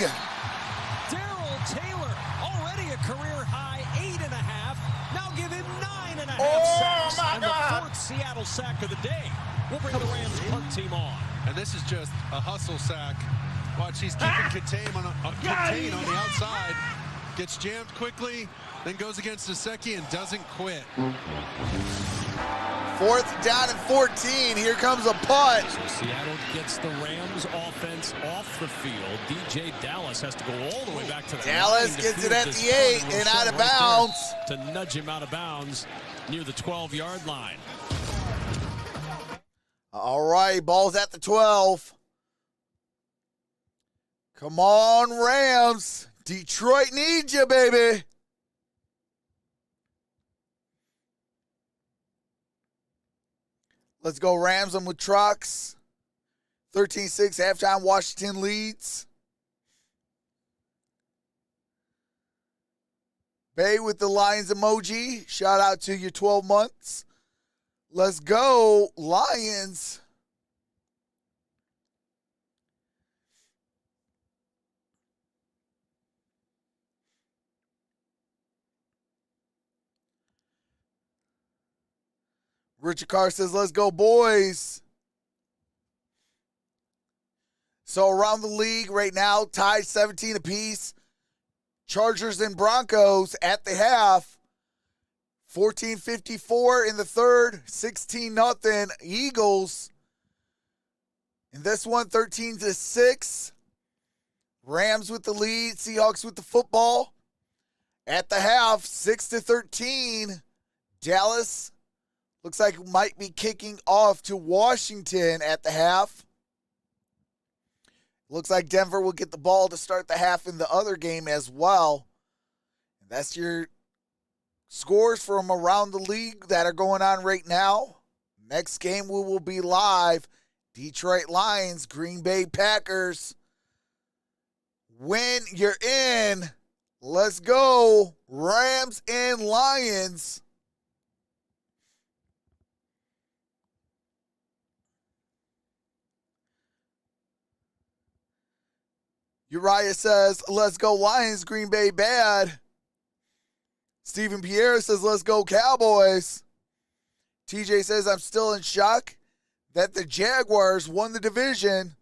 Darrell Taylor, already a career high 8.5. Now give him 9.5 Oh, sacks. my And God. the 4th Seattle sack of the day. We'll bring the Rams punt team on. And this is just a hustle sack. Watch, he's keeping contain on the outside. Gets jammed quickly, then goes against Gesicki and doesn't quit. 4th down and 14. Here comes a punt. So Seattle gets the Rams offense off the field. DJ Dallas has to go all the way back to the Dallas line to gets it field at this the punt, 8 and Rochelle out of right there bounds. to nudge him out of bounds near the 12-yard line. All right, ball's at the 12. Come on, Rams. Detroit needs you, baby. Let's go Rams. I'm with Trox. 13-6 halftime. Washington leads. Bay with the Lions emoji. Shout out to your 12 months. Let's go Lions. Richard Carr says, let's go, boys. So around the league right now, tied 17 apiece. Chargers and Broncos at the half. 14:54 in the third. 16-0 Eagles. In this one, 13-6. Rams with the lead. Seahawks with the football. At the half, 6-13. Dallas looks like it might be kicking off to Washington at the half. Looks like Denver will get the ball to start the half in the other game as well. And that's your scores from around the league that are going on right now. Next game we will be live. Detroit Lions, Green Bay Packers. When you're in, let's go. Rams and Lions. Uriah says, let's go Lions, Green Bay bad. Stephen Pierre says, let's go Cowboys. TJ says, I'm still in shock that the Jaguars won the division.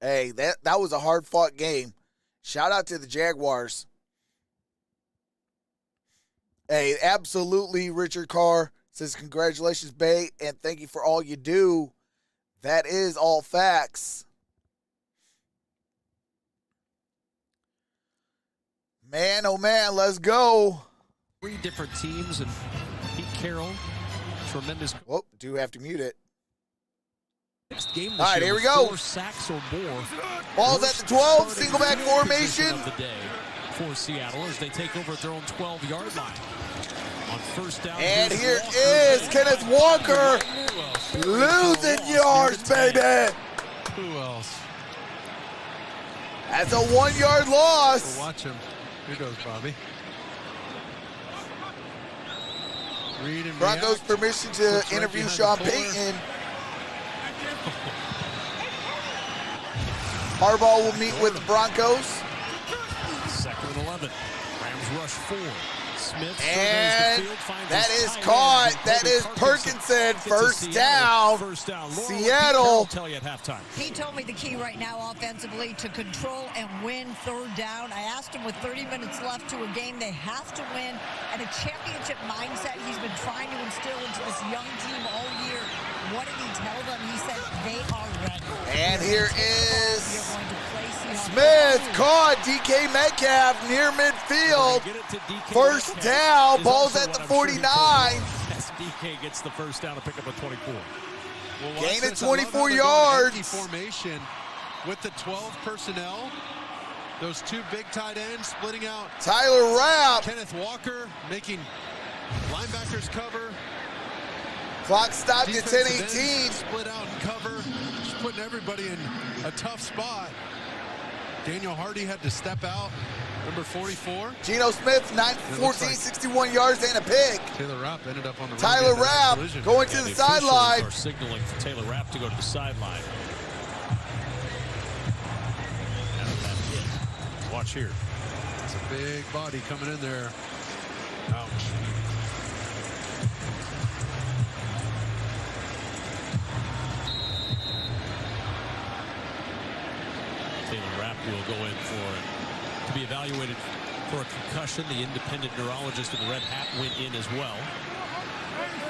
Hey, that was a hard-fought game. Shout out to the Jaguars. Hey, absolutely, Richard Carr says, congratulations, Bay, and thank you for all you do. That is all facts. Man, oh man, let's go. 3 different teams, and Pete Carroll, tremendous. Whoop, do have to mute it. Next game this All right, year here we with go. 4 sacks or more. Ball's at the 12, single back formation. Of the day for Seattle as they take over at their own 12-yard line. On first down. And here's here Walker. is Kenneth Walker Who else? losing yards, baby. Who else? That's a 1 yard loss. Well, watch him. Here goes Bobby. Read and Broncos react. permission to Looks right interview behind Sean the corner. Payton. Harbaugh will meet with the Broncos. 2nd and 11. Rams rush 4. Smith And surveys the field, finds that his is tight caught. end, That is Perkinson. Perkinson. Gets a First down. First down. Laura, what Pete Seattle. Carroll tell you at halftime. He told me the key right now offensively to control and win third down. I asked him with 30 minutes left to a game they have to win, and a championship mindset he's been trying to instill into this young team all year. What did he tell them? He said they are ready. And here We are is going to play Seahawks. Smith caught. DK Metcalf near midfield. Get it to DK First Metcalf. down. Is Ball's also at what the I'm sure he 49. told as DK gets the first down to pick up a 24. Well, watch Gain of this. I love how 24 they're going empty yards. formation with the 12 personnel. Those two big tight ends splitting out. Tyler Rapp. Kenneth Walker making linebackers cover. Clock stopped at Defensive 10:18. ends split out and cover. Just putting everybody in a tough spot. Daniel Hardy had to step out. Number 44. Geno Smith, 9 for 14, like 61 yards and a pick. Taylor Rapp ended up on the Tyler run into that Rapp collision. going to the officials sideline. are signaling for Taylor Rapp to go to the sideline. After that hit. Watch here. It's a big body coming in there. Ouch. Taylor Rapp will go in to be evaluated for a concussion. The independent neurologist in the red hat went in as well.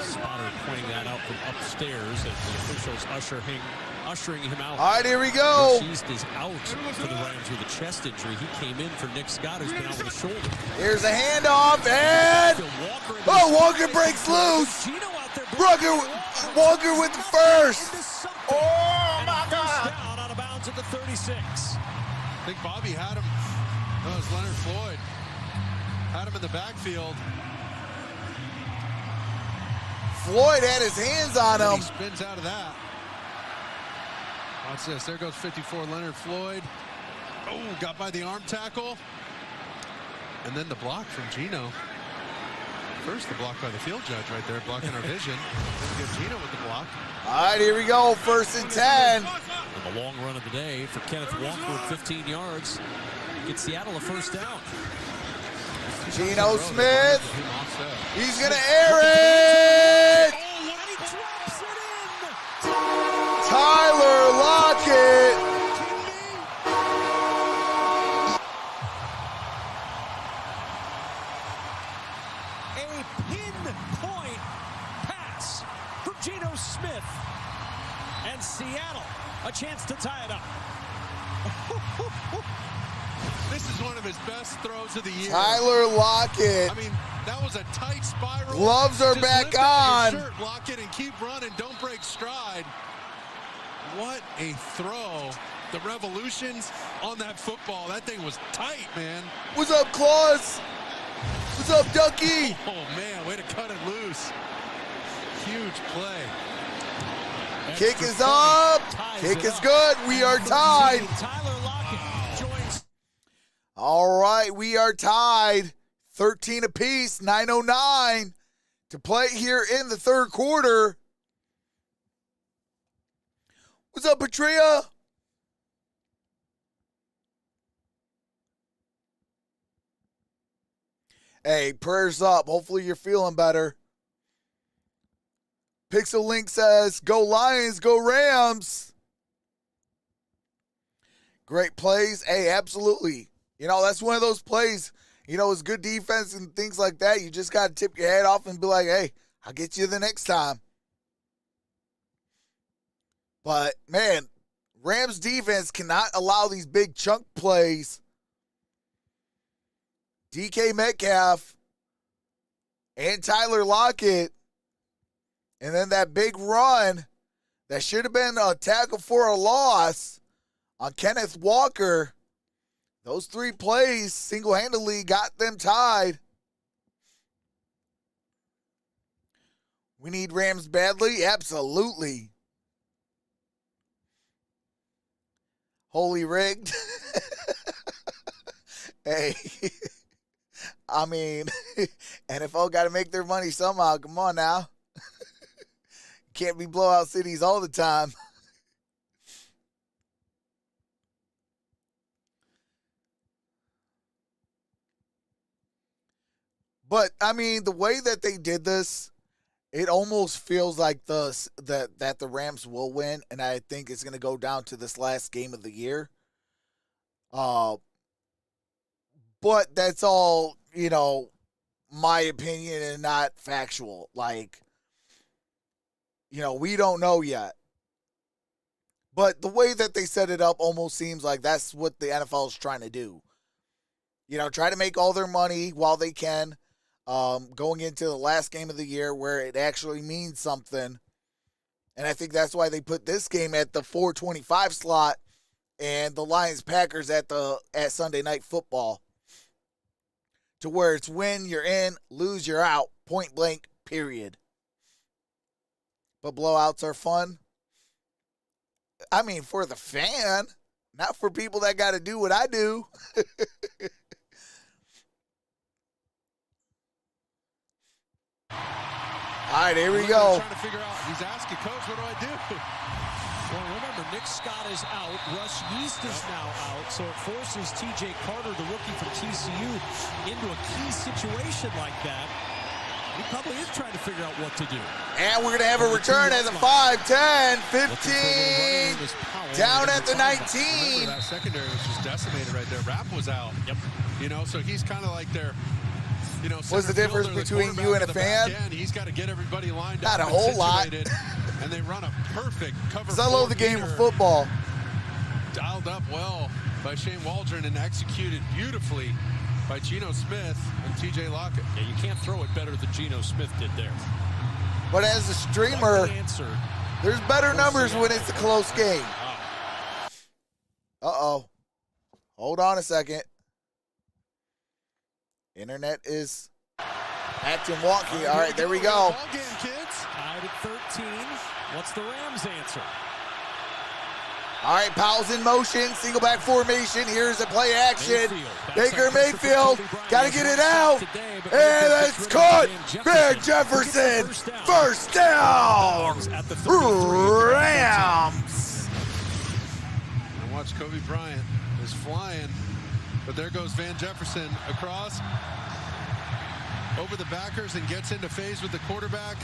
Spotter pointing that out from upstairs as the officials ushering him out. All right, here we go. East is out for the Rams with a chest injury. He came in for Nick Scott, who's been out with a shoulder. Here's a handoff, and Walker breaks loose. Walker with the first. Oh my God! Down out of bounds at the 36. I think Bobby had him. No, it was Leonard Floyd. Had him in the backfield. Floyd had his hands on And him. he spins out of that. Watch this. There goes 54 Leonard Floyd. Oh, got by the arm tackle. And then the block from Geno. First, the block by the field judge right there, blocking our vision. Then we get Geno with the block. All right, here we go. 1st and 10. And the long run of the day for Kenneth Walker with 15 yards. Gets Seattle a first down. Geno Smith. Him offset. He's going to air it. Tyler Lockett. A pinpoint pass from Geno Smith. And Seattle, a chance to tie it up. This is one of his best throws of the year. Tyler Lockett. I mean, that was a tight spiral. Gloves are Just back lift up on. your shirt, lock it, and keep running. Don't break stride. What a throw. The revolutions on that football. That thing was tight, man. What's up, Claus? What's up, Ducky? Oh, man, way to cut it loose. Huge play. Kick is up. Kick is good. We are tied. Tyler Lockett joins. All right, we are tied. 13 apiece, 9:09 to play here in the third quarter. What's up, Patria? Hey, prayers up. Hopefully you're feeling better. Pixel Link says, go Lions, go Rams. Great plays. Hey, absolutely. You know, that's one of those plays, you know, it's good defense and things like that. You just got to tip your head off and be like, hey, I'll get you the next time. But, man, Rams defense cannot allow these big chunk plays. DK Metcalf and Tyler Lockett, and then that big run that should have been a tackle for a loss on Kenneth Walker. Those three plays single-handedly got them tied. We need Rams badly? Absolutely. Holy rigged. Hey, I mean, NFL got to make their money somehow. Come on now. Can't be blowout cities all the time. But, I mean, the way that they did this, it almost feels like that the Rams will win, and I think it's going to go down to this last game of the year. But that's all, my opinion and not factual. Like, we don't know yet. But the way that they set it up almost seems like that's what the NFL is trying to do. Try to make all their money while they can, going into the last game of the year where it actually means something. And I think that's why they put this game at the 4:25 slot and the Lions-Packers at Sunday Night Football. To where it's win, you're in, lose, you're out. Point blank, period. But blowouts are fun. I mean, for the fan, not for people that got to do what I do. All right, here we go. Trying to figure out, he's asking, Coach, what do I do? Well, remember, Nick Scott is out. Russ Yeast is now out, so it forces T.J. Carter, the rookie from TCU, into a key situation like that. He probably is trying to figure out what to do. And we're going to have a return at the 5, 10, 15, down at the 19. That secondary was just decimated right there. Rapp was out. Yep. So he's kind of like their, what's the difference between you and a fan? He's got to get everybody lined Not up. a whole lot. And they run a perfect cover. I love the game of football. Dialed up well by Shane Waldron and executed beautifully by Geno Smith and T.J. Lockett. Yeah, you can't throw it better than Geno Smith did there. But as a streamer, there's better numbers when it's a close game. Uh-oh. Hold on a second. Internet is acting wonky. All right, there we go. Ball game, kids. Tied at 13. What's the Rams' answer? All right, Powell's in motion, single back formation. Here's a play action. Baker Mayfield, got to get it out. And it's caught. Van Jefferson, first down. Rams. And watch Kobe Bryant is flying, but there goes Van Jefferson across over the backers and gets into phase with the quarterback.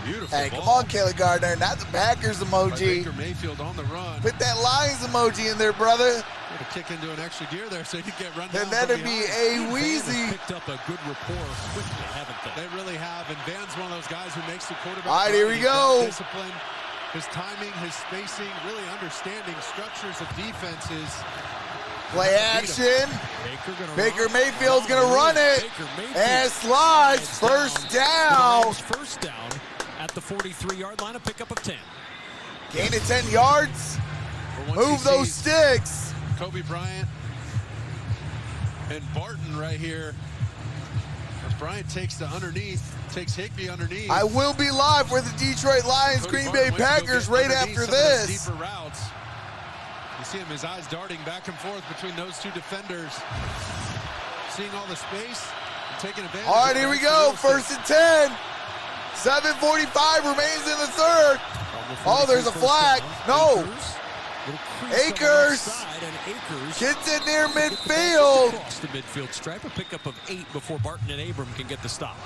Beautiful Hey, ball. come on, Kelly Gardner. Not the Packers emoji. Baker Mayfield on the run. Put that Lions emoji in there, brother. Got to kick into an extra gear there so he could get run down. And that'd be a wheezy. Picked up a good rapport quickly, haven't they? They really have. And Van's one of those guys who makes the quarterback. All right, here we go. His discipline, his timing, his spacing, really understanding structures of defenses. Play action. Baker Mayfield's going to run it. And slides. First down. First down at the 43-yard line, a pickup of 10. Gain of 10 yards. Move those sticks. Kobe Bryant and Barton right here. As Bryant takes the underneath, takes Higbee underneath. I will be live for the Detroit Lions, Cody Green Barton Bay Packers right after this. Deeper routes. You see him, his eyes darting back and forth between those two defenders. Seeing all the space and taking advantage. All right, here we go. First and 10. 7:45 remains in the third. Oh, there's a flag. No. Akers gets it near midfield. Across the midfield stripe, a pickup of 8 before Barton and Abram can get the stop.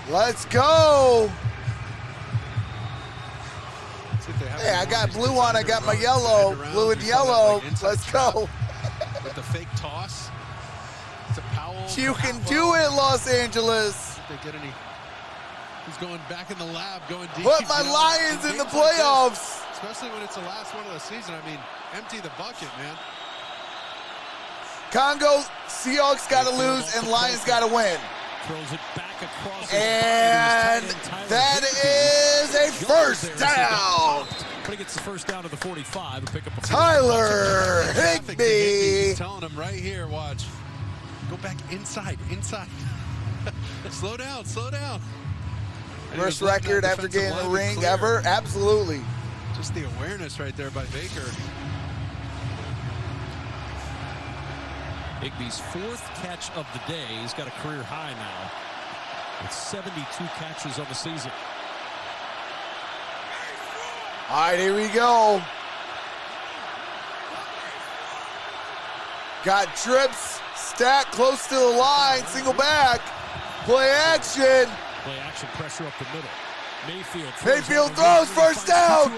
Let's go. Hey, I got blue on. I got my yellow. Blue and yellow. Let's go. With the fake toss. It's a Powell. You can do it, Los Angeles. They get any. He's going back in the lab, going deep. Put my Lions in the playoffs. Especially when it's the last one of the season. I mean, empty the bucket, man. Congo, Seahawks got to lose, and Lions got to win. Throws it back across. And that is a first down. But he gets the first down to the 45. A pickup of Tyler Higbee. He's telling him right here, watch. Go back inside. Slow down, slow down. Worst record after getting a ring ever? Absolutely. Just the awareness right there by Baker. Higbee's 4th catch of the day. He's got a career high now with 72 catches on the season. All right, here we go. Got trips, stacked close to the line, single back, play action. Play action pressure up the middle. Mayfield throws first down.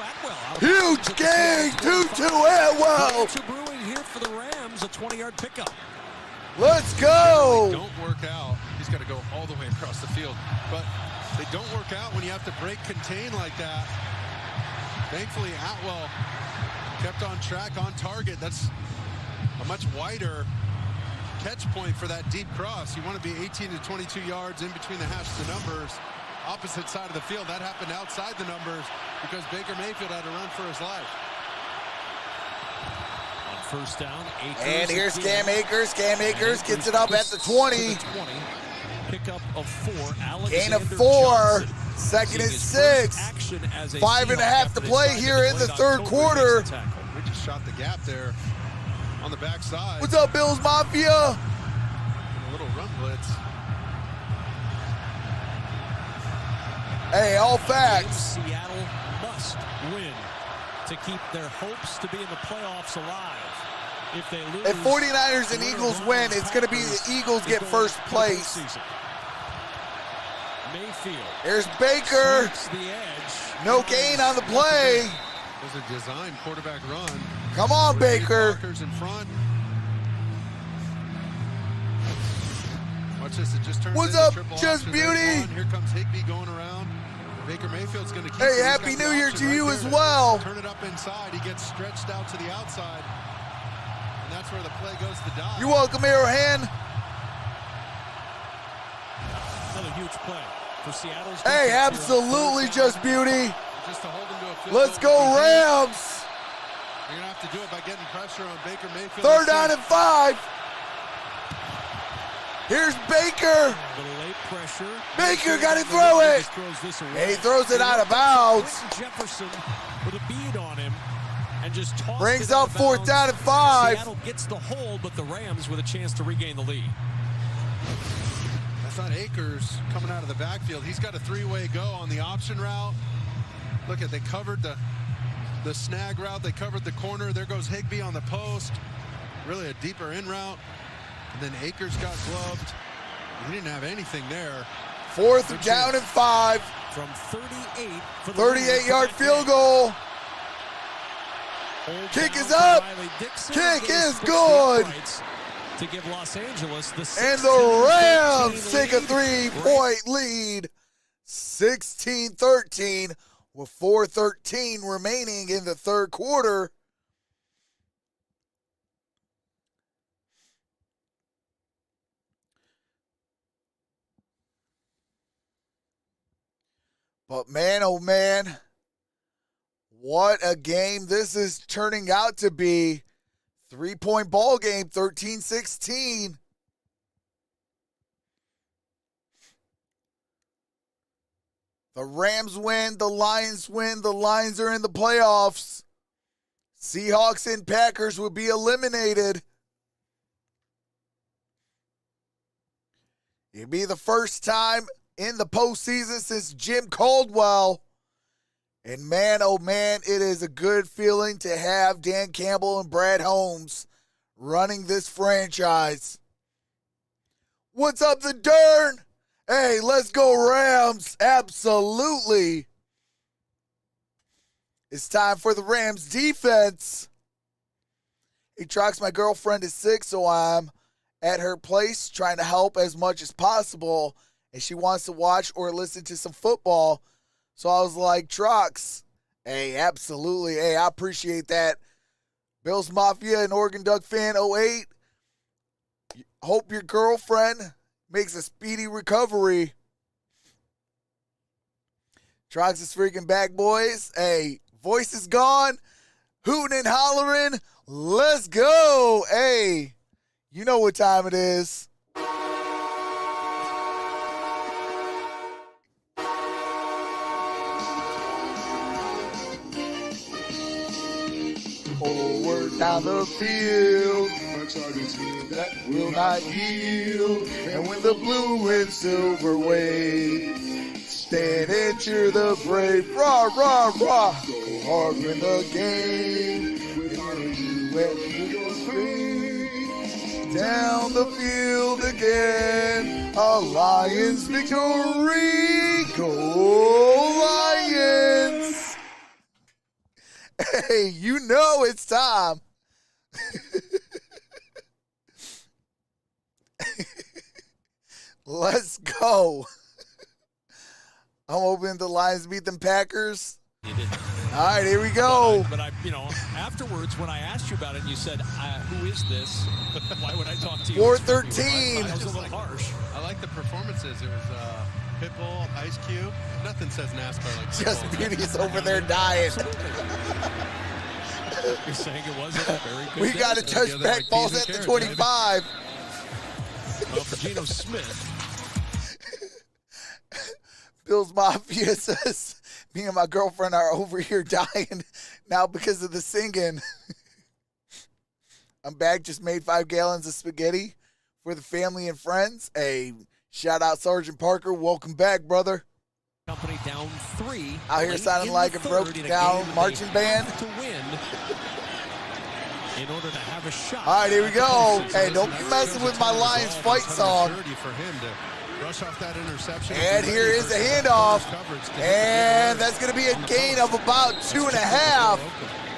Huge gain, Tutu Atwell. Brewing here for the Rams, a 20-yard pickup. Let's go. They don't work out. He's got to go all the way across the field. But they don't work out when you have to break contain like that. Thankfully, Atwell kept on track, on target. That's a much wider catch point for that deep cross. You want to be 18 to 22 yards in between the hashes of numbers. Opposite side of the field. That happened outside the numbers because Baker Mayfield had to run for his life. On first down, Akers. And here's Cam Akers. Cam Akers gets it up at the 20. Pickup of 4. Gain of 4. Second and 6. 5.5 to play here in the third quarter. We just shot the gap there on the backside. What's up, Bills Mafia? A little run blitz. Hey, all facts. Seattle must win to keep their hopes to be in the playoffs alive. If they lose, if 49ers and Eagles win, it's going to be the Eagles get first place. Mayfield. Here's Baker. No gain on the play. It was a design quarterback run. Come on, Baker. In front. Watch this. It just turns What's into up, triple Just option. Beauty? Here comes Higbee going around. Baker Mayfield's going to keep. Hey, Happy New Year to you as well. Turn it up inside. He gets stretched out to the outside. And that's where the play goes to die. You're welcome, Arrowhand. Another huge play for Seattle's. Hey, absolutely, Just Beauty. Just to hold him to a field Let's goal. go, Rams. You're going to have to do it by getting pressure on Baker Mayfield. Third down and 5. Here's Baker. Late pressure. Baker got to throw it. He throws it out of bounds. Jefferson with a bead on him and just tossed Brings it out up of fourth bounds. down and 5. Seattle gets the hold, but the Rams with a chance to regain the lead. I thought Akers coming out of the backfield. He's got a 3-way go on the option route. Look at, they covered the snag route. They covered the corner. There goes Higbee on the post. Really a deeper in route. And then Akers got gloved. He didn't have anything there. Fourth down and 5. From 38 for the 38-yard field goal. Kick is up. Kick is good. To give Los Angeles the and the Rams take a 3-point lead. 16-13 with 4:13 remaining in the third quarter. But man, oh man, what a game this is turning out to be. 3-point ball game, 13-16. The Rams win, the Lions win, the Lions are in the playoffs. Seahawks and Packers will be eliminated. It'll be the first time in the postseason since Jim Caldwell. And man, oh man, it is a good feeling to have Dan Campbell and Brad Holmes running this franchise. What's up, the Dern? Hey, let's go Rams. Absolutely. It's time for the Rams defense. Hey, Trox, my girlfriend is sick, so I'm at her place trying to help as much as possible. And she wants to watch or listen to some football. So I was like, Trox, hey, absolutely. Hey, I appreciate that. Bills Mafia and Oregon Duck fan 08. Hope your girlfriend makes a speedy recovery. Trox is freaking back, boys. Hey, voice is gone. Hooting and hollering. Let's go. Hey, you know what time it is. on the field. That will not yield. And when the blue and silver wave, stand and cheer the brave. Rah, rah, rah. Go hard in the game. Down the field again. A Lions victory. Go Lions. Hey, you know it's time. Let's go. I'm hoping the Lions beat them Packers. You did. All right, here we go. But I, afterwards when I asked you about it, and you said, "Who is this? Why would I talk to you?" 413. That was a little harsh. I like the performances. It was Pitbull, Ice Cube. Nothing says NASCAR like Just Pitbull. Beauty's over there dying. You're saying it wasn't a very good We day. got to touch together back like balls peas at and the carrots, baby. 25. Well, for Geno Smith, Bill's Mafia says, me and my girlfriend are over here dying now because of the singing. I'm back, just made 5 gallons of spaghetti for the family and friends. Hey, shout out Sergeant Parker. Welcome back, brother. company down 3. Out here late sounding in like the a third broke in down game marching they band. have to win in order to have a shot. All right, here we at the go. postseason. Hey, don't be messing with my Lions fight song. For him to rush off that interception. And here is a handoff. And that's going to be a gain of about 2.5.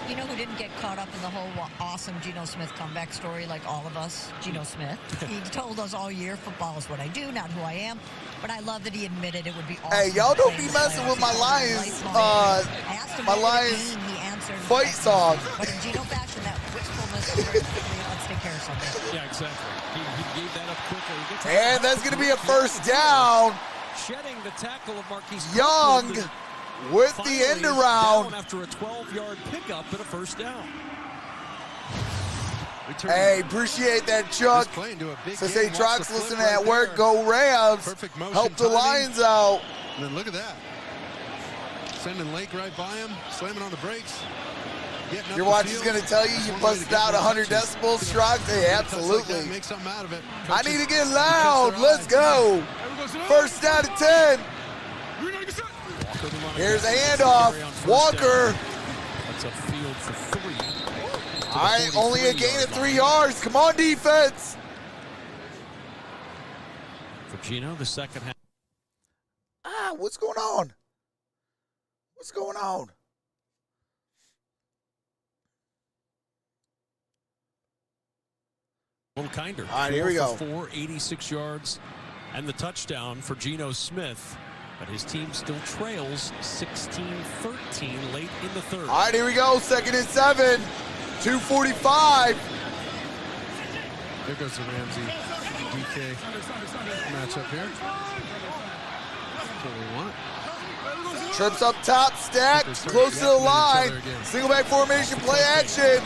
You know who didn't get caught up in the whole awesome Geno Smith comeback story like all of us? Geno Smith. He told us all year, football is what I do, not who I am. But I love that he admitted it would be awesome. Hey, y'all to don't play be in the messing with playoffs. my He Lions, called it a lifelong- I asked him my what would it Lions mean, he answered fight Xmas. song. But in Geno fashion, that wistfulness is very quickly, let's take care of something. Yeah, exactly. He gave that up quickly. He gets And that's going to be a first down. shedding the tackle of Marquise Young Copeland. with the Finally end around. down after a 12-yard pickup and a first down. Hey, appreciate that, Chuck. So say Trox listening at work. Go Rams. Perfect motion Help the timing. Lions out. And then look at that. Sending Lake right by him, slamming on the brakes. Getting up Your the watch is field. going to tell you That's you one way to busted get out more 100 touches. decibels, Trox. Hey, Touch like that, absolutely. make something out of it. I Coaches need to get catch loud. their Let's eye. go. First down and 10. Here's a handoff. Walker. That's a field for 3. All right, only a gain of 3 yards. Come on, defense. For Geno, the second half. What's going on? What's going on? A little kinder. All right, here we go. 4 for 4, 86 yards, and the touchdown for Geno Smith. But his team still trails 16-13 late in the third. All right, here we go. 2nd and 7. 2:45. There goes the Ramsey DK matchup here. That's what we want. Trips up top, stack, close to the line. Single back formation, play action.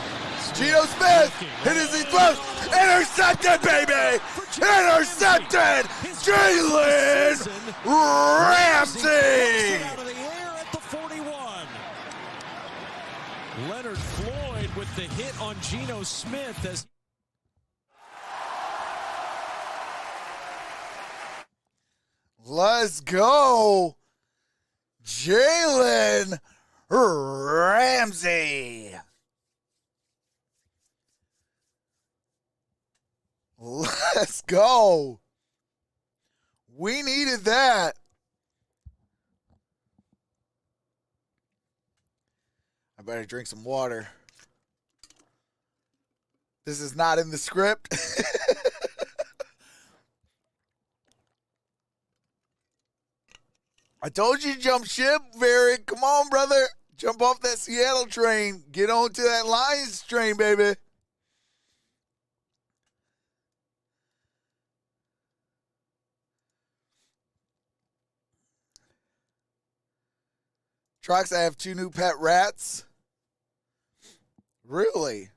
Geno Smith, hit as he throws. Intercepted, baby! Intercepted! Jalen Ramsey! Out of the air at the 41. Leonard Floyd with the hit on Geno Smith as Let's go. Jalen Ramsey. Let's go. We needed that. I better drink some water. This is not in the script. I told you to jump ship, Varick. Come on, brother. Jump off that Seattle train. Get on to that Lions train, baby. Trox, I have 2 new pet rats. Really?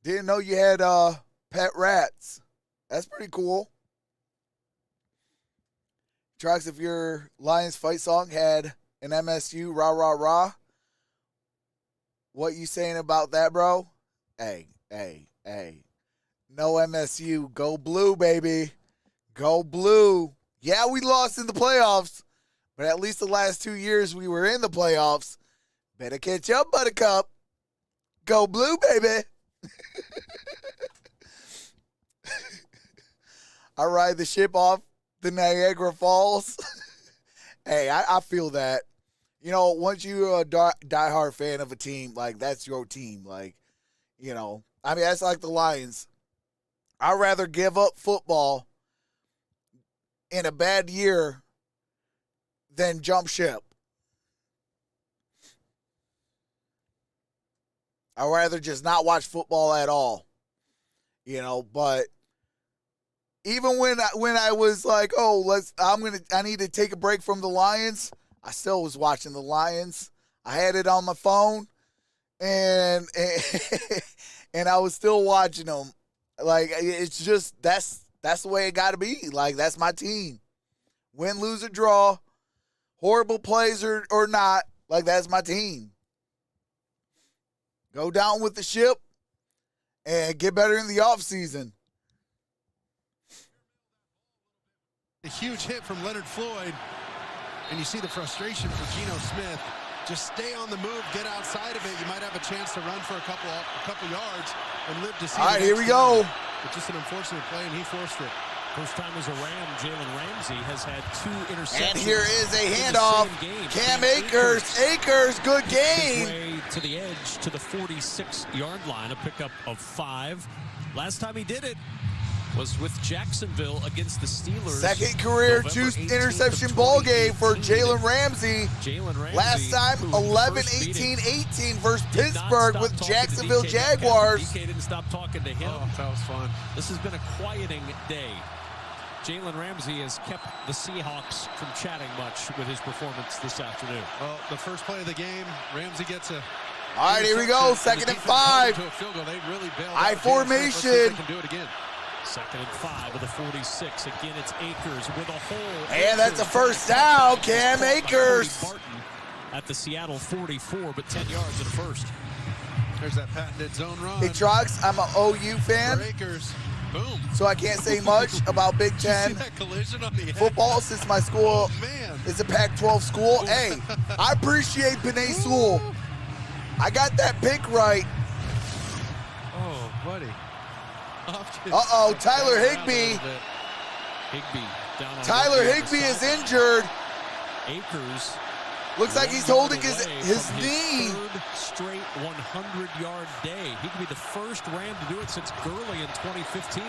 Didn't know you had pet rats. That's pretty cool. Trox, if your Lions fight song had an MSU rah rah rah, what you saying about that, bro? Hey. No MSU. Go blue, baby. Go blue. Yeah, we lost in the playoffs, but at least the last 2 years we were in the playoffs. Better catch up, Buttercup. Go blue, baby. I ride the ship off the Niagara Falls. Hey, I feel that. You know, once you're a diehard fan of a team, like, that's your team. Like, you know, I mean, that's like the Lions. I'd rather give up football in a bad year than jump ship. I'd rather just not watch football at all. You know, but even when I was like, oh, I need to take a break from the Lions, I still was watching the Lions. I had it on my phone, and I was still watching them. Like, it's just that's the way it got to be. Like, that's my team. Win, lose, or draw, horrible plays or not, like, that's my team. Go down with the ship and get better in the offseason. A huge hit from Leonard Floyd, and you see the frustration for Geno Smith. Just stay on the move, get outside of it. You might have a chance to run for a couple yards and live to see. All right, here we go. It's just an unfortunate play, and he forced it. First time as a Ram, Jalen Ramsey has had 2 interceptions. And here is a handoff. Cam Akers, good game. Way to the edge, to the 46-yard line, a pickup of 5. Last time he did it was with Jacksonville against the Steelers. Second career 2-interception ball game for Jalen Ramsey. Last time, 11-18-18 versus Pittsburgh with Jacksonville Jaguars. DK didn't stop talking to him. Oh, that was fun. This has been a quieting day. Jalen Ramsey has kept the Seahawks from chatting much with his performance this afternoon. Well, the first play of the game, Ramsey gets a... All right, here we go. 2nd and 5. I formation. They can do it again. 2nd and 5 of the 46. Again, it's Akers with a hole. And that's a first down. Cam Akers. At the Seattle 44, but 10 yards at a first. There's that patented zone run. Hey, Trox, I'm an OU fan. Akers. Boom. So I can't say much about Big Ten football since my school is a Pac-12 school. Hey, I appreciate Penei Sewell. I got that pick right. Oh, buddy. Uh-oh, Tyler Higbee. Tyler Higbee is injured. Akers. Looks like he's holding his knee. Third straight 100-yard day. He could be the first Ram to do it since Gurley in 2015.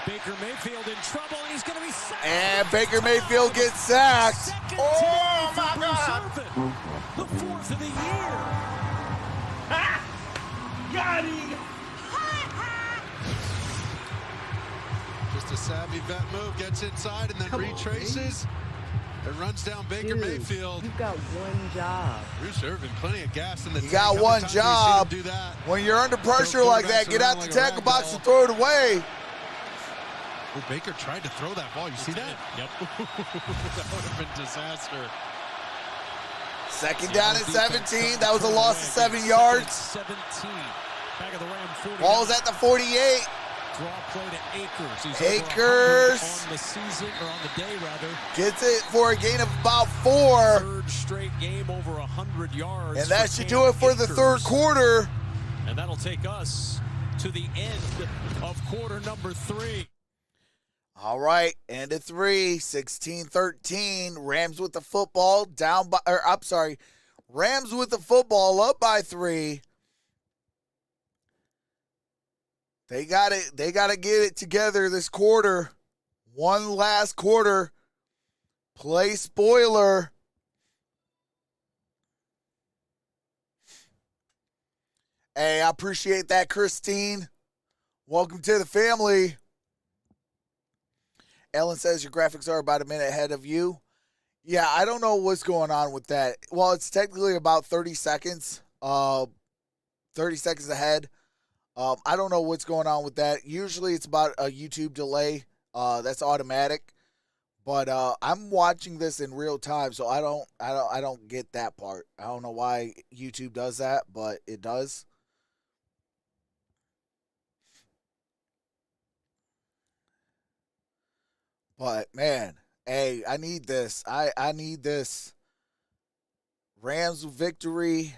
Baker Mayfield in trouble, and he's going to be sacked. And Baker Mayfield gets sacked. Oh, my God. The 4th of the year. Got him. Just a savvy vet move, gets inside and then retraces. It runs down Baker Mayfield. You've got one job. Bruce Irvin, plenty of gas in the tank. You got one job. When you're under pressure like that, get out the tackle box and throw it away. Well, Baker tried to throw that ball. You see that? Yep. That would have been disaster. 2nd down and 17. That was a loss of 7 yards. 17. Back of the Ram 40. Ball's at the 48. Draw play to Akers. He's Akers on the season, or on the day rather. Gets it for a gain of about 4. Third straight game over 100 yards. And that should do it for the third quarter. And that'll take us to the end of quarter number 3. All right, end of 3, 16-13. Rams with the football down by, or I'm sorry, Rams with the football up by 3. They got to get it together this quarter. One last quarter. Play spoiler. Hey, I appreciate that, Christine. Welcome to the family. Ellen says your graphics are about a minute ahead of you. Yeah, I don't know what's going on with that. Well, it's technically about 30 seconds. 30 seconds ahead. I don't know what's going on with that. Usually it's about a YouTube delay. That's automatic. But I'm watching this in real time, so I don't get that part. I don't know why YouTube does that, but it does. But man, hey, I need this. I need this. Rams victory.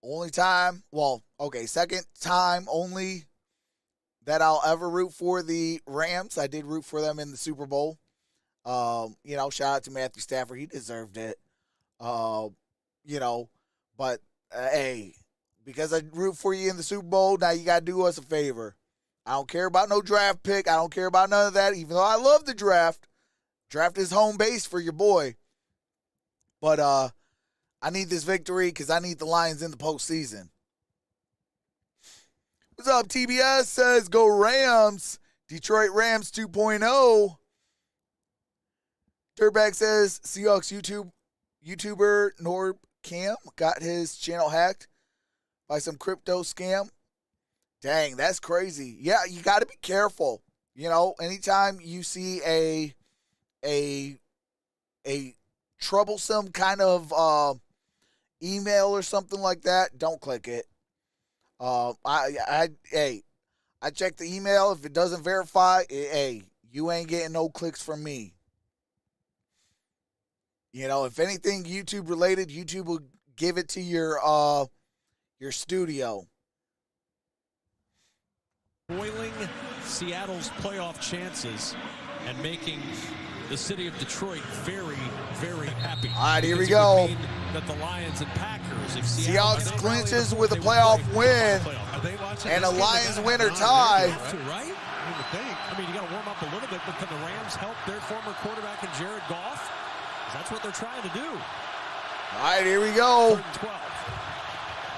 Only time, well, okay, second time only that I'll ever root for the Rams. I did root for them in the Super Bowl. Shout out to Matthew Stafford. He deserved it. But hey, because I root for you in the Super Bowl, now you got to do us a favor. I don't care about no draft pick. I don't care about none of that, even though I love the draft. Draft is home base for your boy. But I need this victory because I need the Lions in the postseason. What's up, TBS? Says go Rams. Detroit Rams 2.0. Dirtbag says Seahawks YouTuber Norb Cam got his channel hacked by some crypto scam. Dang, that's crazy. Yeah, you got to be careful. Anytime you see a troublesome kind of email or something like that, don't click it. I check the email. If it doesn't verify, you ain't getting no clicks from me. If anything YouTube related, YouTube will give it to your studio. Boiling Seattle's playoff chances and making the city of Detroit very, very happy. All right, here we go. That the Lions and Packers, if Seahawks clinches with a playoff win, and a Lions win or tie. Right? I mean, you got to warm up a little bit, but can the Rams help their former quarterback in Jared Goff? That's what they're trying to do. All right, here we go. 12.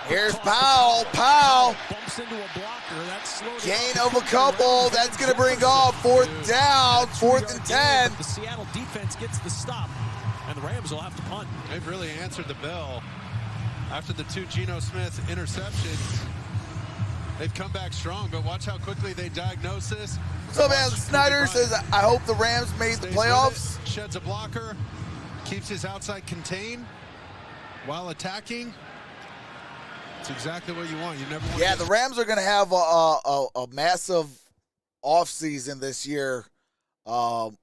Here's Powell. Powell. Bumps into a blocker. That's gain of a couple. That's going to bring off fourth down, 4th and 10. The Seattle defense gets the stop, and the Rams will have to punt. They've really answered the bell. After the 2 Geno Smith interceptions, they've come back strong, but watch how quickly they diagnose this. So, man, Snyder says, I hope the Rams made the playoffs. Sheds a blocker, keeps his outside contained while attacking. It's exactly what you want. You never want the Rams are going to have a massive offseason this year. Sean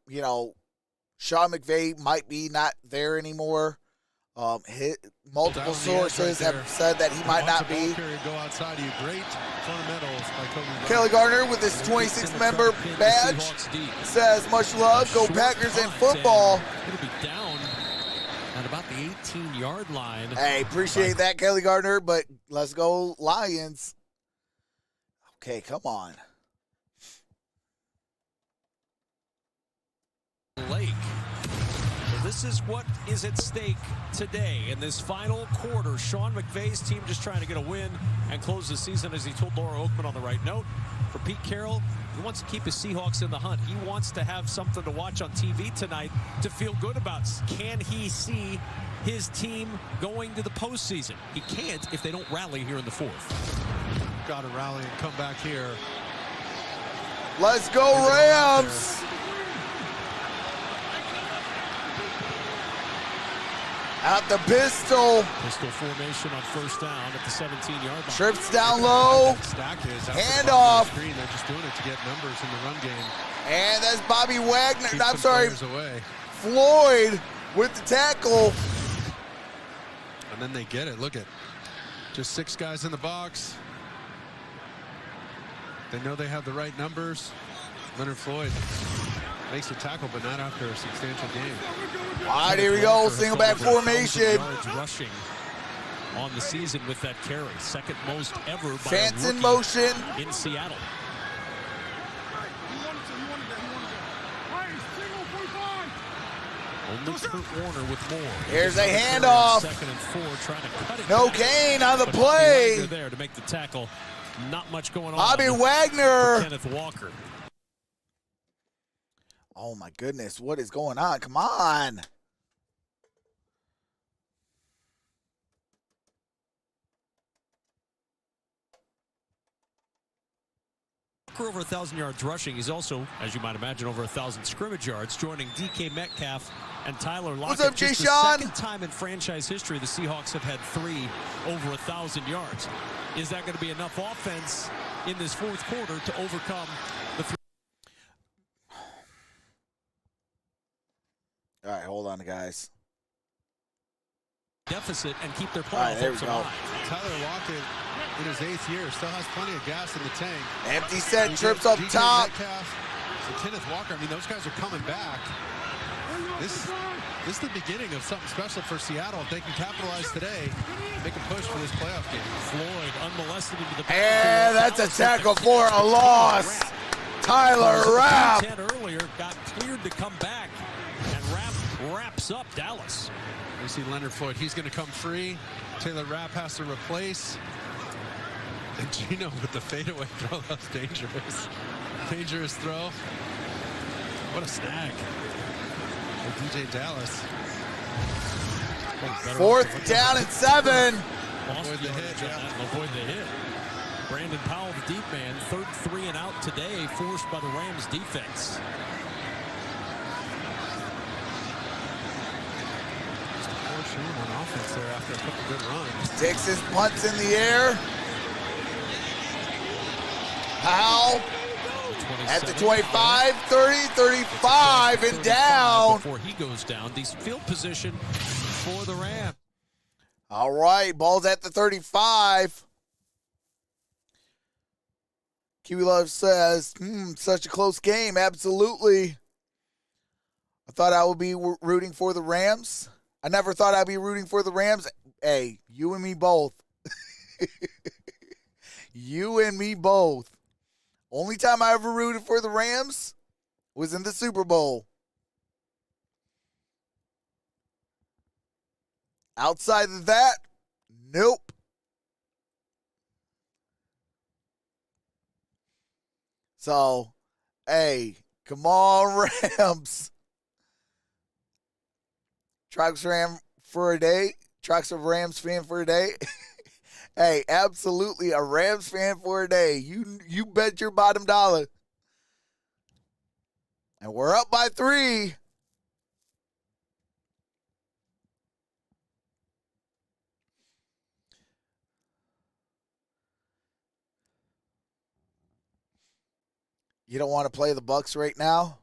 McVay might be not there anymore. Multiple sources have said that he might not be. Go outside of you. Great fundamentals by Kobe. Kelly Gardner with his 26-member badge says, much love. Go Packers in football. It'll be down at about the 18-yard line. Hey, appreciate that, Kelly Gardner, but let's go Lions. Okay, come on. Lake. So this is what is at stake today in this final quarter. Sean McVay's team just trying to get a win and close the season, as he told Laura Oakman on the right note. For Pete Carroll, he wants to keep his Seahawks in the hunt. He wants to have something to watch on TV tonight to feel good about. Can he see his team going to the postseason? He can't if they don't rally here in the fourth. Got to rally and come back here. Let's go Rams! Out the pistol. Pistol formation on first down at the 17-yard line. Trips down low. Hand off. They're just doing it to get numbers in the run game. And that's Bobby Wagner. Keep I'm sorry, away. Floyd with the tackle. And then they get it. Look at just 6 guys in the box. They know they have the right numbers. Leonard Floyd makes a tackle, but not after a substantial game. All right, here we go. Single back formation. Rushing on the season with that carry. Second most ever by Fans a in rookie motion. in Seattle. Only Kurt Warner with more. Here's a handoff. 2nd and 4, trying to cut it No back. gain on the But play. Wagner there to make the tackle. Not much going on. Bobby for Wagner. Kenneth Walker. Oh, my goodness. What is going on? Come on. Over 1,000 yards rushing. He's also, as you might imagine, over 1,000 scrimmage yards, joining DK Metcalf and Tyler Lockett. What's up, Jay Just Sean? the second time in franchise history the Seahawks have had 3 over 1,000 yards. Is that going to be enough offense in this fourth quarter to overcome the 3? All right, hold on, guys. Deficit and keep their All right, playoff there we hopes go. alive. Tyler Lockett, in his 8th year, still has plenty of gas in the tank. Empty set, You trips get up DK top. Metcalf, so Kenneth Walker, I mean, those guys are coming back. This is the beginning of something special for Seattle. If they can capitalize today, make a push for this playoff game. Floyd unmolested into the And that's a tackle for a loss. Tyler Rapp. 10 earlier, got cleared to come back, and Rapp wraps up Dallas. You see Leonard Floyd, he's going to come free. Taylor Rapp has to replace. And Gino with the fadeaway throw, that's dangerous. Dangerous throw. What a snag. For DJ Dallas. 4th down and 7. Avoid the hit, yeah. Avoid the hit. Brandon Powell, the deep man, 3rd 3 and out today, forced by the Rams defense. On offense there after a couple good runs. Dixon punts in the air. Powell at the 25, 30, 35, and down. Before he goes down, these field position for the Rams. All right, ball's at the 35. Kiwi Love says, such a close game. Absolutely. I thought I would be rooting for the Rams. I never thought I'd be rooting for the Rams. Hey, you and me both. You and me both. Only time I ever rooted for the Rams was in the Super Bowl. Outside of that, nope. So, hey, come on, Rams. Troxel Ram for a day. Troxel Rams fan for a day. Hey, absolutely a Rams fan for a day. You bet your bottom dollar. And we're up by 3. You don't want to play the Bucks right now?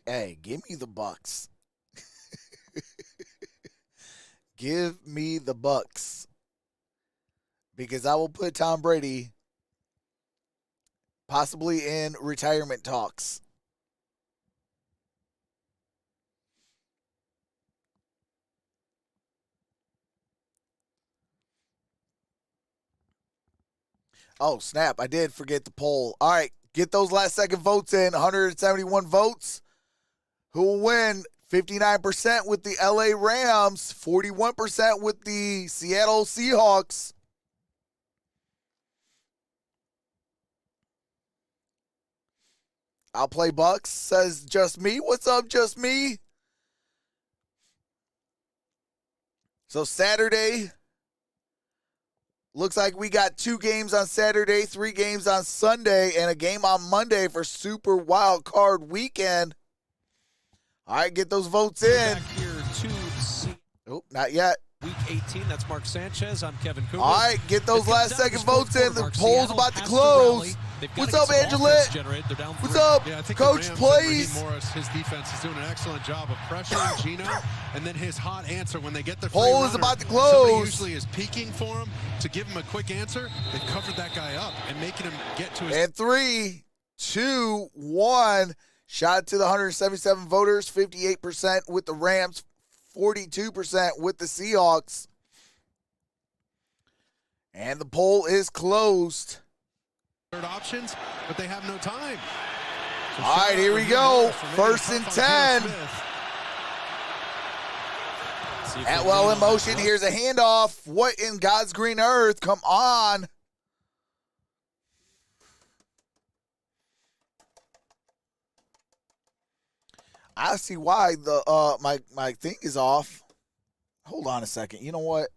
Hey, give me the Bucks. Give me the Bucks. Because I will put Tom Brady possibly in retirement talks. Oh, snap. I did forget the poll. All right. Get those last second votes in. 171 votes. Who will win? 59% with the LA Rams. 41% with the Seattle Seahawks. I'll play Bucks, says Just Me. What's up, Just Me? So Saturday, looks like we got 2 games on Saturday, 3 games on Sunday, and a game on Monday for Super Wild Card Weekend. All right, get those votes in. Back here to see Oh, not yet. Week 18, that's Mark Sanchez. I'm Kevin Cooper. All right, get those It last comes down to second this fourth votes in. The quarter, poll's Seattle about to has close. rally. They've got What's to up, get some Angela? offense generated. They're down What's 3. up, Yeah, I think Coach, the Rams, please? Raheem Morris, his defense is doing an excellent job of pressuring Gino, and then his hot answer when they get the free Poll is runner, about to somebody close. usually is peeking for him to give him a quick answer. They've covered that guy up and making him get to his. And 3, 2, 1. Shot to the 177 voters. 58% with the Rams. 42% with the Seahawks. And the poll is closed. Third options, but they have no time. So All right, here we go. First and 10. Atwell in motion. Here's a handoff. What in God's green earth? Come on. I see why the my thing is off. Hold on a second. You know what?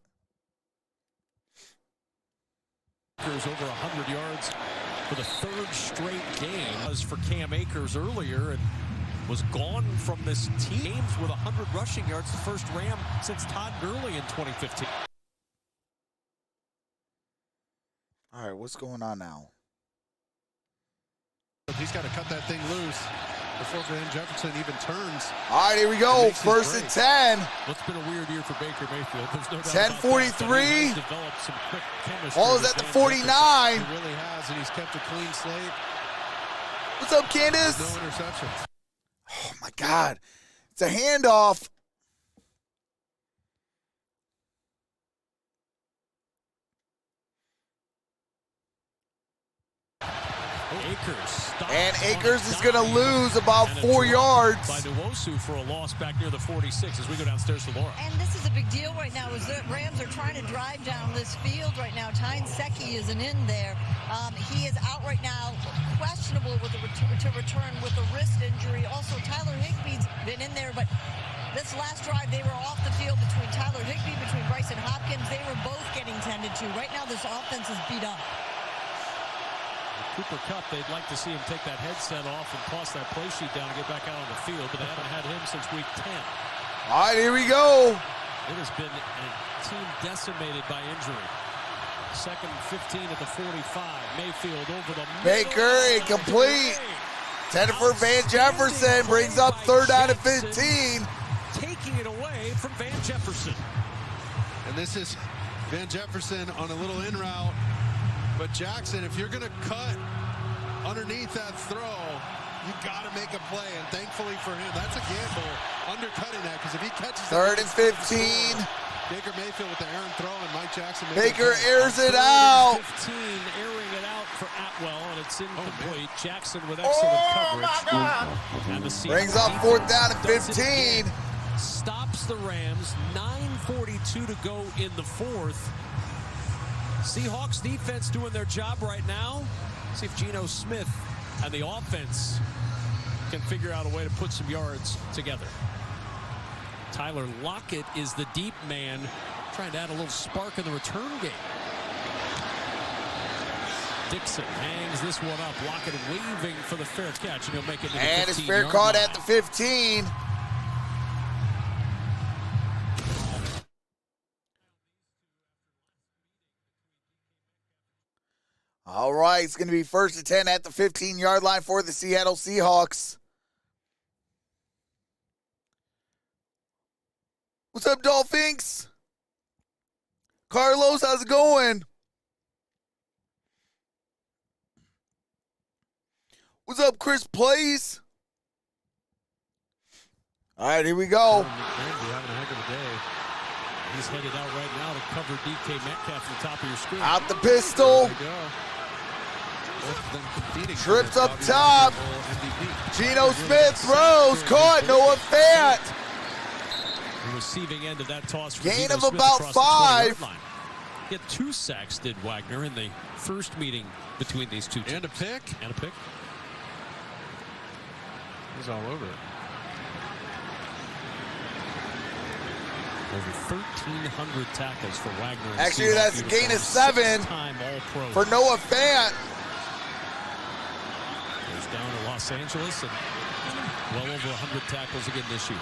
Over 100 yards for the third straight game. Was for Cam Akers earlier and was gone from this team with 100 rushing yards, the first Ram since Todd Gurley in 2015. All right, what's going on now? He's got to cut that thing loose before Van Jefferson even turns. All right, here we go. First and 10. It's been a weird year for Baker Mayfield. There's no doubt 10:43. Developed some quick chemistry. Ball is at the 49. He really has, and he's kept a clean slate. What's up, Candace? No interceptions. Oh, my God. It's a handoff. And Akers is going to lose about 4 yards. By Nwosu for a loss back near the 46 as we go downstairs to Laura. And this is a big deal right now as the Rams are trying to drive down this field right now. Tyne Secchi isn't in there. He is out right now, questionable with to return with a wrist injury. Also, Tyler Higbee's been in there, but this last drive, they were off the field between Tyler Higbee, between Bryson Hopkins. They were both getting tended to. Right now, this offense is beat up. Cooper Kupp, they'd like to see him take that headset off and toss that play sheet down and get back out on the field, but they haven't had him since week 10. All right, here we go. It has been a team decimated by injury. Second and 15 at the 45. Mayfield over the Baker, incomplete. 10 for Van Jefferson, brings up third down and 15. Taking it away from Van Jefferson. And this is Van Jefferson on a little in route. But Jackson, if you're going to cut underneath that throw, you got to make a play. And thankfully for him, that's a gamble, undercutting that, because if he catches third and 15. Baker Mayfield with the errant throw, and Mike Jackson. Baker airs it out. 15, airing it out for Atwell, and it's incomplete. Jackson with excellent coverage. And the brings up fourth down and 15. Stops the Rams. 9:42 to go in the fourth. Seahawks defense doing their job right now. See if Geno Smith and the offense can figure out a way to put some yards together. Tyler Lockett is the deep man, trying to add a little spark in the return game. Dixon hangs this one up. Lockett waving for the fair catch, and he'll make it to the 15-yard line. And it's fair caught at the 15. All right, it's going to be first and 10 at the 15-yard line for the Seattle Seahawks. What's up, Dolphins? Carlos, how's it going? What's up, Chris Plays? All right, here we go. Having a heck of a day. He's headed out right now to cover DK Metcalf from the top of your screen. Out the pistol. There you go. Both of them competing. Trips up top. Geno Smith throws. Caught. Noah Fant. The receiving end of that toss. Gain Geno of Smith about 5. He had 2 sacks, did Wagner, in the first meeting between these two teams. And a pick. And a pick. He's all over it. Over 1,300 tackles for Wagner. Actually, that's a gain of 7 for Noah Fant. Goes down to Los Angeles and well over 100 tackles again this year.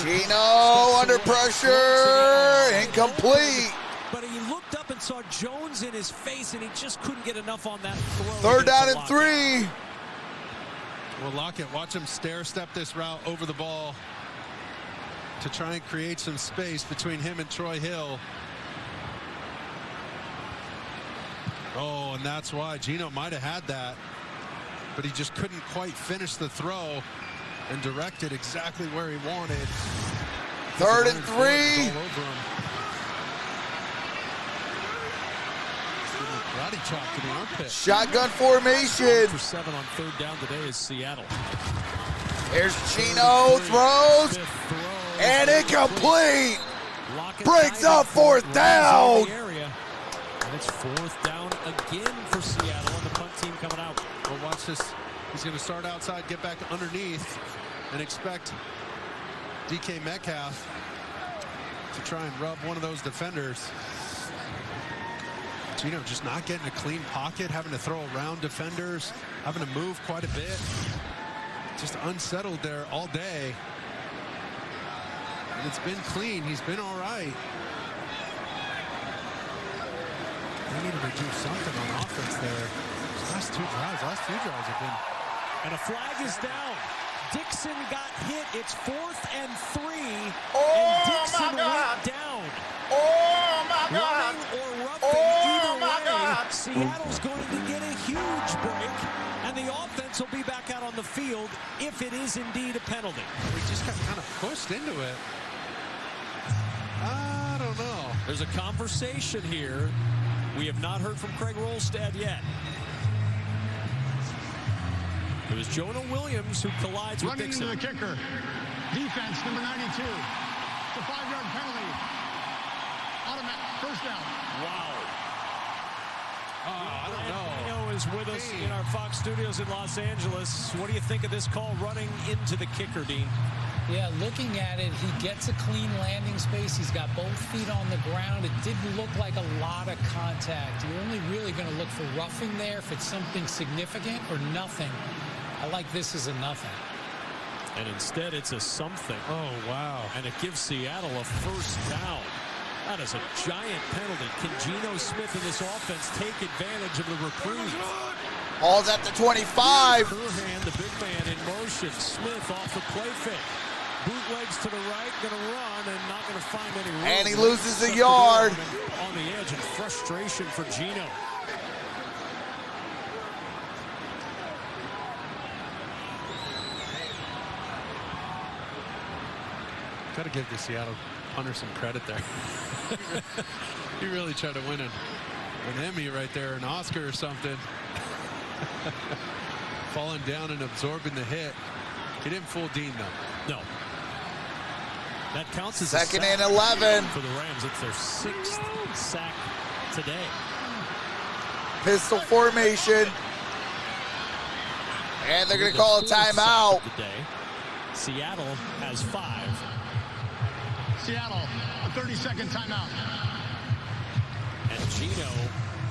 Geno under pressure, incomplete. But he looked up and saw Jones in his face, and he just couldn't get enough on that throw. Third down and 3. Well, Lockett, watch him stair-step this route over the ball to try and create some space between him and Troy Hill. Oh, and that's why Geno might have had that, but he just couldn't quite finish the throw and direct it exactly where he wanted. Third and 3. Karate chop to the armpit. Shotgun formation. For 7 on third down today is Seattle. Here's Geno, throws, and incomplete. Brings up fourth down. And it's fourth down again for Seattle, and the punt team coming out. Well, watch this. He's going to start outside, get back underneath, and expect DK Metcalf to try and rub one of those defenders. Gino just not getting a clean pocket, having to throw around defenders, having to move quite a bit. Just unsettled there all day. And it's been clean. He's been all right. They needed to do something on offense there. Last few drives have been. And a flag is down. Dixon got hit. It's 4th and 3. Oh, and Dixon my God. went down. Oh, my God. Running or roughing, Oh, either my way, God. Seattle's going to get a huge break, and the offense will be back out on the field if it is indeed a penalty. We just got kind of pushed into it. I don't know. There's a conversation here. We have not heard from Craig Rolstad yet. It was Jonah Williams who collides with Running Dixon. into the kicker. Defense, number 92. It's a 5-yard penalty. Automatic first down. Wow. I don't know. Reno is with us in our Fox studios in Los Angeles. What do you think of this call running into the kicker, Dean? Yeah, looking at it, he gets a clean landing space. He's got both feet on the ground. It didn't look like a lot of contact. You're only really going to look for roughing there if it's something significant or nothing. I like this as a nothing. And instead, it's a something. Oh, wow. And it gives Seattle a first down. That is a giant penalty. Can Geno Smith and this offense take advantage of the reprieve? Ball's at the 25. Curhan, the big man, in motion. Smith off the play fake. Bootlegs to the right, going to run and not going to find any room. And he loses a yard. On the edge and frustration for Geno. Got to give the Seattle punter some credit there. He really tried to win an Emmy right there, an Oscar or something. Falling down and absorbing the hit. He didn't fool Dean, though. No. That counts as Second a sack and 11. for the Rams. It's their 6th sack today. Pistol formation. And they're going to call a timeout. Today. Seattle has 5. Seattle, a 30-second timeout. And Geno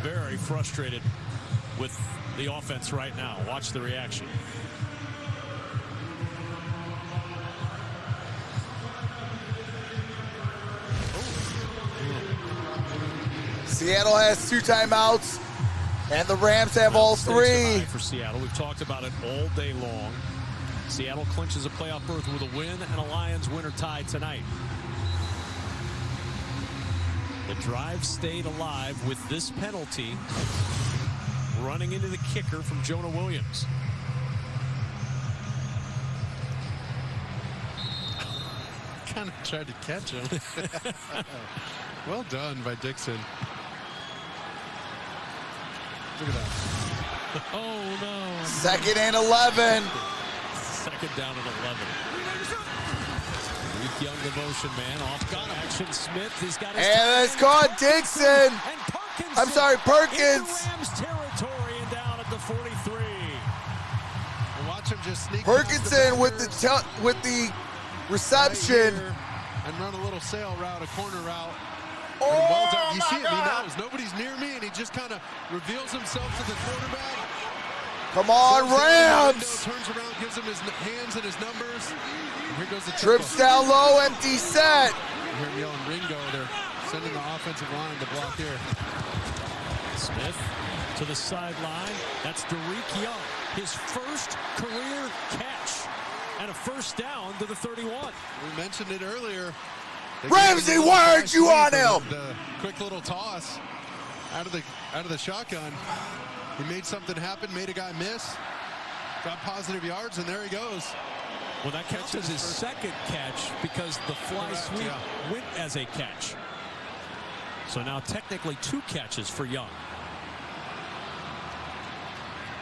very frustrated with the offense right now. Watch the reaction. Seattle has 2 timeouts, and the Rams have all 3. For Seattle, we've talked about it all day long. Seattle clinches a playoff berth with a win and a Lions winner tie tonight. The drive stayed alive with this penalty running into the kicker from Jonah Williams. Kind of tried to catch him. Well done by Dixon. Look at that. Oh, no. Second and 11. Second down and 11. Weak young devotion man off gun action. Smith, he's got his And it's caught Dixon. And Perkins. I'm sorry, Perkins. In Rams territory and down at the 43. And watch him just sneak. Perkinson with the reception. Right and run a little sail route, a corner route. Oh, Well done. You my see it. God. He knows nobody's near me, and he just kind of reveals himself to the quarterback. Come on, Throws it out the Rams. window, turns around, gives him his hands and his numbers. And here goes the Trips triple. down low, empty set. You hear him yelling Ringo. They're sending the offensive line to block here. Smith to the sideline. That's Derek Young. His first career catch. And a first down to the 31. We mentioned it earlier. They Ramsey, gave him a why little aren't you on sweep him? and the quick little toss out of the shotgun. He made something happen, made a guy miss, got positive yards, and there he goes. Well, that counts as his second catch because the fly sweep yeah. went as a catch. So now technically 2 catches for Young.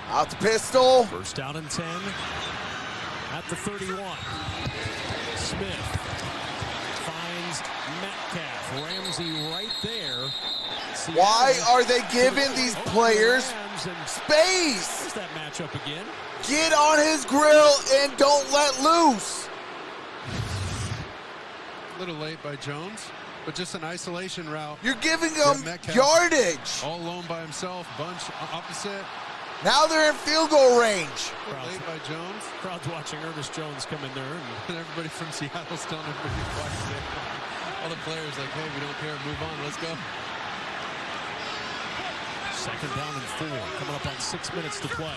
Out the pistol. First down and 10 at the 31. Smith finds Metcalf. Ramsey right there. Seattle Why are they giving these players Rams and space? there's that matchup again. Get on his grill and don't let loose. A little late by Jones. But just an isolation route. You're giving them Metcalf yardage. all alone by himself. Bunch opposite. Now they're in field goal range. Late by Jones. Crowd's watching Ernest Jones come in there. And everybody from Seattle's telling everybody to watch it. All the players like, hey, we don't care. Move on. Let's go. Second down and 4. Coming up on 6 minutes to play.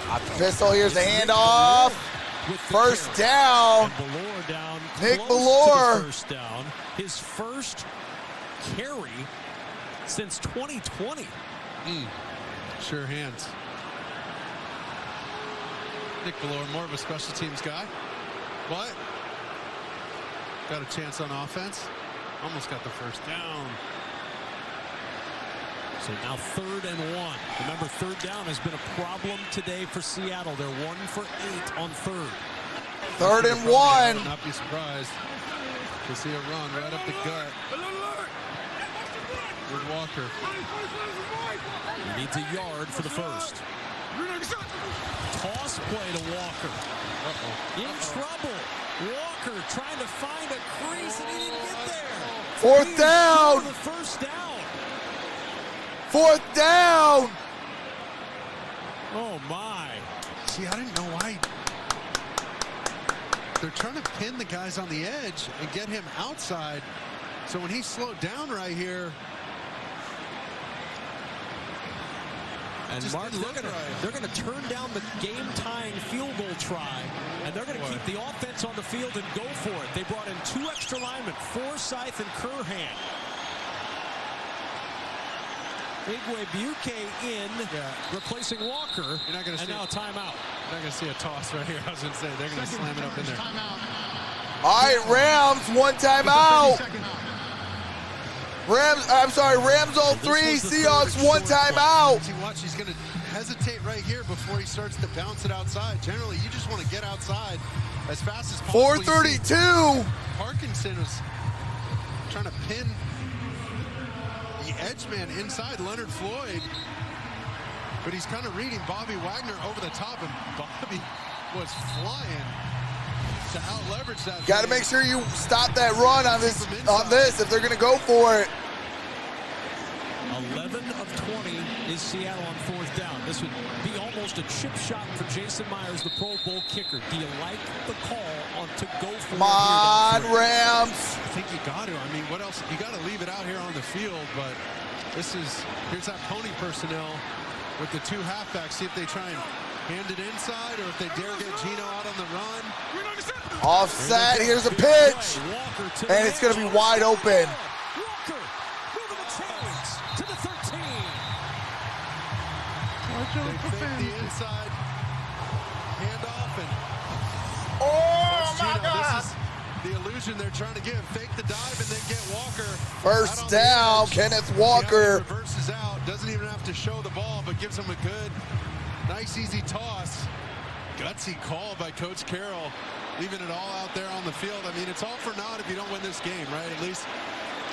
Off the pistol. Here's the handoff. First down. And Ballore down. Nick close Ballore. to the first down. His first carry since 2020. Sure hands. Nick Ballore, more of a special teams guy. What? Got a chance on offense. Almost got the first down. So now 3rd and 1. Remember, 3rd down has been a problem today for Seattle. They're 1 for 8 on 3rd. 3rd and 1. Not be surprised to see a run right up the gut with Walker. He needs a yard for the first. Toss play to Walker. In trouble. Walker trying to find a crease, and he didn't get there. 4th down. The first down. 4th down. Oh, my. See, I didn't know why. They're trying to pin the guys on the edge and get him outside. So when he slowed down right here. And Mark, they're going to turn down the game-tying field goal try, and they're going to keep the offense on the field and go for it. They brought in 2 extra linemen, Forsythe and Curhan. Igwe-Buke in, replacing Walker, You're not gonna and now a timeout. You're not going to see a toss right here. I was going to say, they're going to slam it up in there. All right, Rams, 1 timeout. Rams all 3. Seahawks 1 timeout. See, watch, he's going to hesitate right here before he starts to bounce it outside. Generally, you just want to get outside as fast as possible. 4:32. Parkinson was trying to pin the edge man inside Leonard Floyd, but he's kind of reading Bobby Wagner over the top, and Bobby was flying to out-leverage that. Got to make sure you stop that run on this if they're going to go for it. 11 of 20 is Seattle on 4th down. This would be almost a chip shot for Jason Myers, the Pro Bowl kicker. Do you like the call on to go for it? Come on, Rams. I think you got to. I mean, what else? You got to leave it out here on the field, but here's that pony personnel with the 2 halfbacks. See if they try and hand it inside or if they dare get Gino out on the run. Offset, here's a pitch. And it's going to be wide open. Walker moving the chains to the 13. They fake the inside handoff, and Oh, my Gino. God. This is the illusion they're trying to give. Fake the dive and then get Walker. First down, Kenneth Walker. Reverses out, doesn't even have to show the ball, but gives him a good, nice, easy toss. Gutsy call by Coach Carroll, leaving it all out there on the field. I mean, it's all for naught if you don't win this game, right? At least,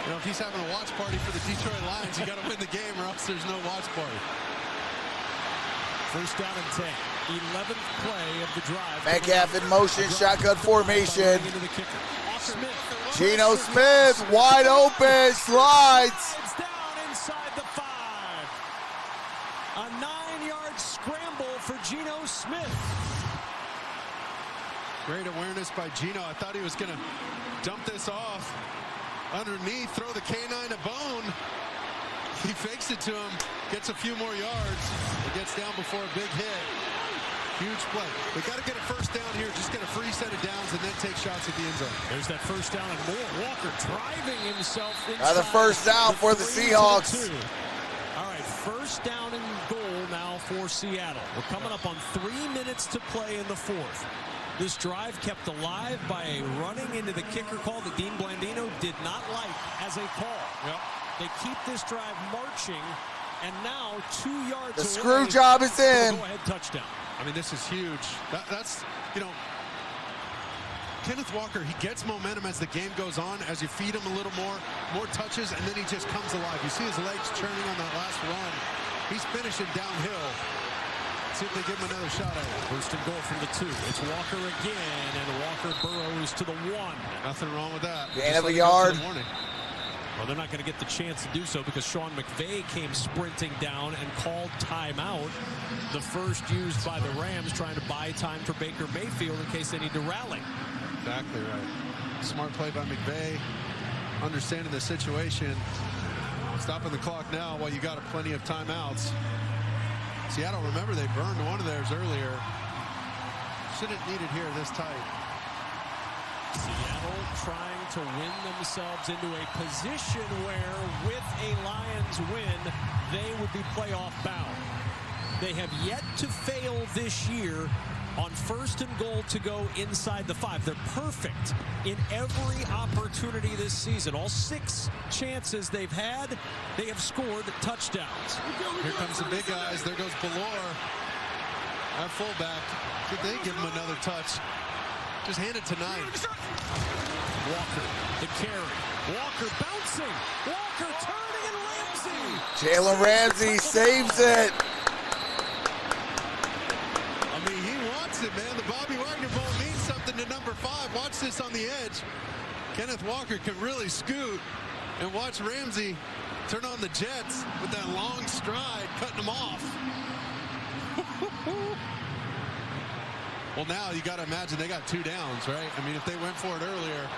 you know, if he's having a watch party for the Detroit Lions, you got to win the game or else there's no watch party. First down and 10. 11th play of the drive. Metcalf in motion, shotgun formation. Smith. Geno Smith, wide open, slides. Down inside the 5. A 9-yard scramble for Geno Smith. Great awareness by Geno. I thought he was going to dump this off underneath, throw the canine a bone. He fakes it to him, gets a few more yards, and gets down before a big hit. Huge play. They got to get a first down here, just get a free set of downs, and then take shots at the end zone. There's that first down and more. Walker driving himself inside. Another first down for the Seahawks. All right, first down and goal now for Seattle. We're coming up on 3 minutes to play in the 4th. This drive kept alive by a running into the kicker call that Dean Blandino did not like as a call. Yep. They keep this drive marching, and now 2 yards The away. screw job is in. Go-ahead touchdown. I mean, this is huge. That's, you know, Kenneth Walker, he gets momentum as the game goes on, as you feed him a little more touches, and then he just comes alive. You see his legs churning on that last run. He's finishing downhill. See if they give him another shot at it. First and goal from the 2. It's Walker again, and Walker burrows to the 1. Nothing wrong with that. Gain of a yard. Well, they're not going to get the chance to do so because Sean McVay came sprinting down and called timeout. The first used by the Rams, trying to buy time for Baker Mayfield in case they need to rally. Exactly right. Smart play by McVay. Understanding the situation. Stopping the clock now while you got plenty of timeouts. Seattle, remember, they burned one of theirs earlier. Shouldn't need it here this tight. Seattle trying to win themselves into a position where, with a Lions win, they would be playoff bound. They have yet to fail this year on 1st and goal to go inside the 5. They're perfect in every opportunity this season. All 6 chances they've had, they have scored touchdowns. Here comes the big guys. There goes Ballore at fullback. Could they give him another touch? Just hand it to 9. Walker, the carry. Walker bouncing. Walker turning, and Ramsey. Jalen Ramsey saves it. I mean, he wants it, man. The Bobby Wagner ball means something to number 5. Watch this on the edge. Kenneth Walker can really scoot, and watch Ramsey turn on the Jets with that long stride, cutting them off. Well, now you got to imagine they got 2 downs, right? I mean, if they went for it earlier,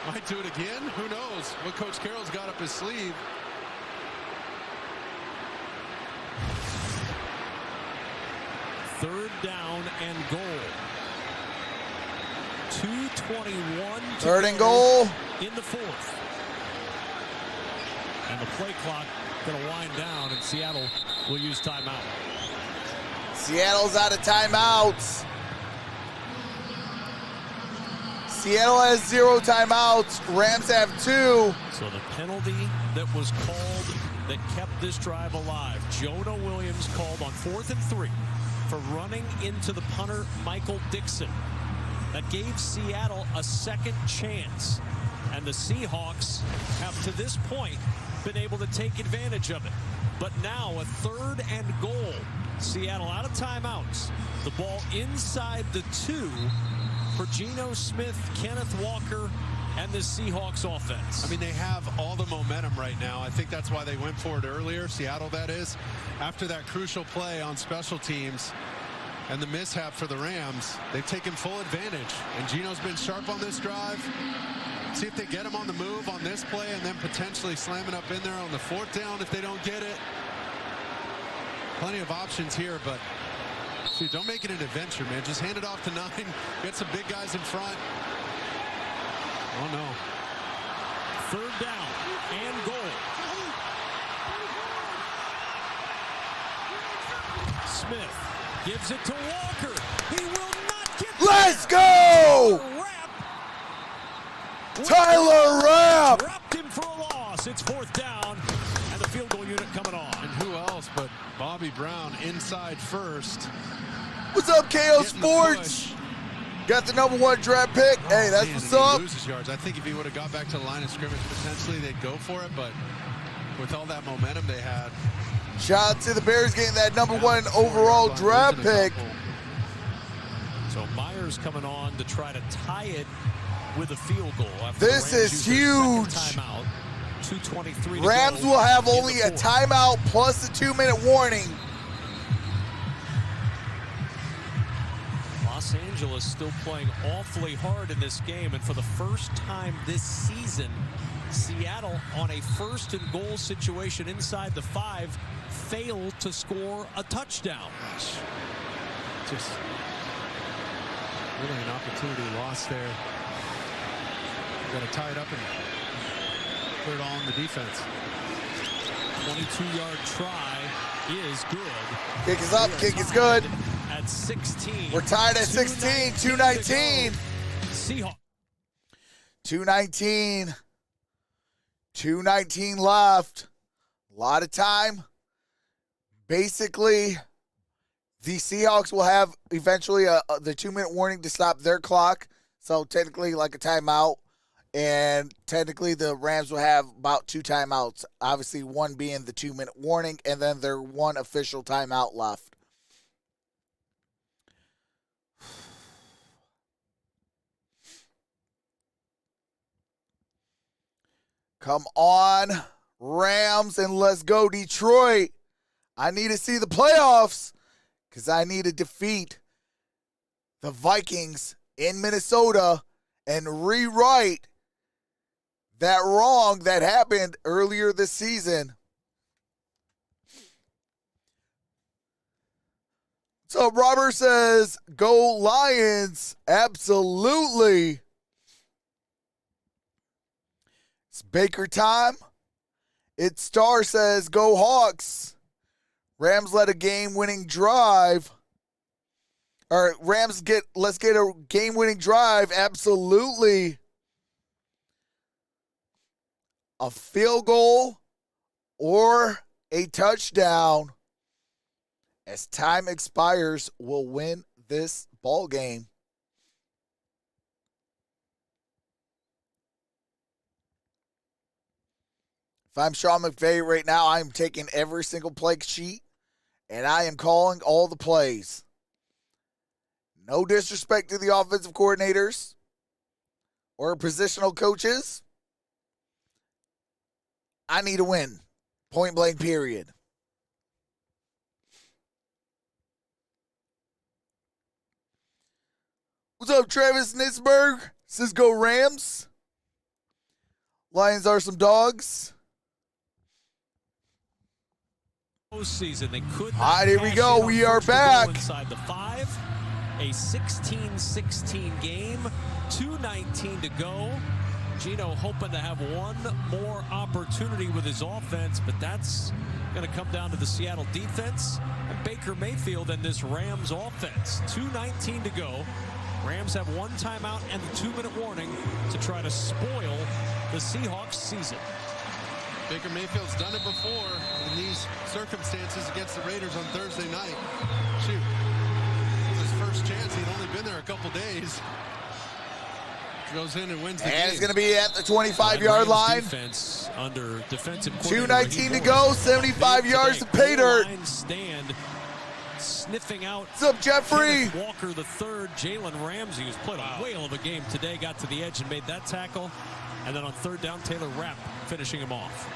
might do it again. Who knows what Coach Carroll's got up his sleeve. Third down and goal. 2:21 to 3rd and go goal. in the 4th. And the play clock going to wind down, and Seattle will use timeout. Seattle's out of timeouts. Seattle has 0 timeouts. Rams have 2. So the penalty that was called that kept this drive alive. Jonah Williams called on 4th and 3 for running into the punter, Michael Dixon. That gave Seattle a second chance. And the Seahawks have, to this point, been able to take advantage of it. But now a 3rd and goal. Seattle out of timeouts. The ball inside the 2 for Geno Smith, Kenneth Walker, and the Seahawks offense. I mean, they have all the momentum right now. I think that's why they went for it earlier, Seattle that is, after that crucial play on special teams and the mishap for the Rams. They've taken full advantage, and Geno's been sharp on this drive. See if they get him on the move on this play, and then potentially slam it up in there on the 4th down if they don't get it. Plenty of options here, but see, don't make it an adventure, man. Just hand it off to 9. Get some big guys in front. Oh, no. 3rd down and goal. Smith gives it to Walker. He will not get there. Let's go! Tyler Rapp! Wrapped him for a loss. It's 4th down, and the field goal unit coming on. And who else but Bobby Brown inside first. What's up, KO Sports? Got the #1 draft pick. Hey, that's Man, what's and he up. loses yards. I think if he would have got back to the line of scrimmage, potentially they'd go for it, but with all that momentum they had. Shout out to the Bears getting that #1 overall draft pick. So Myers coming on to try to tie it with a field goal. After This the Rams is use their second huge. Timeout. 2:23 to Rams go will have in only the a 4th. timeout plus a 2-minute warning. Los Angeles still playing awfully hard in this game, and for the first time this season, Seattle on a 1st and goal situation inside the 5 failed to score a touchdown. Just really an opportunity lost there. Got to tie it up and put it all on the defense. 22-yard try is good. Kick is up, kick is good. At 16. We're tied at 16, 2:19. Seahawks. 2:19. 2:19 left. A lot of time. Basically, the Seahawks will have eventually the 2-minute warning to stop their clock. So technically like a timeout. And technically the Rams will have about 2 timeouts. Obviously one being the 2-minute warning and then their 1 official timeout left. Come on, Rams, and let's go, Detroit. I need to see the playoffs because I need to defeat the Vikings in Minnesota and rewrite that wrong that happened earlier this season. So Robert says, go Lions. Absolutely. It's Baker time. It's Star says, go Hawks. Rams led a game-winning drive. Or let's get a game-winning drive. Absolutely. A field goal or a touchdown. As time expires, will win this ball game. If I'm Sean McVay right now, I'm taking every single play sheet, and I am calling all the plays. No disrespect to the offensive coordinators or positional coaches. I need a win. Point blank, period. What's up, Travis Nitzberg? Says go Rams. Lions are some dogs. Postseason, they could. All right, here we go. We are back. Inside the 5, a 16-16 game, 2:19 to go. Gino hoping to have one more opportunity with his offense, but that's going to come down to the Seattle defense and Baker Mayfield and this Rams offense. 2:19 to go. Rams have one timeout and the 2-minute warning to try to spoil the Seahawks season. Baker Mayfield's done it before in these circumstances against the Raiders on Thursday night. Shoot. It was his first chance. He'd only been there a couple days. Goes in and wins the game. And it's going to be at the 25-yard line. Defense under defensive 2:19 to go, 75 yards to pay dirt. Stand sniffing out. What's up, Jeffrey? Kenneth Walker the third. Jalen Ramsey, who's played a whale of a game today, got to the edge and made that tackle. And then on third down, Taylor Rapp finishing him off.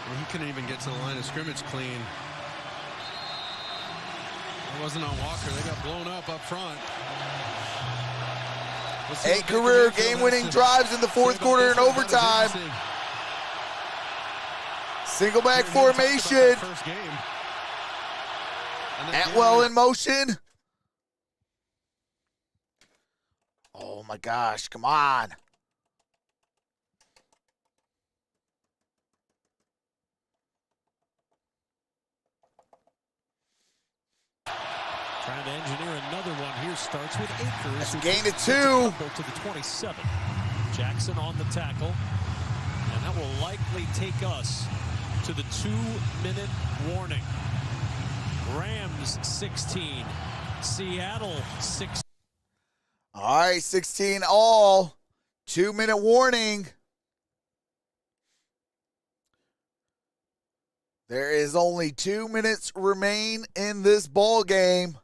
Well, he couldn't even get to the line of scrimmage clean. It wasn't on Walker. They got blown up front. We'll 8 career game-winning drives in the fourth quarter and overtime. Single back formation. Atwell in motion. Oh my gosh, come on. Trying to engineer another one here. Starts with Akers. That's a gain of 2. To the 27. Jackson on the tackle. And that will likely take us to the 2-minute warning. Rams 16. Seattle 6. All right, 16 all. 2-minute warning. There is only 2 minutes remain in this ball game.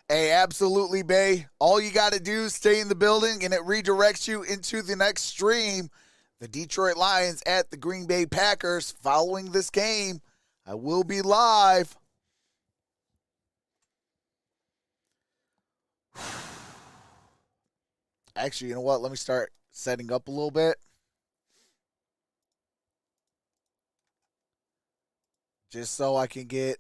Hey, absolutely, Bay. All you got to do is stay in the building, and it redirects you into the next stream. The Detroit Lions at the Green Bay Packers. Following this game, I will be live. Actually, you know what? Let me start setting up a little bit. Just so I can get...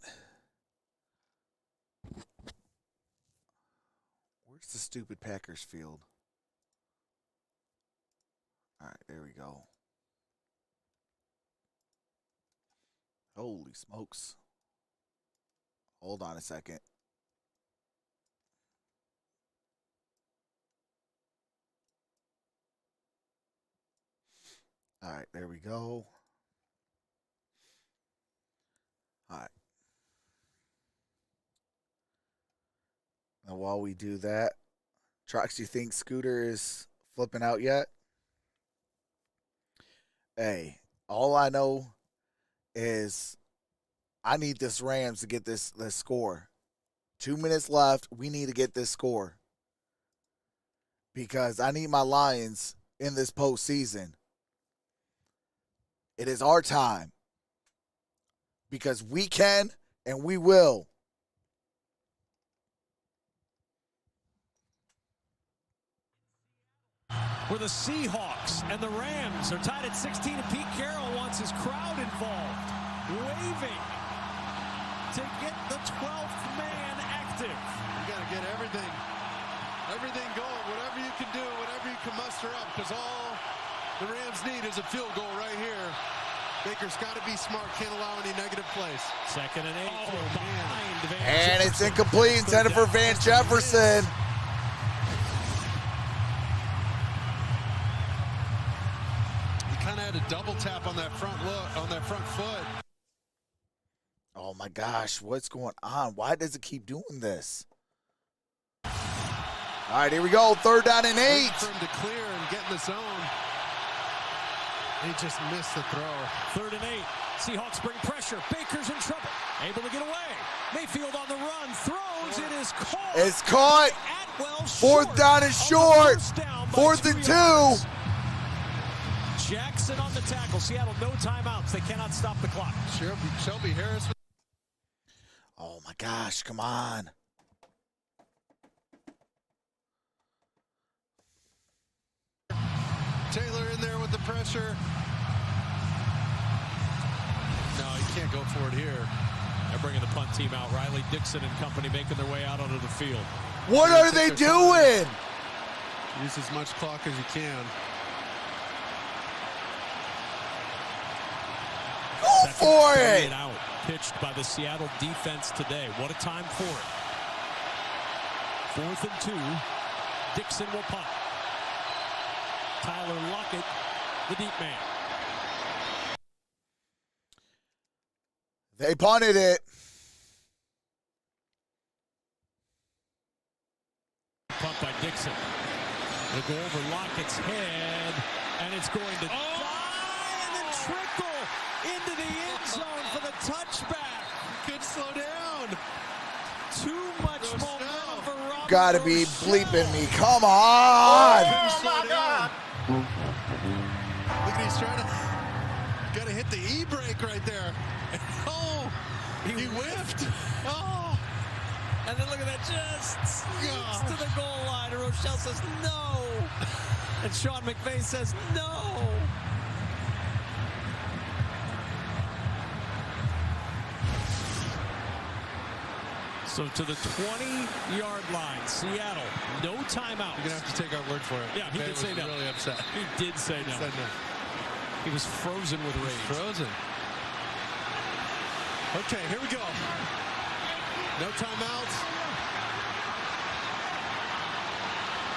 Where's the stupid Packers field? All right, there we go. Holy smokes. Hold on a second. All right, there we go. All right. Now, while we do that, Trox, you think Scooter is flipping out yet? Hey, all I know is I need this Rams to get this score. 2 minutes left. We need to get this score. Because I need my Lions in this postseason. It is our time. Because we can and we will. Where the Seahawks and the Rams are tied at 16, and Pete Carroll wants his crowd involved, waving to get the 12th man active. You got to get everything going, whatever you can do, whatever you can muster up, because all the Rams need is a field goal right here. Baker's got to be smart, can't allow any negative plays. 2nd and 8. And it's incomplete, intended for Van Jefferson. Kind of had a double tap on that front foot. Oh my gosh, what's going on? Why does it keep doing this? All right, here we go. 3rd down and 8. For him to clear and get in the zone. He just missed the throw. 3rd and 8. Seahawks bring pressure. Baker's in trouble. Able to get away. Mayfield on the run. Throws. It is caught. It's caught. 4th down and short. 4th and 2. Jackson on the tackle. Seattle, no timeouts. They cannot stop the clock. Shelby Harris. Oh my gosh, come on. Taylor in there with the pressure. No, you can't go for it here. They're bringing the punt team out. Riley Dixon and company making their way out onto the field. What are they doing? Use as much clock as you can. Go for it! Out, pitched by the Seattle defense today. What a time for it. 4th and 2. Dixon will punt. Tyler Lockett, the deep man. They punted it. Punt by Dixon. It'll go over Lockett's head, and it's going to fly and then trickle into the end zone for the touchback. Good slow down. Too much momentum for Robert. Gotta be bleeping me. Come on. Oh my God. Look at he's trying to. Got to hit the e-brake right there. Oh, he whiffed. Oh. And then look at that, just sneaks to the goal line. And Rochelle says no. And Sean McVay says no. So to the 20-yard line, Seattle, no timeout. You're going to have to take our word for it. Yeah, he did say no. Really upset. He did say no. He said no. He was frozen with rage. Frozen. Okay, here we go. No timeouts.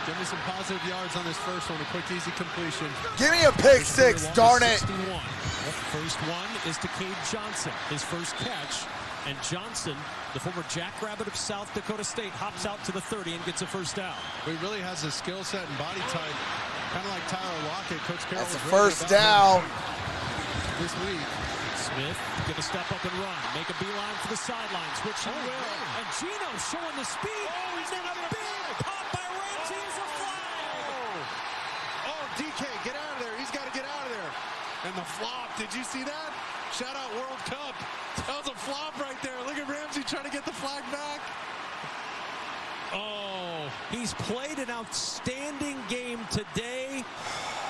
Give me some positive yards on this first one. A quick, easy completion. Give me a pick six, darn it. 61. First one is to Cade Johnson, his first catch. And Johnson, the former jackrabbit of South Dakota State, hops out to the 30 and gets a first down. He really has the skill set and body type, kind of like Tyler Lockett. Coach Carroll. That's a first down. This week. Smith gonna step up and run, make a beeline for the sidelines, which he will. And Gino showing the speed. Oh, he's in a big pop by Ramsey as a flag. Oh, DK, get out of there. He's got to get out of there. And the flop, did you see that? Shout out World Cup. That was a flop right there. Look at Ramsey trying to get the flag back. Oh, he's played an outstanding game today,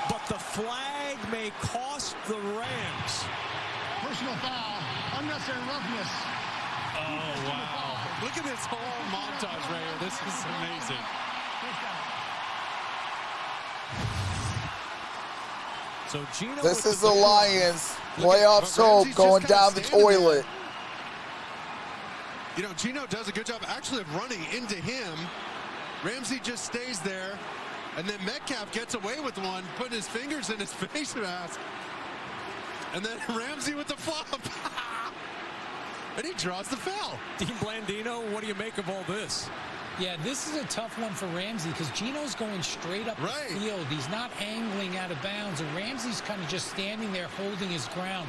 but the flag may cost the Rams. Personal foul, unnecessary roughness. Oh, wow. Look at this whole montage right here. This is amazing. So Gino, this is the Lions. Playoffs hope going down the toilet. You know, Gino does a good job actually of running into him. Ramsey just stays there. And then Metcalf gets away with one, putting his fingers in his face mask. And then Ramsey with the flop. And he draws the foul. Dean Blandino, what do you make of all this? Yeah, this is a tough one for Ramsey because Gino's going straight up the field. He's not angling out of bounds, and Ramsey's kind of just standing there holding his ground.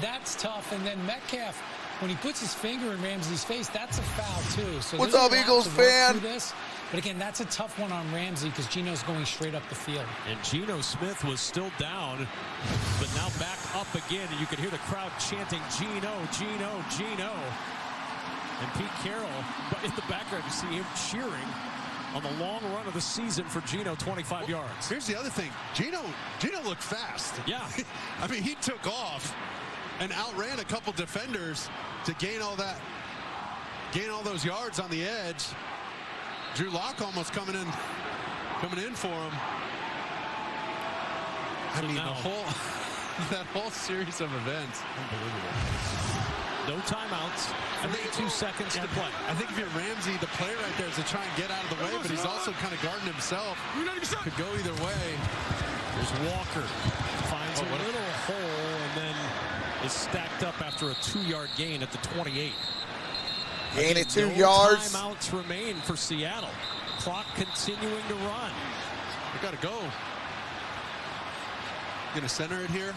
That's tough. And then Metcalf, when he puts his finger in Ramsey's face, that's a foul too. So What's there's a up, lot Eagles to work fan? through this. But again, that's a tough one on Ramsey because Geno's going straight up the field. And Geno Smith was still down, but now back up again. And you can hear the crowd chanting, Geno, Geno, Geno. And Pete Carroll, but in the background, you see him cheering on the long run of the season for Geno, 25 yards. Here's the other thing. Geno looked fast. Yeah. I mean, he took off and outran a couple defenders to gain all those yards on the edge. Drew Lock almost coming in for him. I mean, that whole series of events, unbelievable. No timeouts. 32 seconds to play. I think if you're Ramsey, the play right there is to try and get out of the way, but he's also kind of guarding himself. Could go either way. There's Walker. Finds a little hole and then is stacked up after a 2-yard gain at the 28. Gain at 2 no yards. Timeouts remain for Seattle. Clock continuing to run. We got to go. Gonna center it here.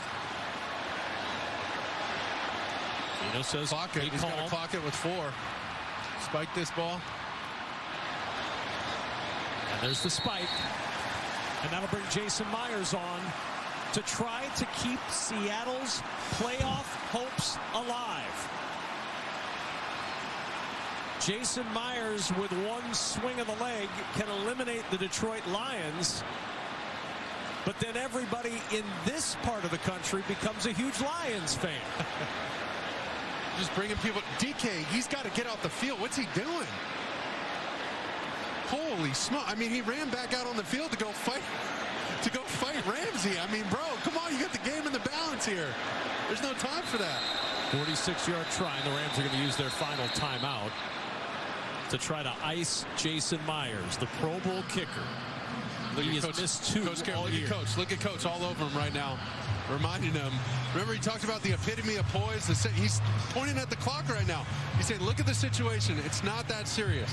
Geno says Clock it. He's got to clock it with 4. Spike this ball. And there's the spike. And that'll bring Jason Myers on to try to keep Seattle's playoff hopes alive. Jason Myers, with one swing of the leg, can eliminate the Detroit Lions. But then everybody in this part of the country becomes a huge Lions fan. Just bringing people. DK, he's got to get off the field. What's he doing? Holy smoke. I mean, he ran back out on the field to go fight Ramsey. I mean, bro, come on. You got the game in the balance here. There's no time for that. 46-yard try, and the Rams are going to use their final timeout to try to ice Jason Myers, the Pro Bowl kicker. He has missed 2 all year. Look at Coach all over him right now, reminding him. Remember, he talked about the epitome of poise. He's pointing at the clock right now. He's saying, look at the situation. It's not that serious.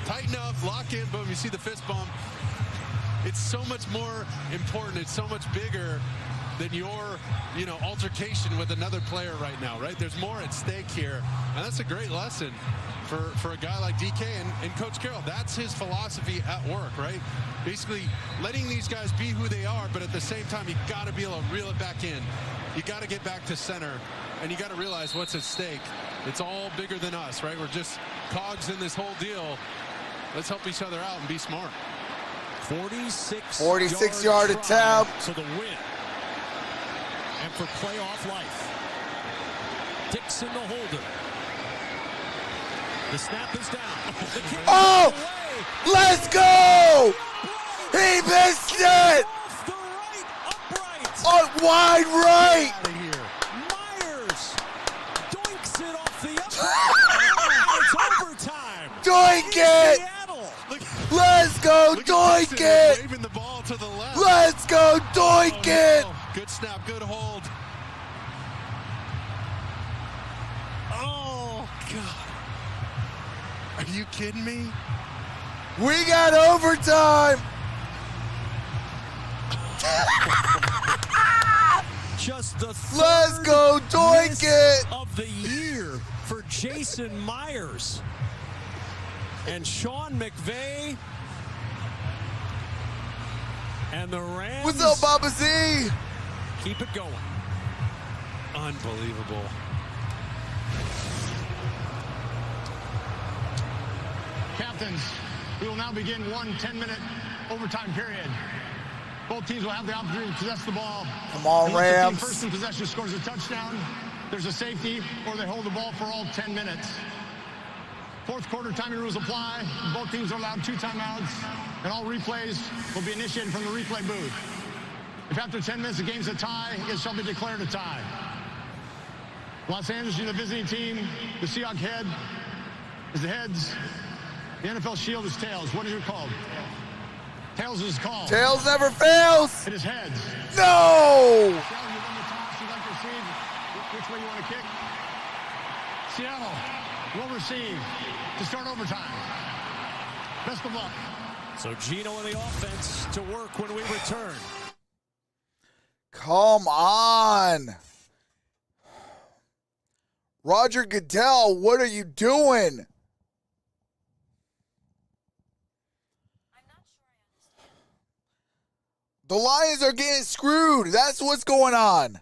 Tighten up, lock in, boom. You see the fist bump. It's so much more important. It's so much bigger than your, altercation with another player right now, right? There's more at stake here. And that's a great lesson for a guy like DK and Coach Carroll. That's his philosophy at work, right? Basically letting these guys be who they are, but at the same time, you got to be able to reel it back in. You got to get back to center, and you got to realize what's at stake. It's all bigger than us, right? We're just cogs in this whole deal. Let's help each other out and be smart. 46-yard attempt. So the win. And for playoff life. Dixon the holder. The snap is down. Oh! Let's go! He missed it! Off the right, upright. On wide right! Out of here. Myers doinks it off the upright. It's overtime. Doink it! Seattle. Let's go, doink it! Waving the ball to the left. Let's go, doink it! No. Good snap, good hold. Oh, God. Are you kidding me? We got overtime! Just the Let's go, doink miss it! of the year for Jason Myers. And Sean McVay and the Rams. What's up, Baba Z? Keep it going. Unbelievable. Captains, we will now begin one 10-minute overtime period. Both teams will have the opportunity to possess the ball. Come on, Unless the team Rams. first in possession scores a touchdown, there's a safety, or they hold the ball for all 10 minutes. Fourth quarter timing rules apply. Both teams are allowed 2 timeouts, and all replays will be initiated from the replay booth. If after 10 minutes the game's a tie, it shall be declared a tie. Los Angeles, the visiting team, the Seahawks head is the heads. The NFL shield is tails. What is your call? Tails is called. Tails never fails! It is heads. No! Seattle, you won the toss. You'd like to receive. Which way you want to kick? Seattle will receive to start overtime. Best of luck. So Geno and the offense to work when we return. Come on. Roger Goodell, what are you doing? The Lions are getting screwed. That's what's going on.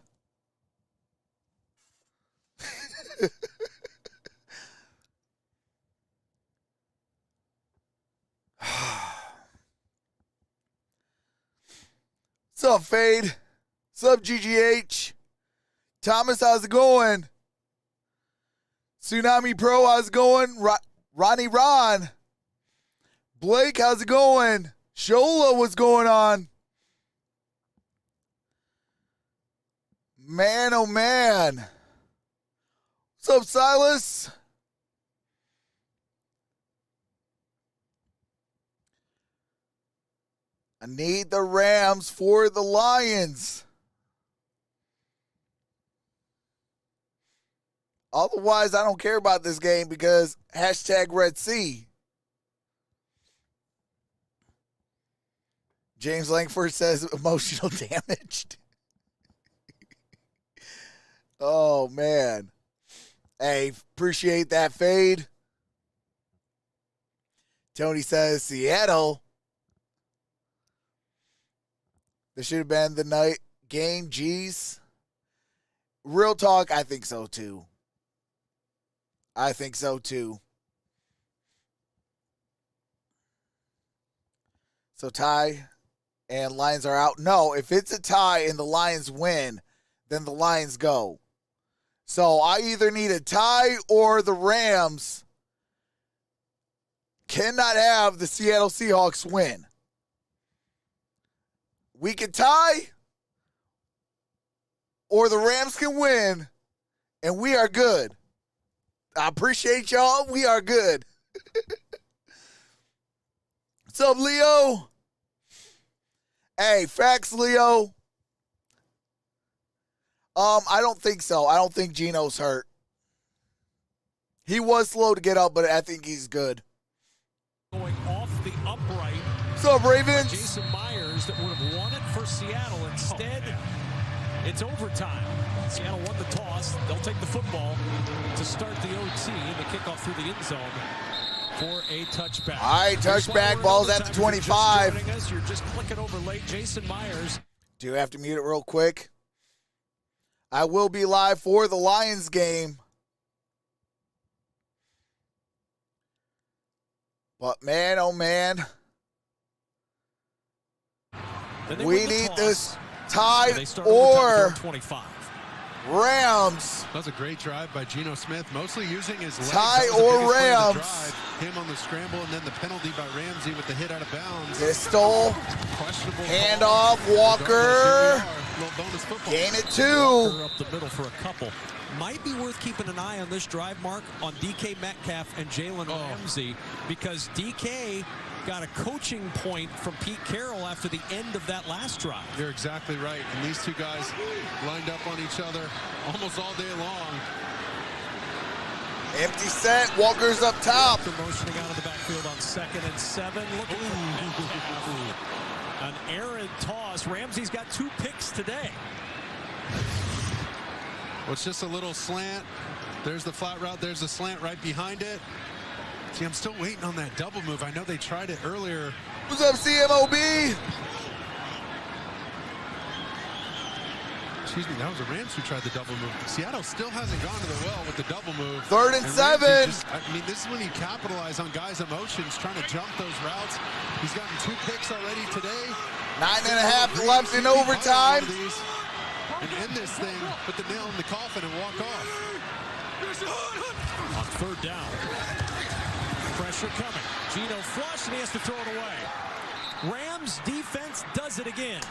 What's up, Fade? What's up, GGH? Thomas, how's it going? Tsunami Pro, how's it going? Ronnie Ron. Blake, how's it going? Shola, what's going on? Man, oh man. What's up, Silas? I need the Rams for the Lions. Otherwise, I don't care about this game because hashtag Red Sea. James Langford says emotional damaged. Oh, man. Hey, appreciate that, Fade. Tony says Seattle. This should have been the night game. Geez. Real talk, I think so too. I think so too. So tie and Lions are out. No, if it's a tie and the Lions win, then the Lions go. So I either need a tie or the Rams cannot have the Seattle Seahawks win. We can tie or the Rams can win and we are good. I appreciate y'all. We are good. What's up, Leo? Hey, facts, Leo. I don't think so. I don't think Gino's hurt. He was slow to get up, but I think he's good. Going off the upright. What's up, Ravens? Jason Myers that would have won it for Seattle. Instead, it's overtime. Seattle won the toss. They'll take the football to start the OT and the kickoff through the end zone for a touchback. All right, touchback. Ball's at the 25. You're just clicking over late. Jason Myers. Do you have to mute it real quick? I will be live for the Lions game. But man, oh man. We need this tie or 25. Rams. That was a great drive by Geno Smith, mostly using his legs. Tie or Rams. Him on the scramble and then the penalty by Ramsey with the hit out of bounds. Pistol. Questionable handoff. Walker. Bonus football. Gain it 2. Walker up the middle for a couple. Might be worth keeping an eye on this drive, Mark, on DK Metcalf and Jalen Ramsey, because DK got a coaching point from Pete Carroll after the end of that last drive. You're exactly right. And these two guys lined up on each other almost all day long. Empty set. Walker's up top. They're motioning out of the backfield on 2nd and 7. Looking for an errant toss. Ramsey's got 2 picks today. Well, it's just a little slant. There's the flat route. There's the slant right behind it. See, I'm still waiting on that double move. I know they tried it earlier. What's up, CMOB? Excuse me, that was the Rams who tried the double move. Seattle still hasn't gone to the well with the double move. 3rd and 7. I mean, this is when you capitalize on guys' emotions, trying to jump those routes. He's gotten 2 picks already today. 9.5 left in overtime. And end this thing, put the nail in the coffin and walk off. On 3rd down. Pressure coming. Geno flush and he has to throw it away. Rams defense does it again.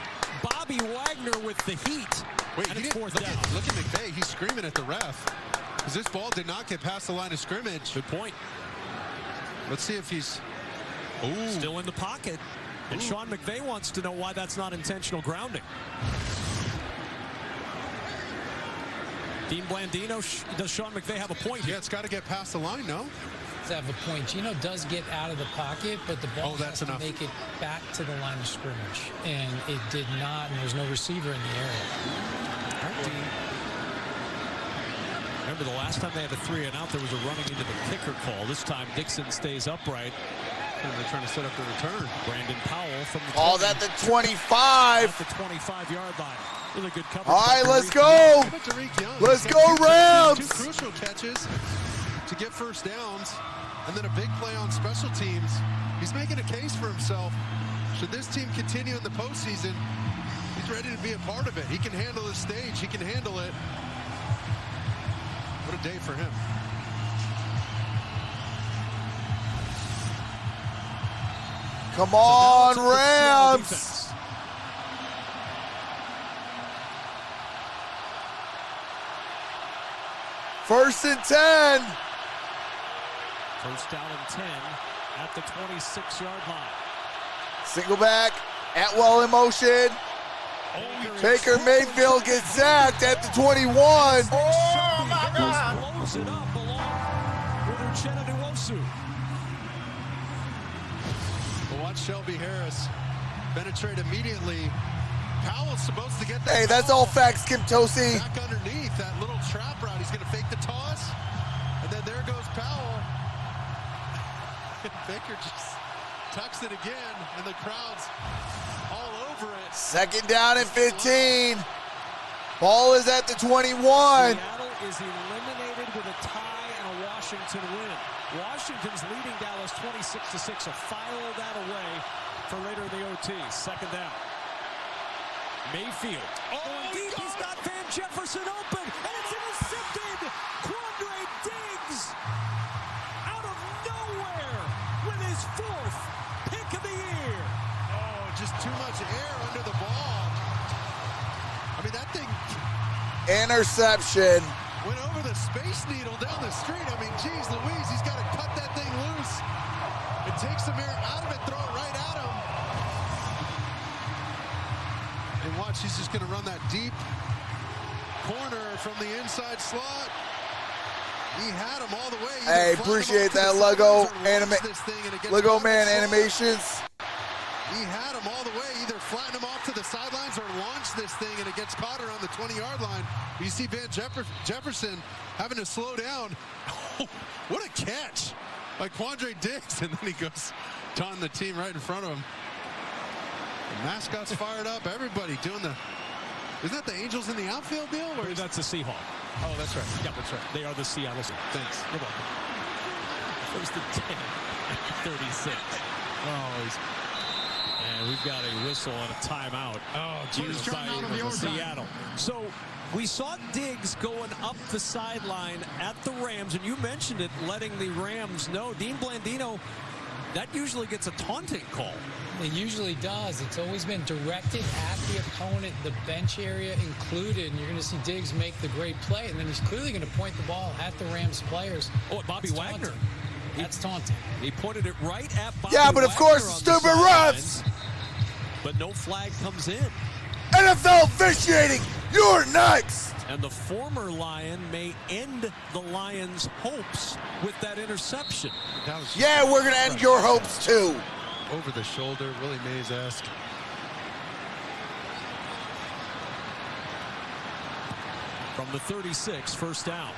Bobby Wagner with the heat. Wait, and he it's didn't, 4th down. look at McVay. He's screaming at the ref because this ball did not get past the line of scrimmage. Good point. Let's see if he's still in the pocket. And Sean McVay wants to know why that's not intentional grounding. Dean Blandino, does Sean McVay have a point here? Yeah, it's got to get past the line, no? Does have a point. Geno does get out of the pocket, but the ball has to make it back to the line of scrimmage. And it did not, and there's no receiver in the area. Remember, remember the last time they had a 3 and out, there was a running into the kicker call. This time Dixon stays upright. And they're trying to set up the return. Brandon Powell from the Ball's at the 25. At the 25-yard line. Really good coverage. All right, let's go. Let's go, Rams. Two crucial catches to get first downs, and then a big play on special teams. He's making a case for himself. Should this team continue in the postseason, he's ready to be a part of it. He can handle the stage. He can handle it. What a day for him. Come on, Rams. First and 10. First down and 10 at the 26-yard line. Single back. Atwell in motion. Baker Mayfield gets sacked at the 21. Oh, my God. Blows it up along with Uchenna Nwosu. Well, watch Shelby Harris penetrate immediately. Powell's supposed to get that. Hey, that's all facts, Kim Tosi. Back underneath that little trap route. He's going to fake the toss. And then there goes Powell. Baker just tucks it again, and the crowd's all over it. Second down and 15. Ball is at the 21. Seattle is eliminated with a tie and a Washington win. Washington's leading Dallas 26-6. A file that away for later in the OT. Second down. Mayfield. Oh, deep. He's got Van Jefferson open, and it's intercepted. Quandre Diggs out of nowhere with his 4th pick of the year. Oh, just too much air under the ball. I mean, that thing Interception. went over the Space Needle down the street. I mean, geez Louise, he's got to cut that thing loose and take some air out of it, throw it right at him. And watch, he's just going to run that deep corner from the inside slot. He had him all the way. Hey, appreciate that Lego Lego Man animations. He had him all the way, either flatten him off to the sidelines or launch this thing, and it gets caught around the 20-yard line. You see Van Jefferson having to slow down. What a catch by Quandre Diggs, and then he goes taunting the team right in front of him. The mascot's fired up. Everybody doing the... Isn't that the Angels in the outfield deal? Or That's the Seahawks. Oh, that's right. Yeah, that's right. They are the Seattle Seahawks. Thanks. You're welcome. First and 10 at the 36. Oh, And we've got a whistle and a timeout. Oh, used by Seattle. So we saw Diggs going up the sideline at the Rams, and you mentioned it, letting the Rams know. Dean Blandino, that usually gets a taunting call. It usually does. It's always been directed at the opponent, the bench area included, and you're going to see Diggs make the great play, and then he's clearly going to point the ball at the Rams players. Oh, Bobby Wagner. Taunting. That's taunting. He pointed it right at Bobby Yeah, but of course, Wagner on stupid the refs. sidelines, but no flag comes in. NFL officiating, you're next. And the former Lion may end the Lions' hopes with that interception. that was Yeah, we're going to end your hopes too. over the shoulder, Willie Mays-esque. From the 36, first down.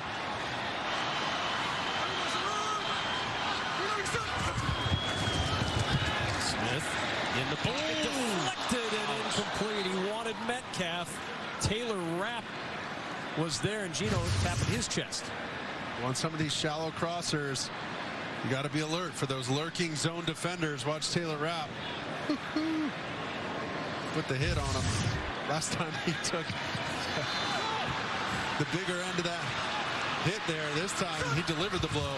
Smith in the pocket, deflected and incomplete. He wanted Metcalf. Taylor Rapp was there, and Gino tapping his chest. On some of these shallow crossers, you got to be alert for those lurking zone defenders. Watch Taylor Rapp. Put the hit on him. Last time he took the bigger end of that hit there. This time he delivered the blow.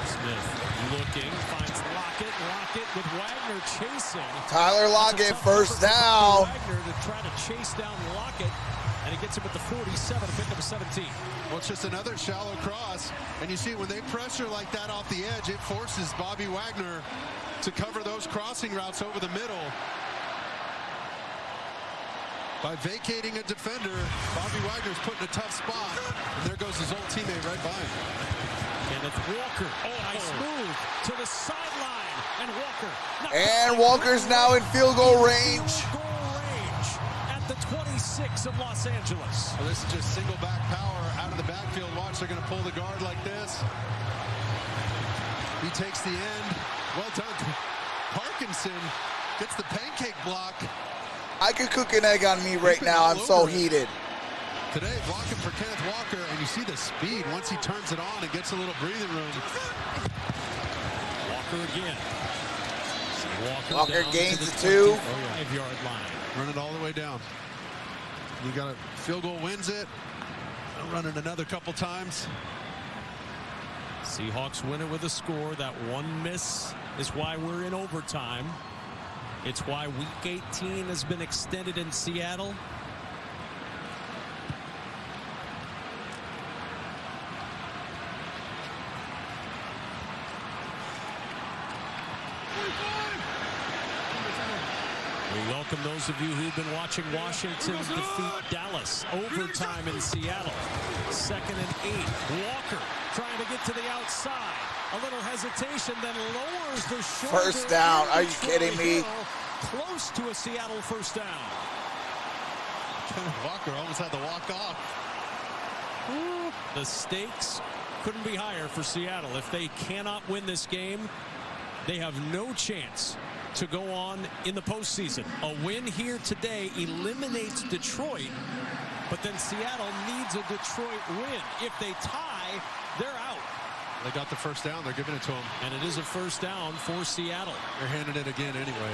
Smith looking, finds Lockett with Wagner chasing. Tyler Lockett, first down. Wagner to try to chase down Lockett, and he gets him at the 47 to pick up a 17. Well, it's just another shallow cross, and you see when they pressure like that off the edge, it forces Bobby Wagner to cover those crossing routes over the middle. By vacating a defender, Bobby Wagner's put in a tough spot, and there goes his old teammate right by him. Kenneth Walker, nice move to the sideline, and Walker. And Walker's now in field goal range. Goal range at the 26. 46 of Los Angeles. Well, this is just single back power out of the backfield. Watch, they're going to pull the guard like this. He takes the end. Well done. Parkinson gets the pancake block. I could cook an egg on me right now. I'm so heated. Today, blocking for Kenneth Walker, and you see the speed once he turns it on and gets a little breathing room. Walker again. Walker down gains to the 2. 5-yard line. Run it all the way down. You got a field goal wins it. I'll run it another couple times. Seahawks win it with a score. That one miss is why we're in overtime. It's why Week 18 has been extended in Seattle. We welcome those of you who've been watching Washington defeat Dallas. Overtime in Seattle. 2nd and 8. Walker trying to get to the outside. A little hesitation, then lowers the shoulder. First down. Are you kidding me? Close to a Seattle first down. Walker almost had to walk off. The stakes couldn't be higher for Seattle. If they cannot win this game, they have no chance to go on in the postseason. A win here today eliminates Detroit, but then Seattle needs a Detroit win. If they tie, they're out. They got the first down. They're giving it to him. And it is a first down for Seattle. They're handing it again anyway.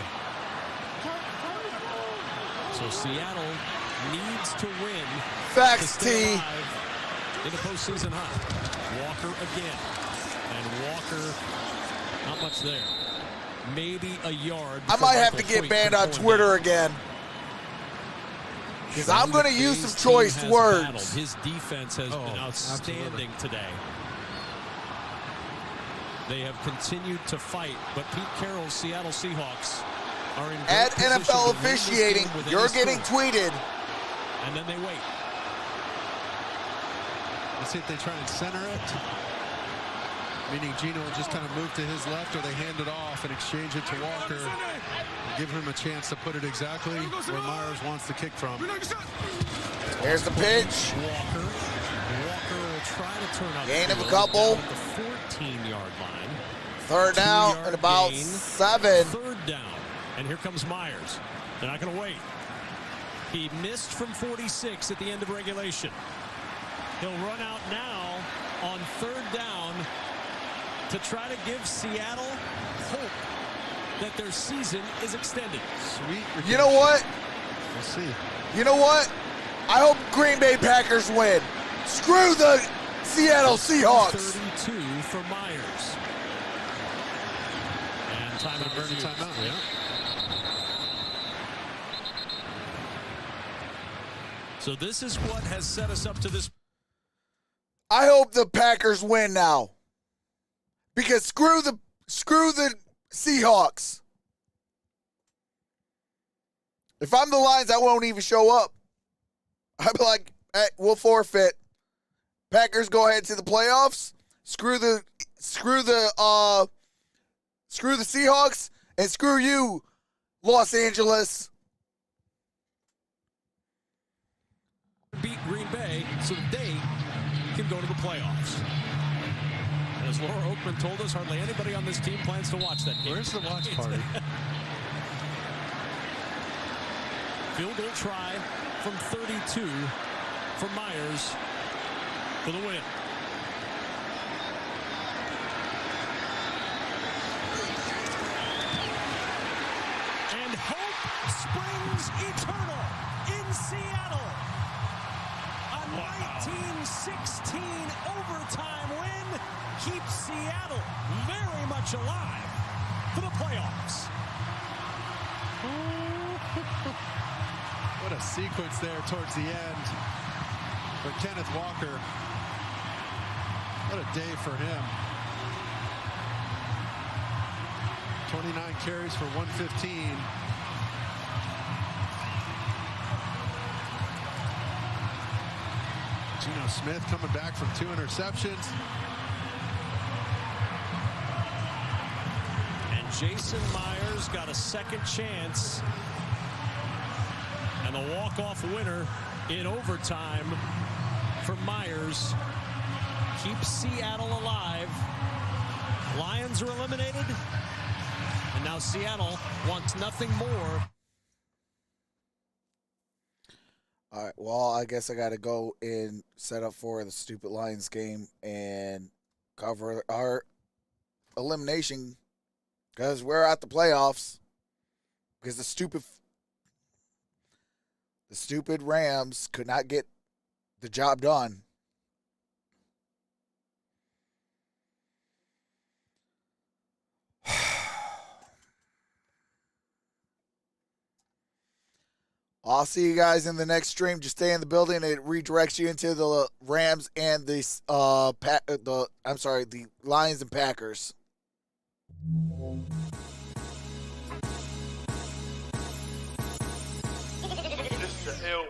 So Seattle needs to win. Facts, to stay T. alive in the postseason hunt. Walker again. And Walker, not much there. Maybe a yard. I might have to get banned on Twitter again. Because I'm going to use some choice words. Battled. His defense has been outstanding today. They have continued to fight, but Pete Carroll's Seattle Seahawks are in At great position NFL to win this officiating, game with you're any getting score. tweeted. And then they wait. Let's see if they try and center it. Meaning Gino will just kind of move to his left, or they hand it off and exchange it to Walker. Give him a chance to put it exactly where Myers wants to kick from. Here's the pitch. Walker will try to turn up. Gain of a couple. At the 14-yard line. 3rd down and about gain. 7. 3rd down. And here comes Myers. They're not going to wait. He missed from 46 at the end of regulation. He'll run out now on 3rd down to try to give Seattle hope that their season is extended. Sweet. You know what? We'll see. You know what? I hope Green Bay Packers win. Screw the Seattle Seahawks. 32 for Myers. And time to burn a timeout. Yeah. So this is what has set us up to this. I hope the Packers win now. Because screw the Seahawks. If I'm the Lions, I won't even show up. I'd be like, hey, we'll forfeit. Packers go ahead to the playoffs. Screw the Seahawks, and screw you, Los Angeles. Beat Green Bay so that they can go to the playoffs. As Laura Oakman told us, hardly anybody on this team plans to watch that game. Where's the watch party? Field goal try from 32 for Myers for the win. And hope springs eternal in Seattle. A 1916 overtime win keeps Seattle very much alive for the playoffs. What a sequence there towards the end for Kenneth Walker. What a day for him. 29 carries for 115. Geno Smith coming back from 2 interceptions. And Jason Myers got a second chance And the walk-off winner in overtime for Myers keeps Seattle alive. Lions are eliminated, and now Seattle wants nothing more. All right, well, I guess I got to go and set up for the stupid Lions game and cover our elimination because we're at the playoffs because the stupid Rams could not get the job done. I'll see you guys in the next stream. Just stay in the building. It redirects you into the Rams and the Lions and Packers. It's the LP.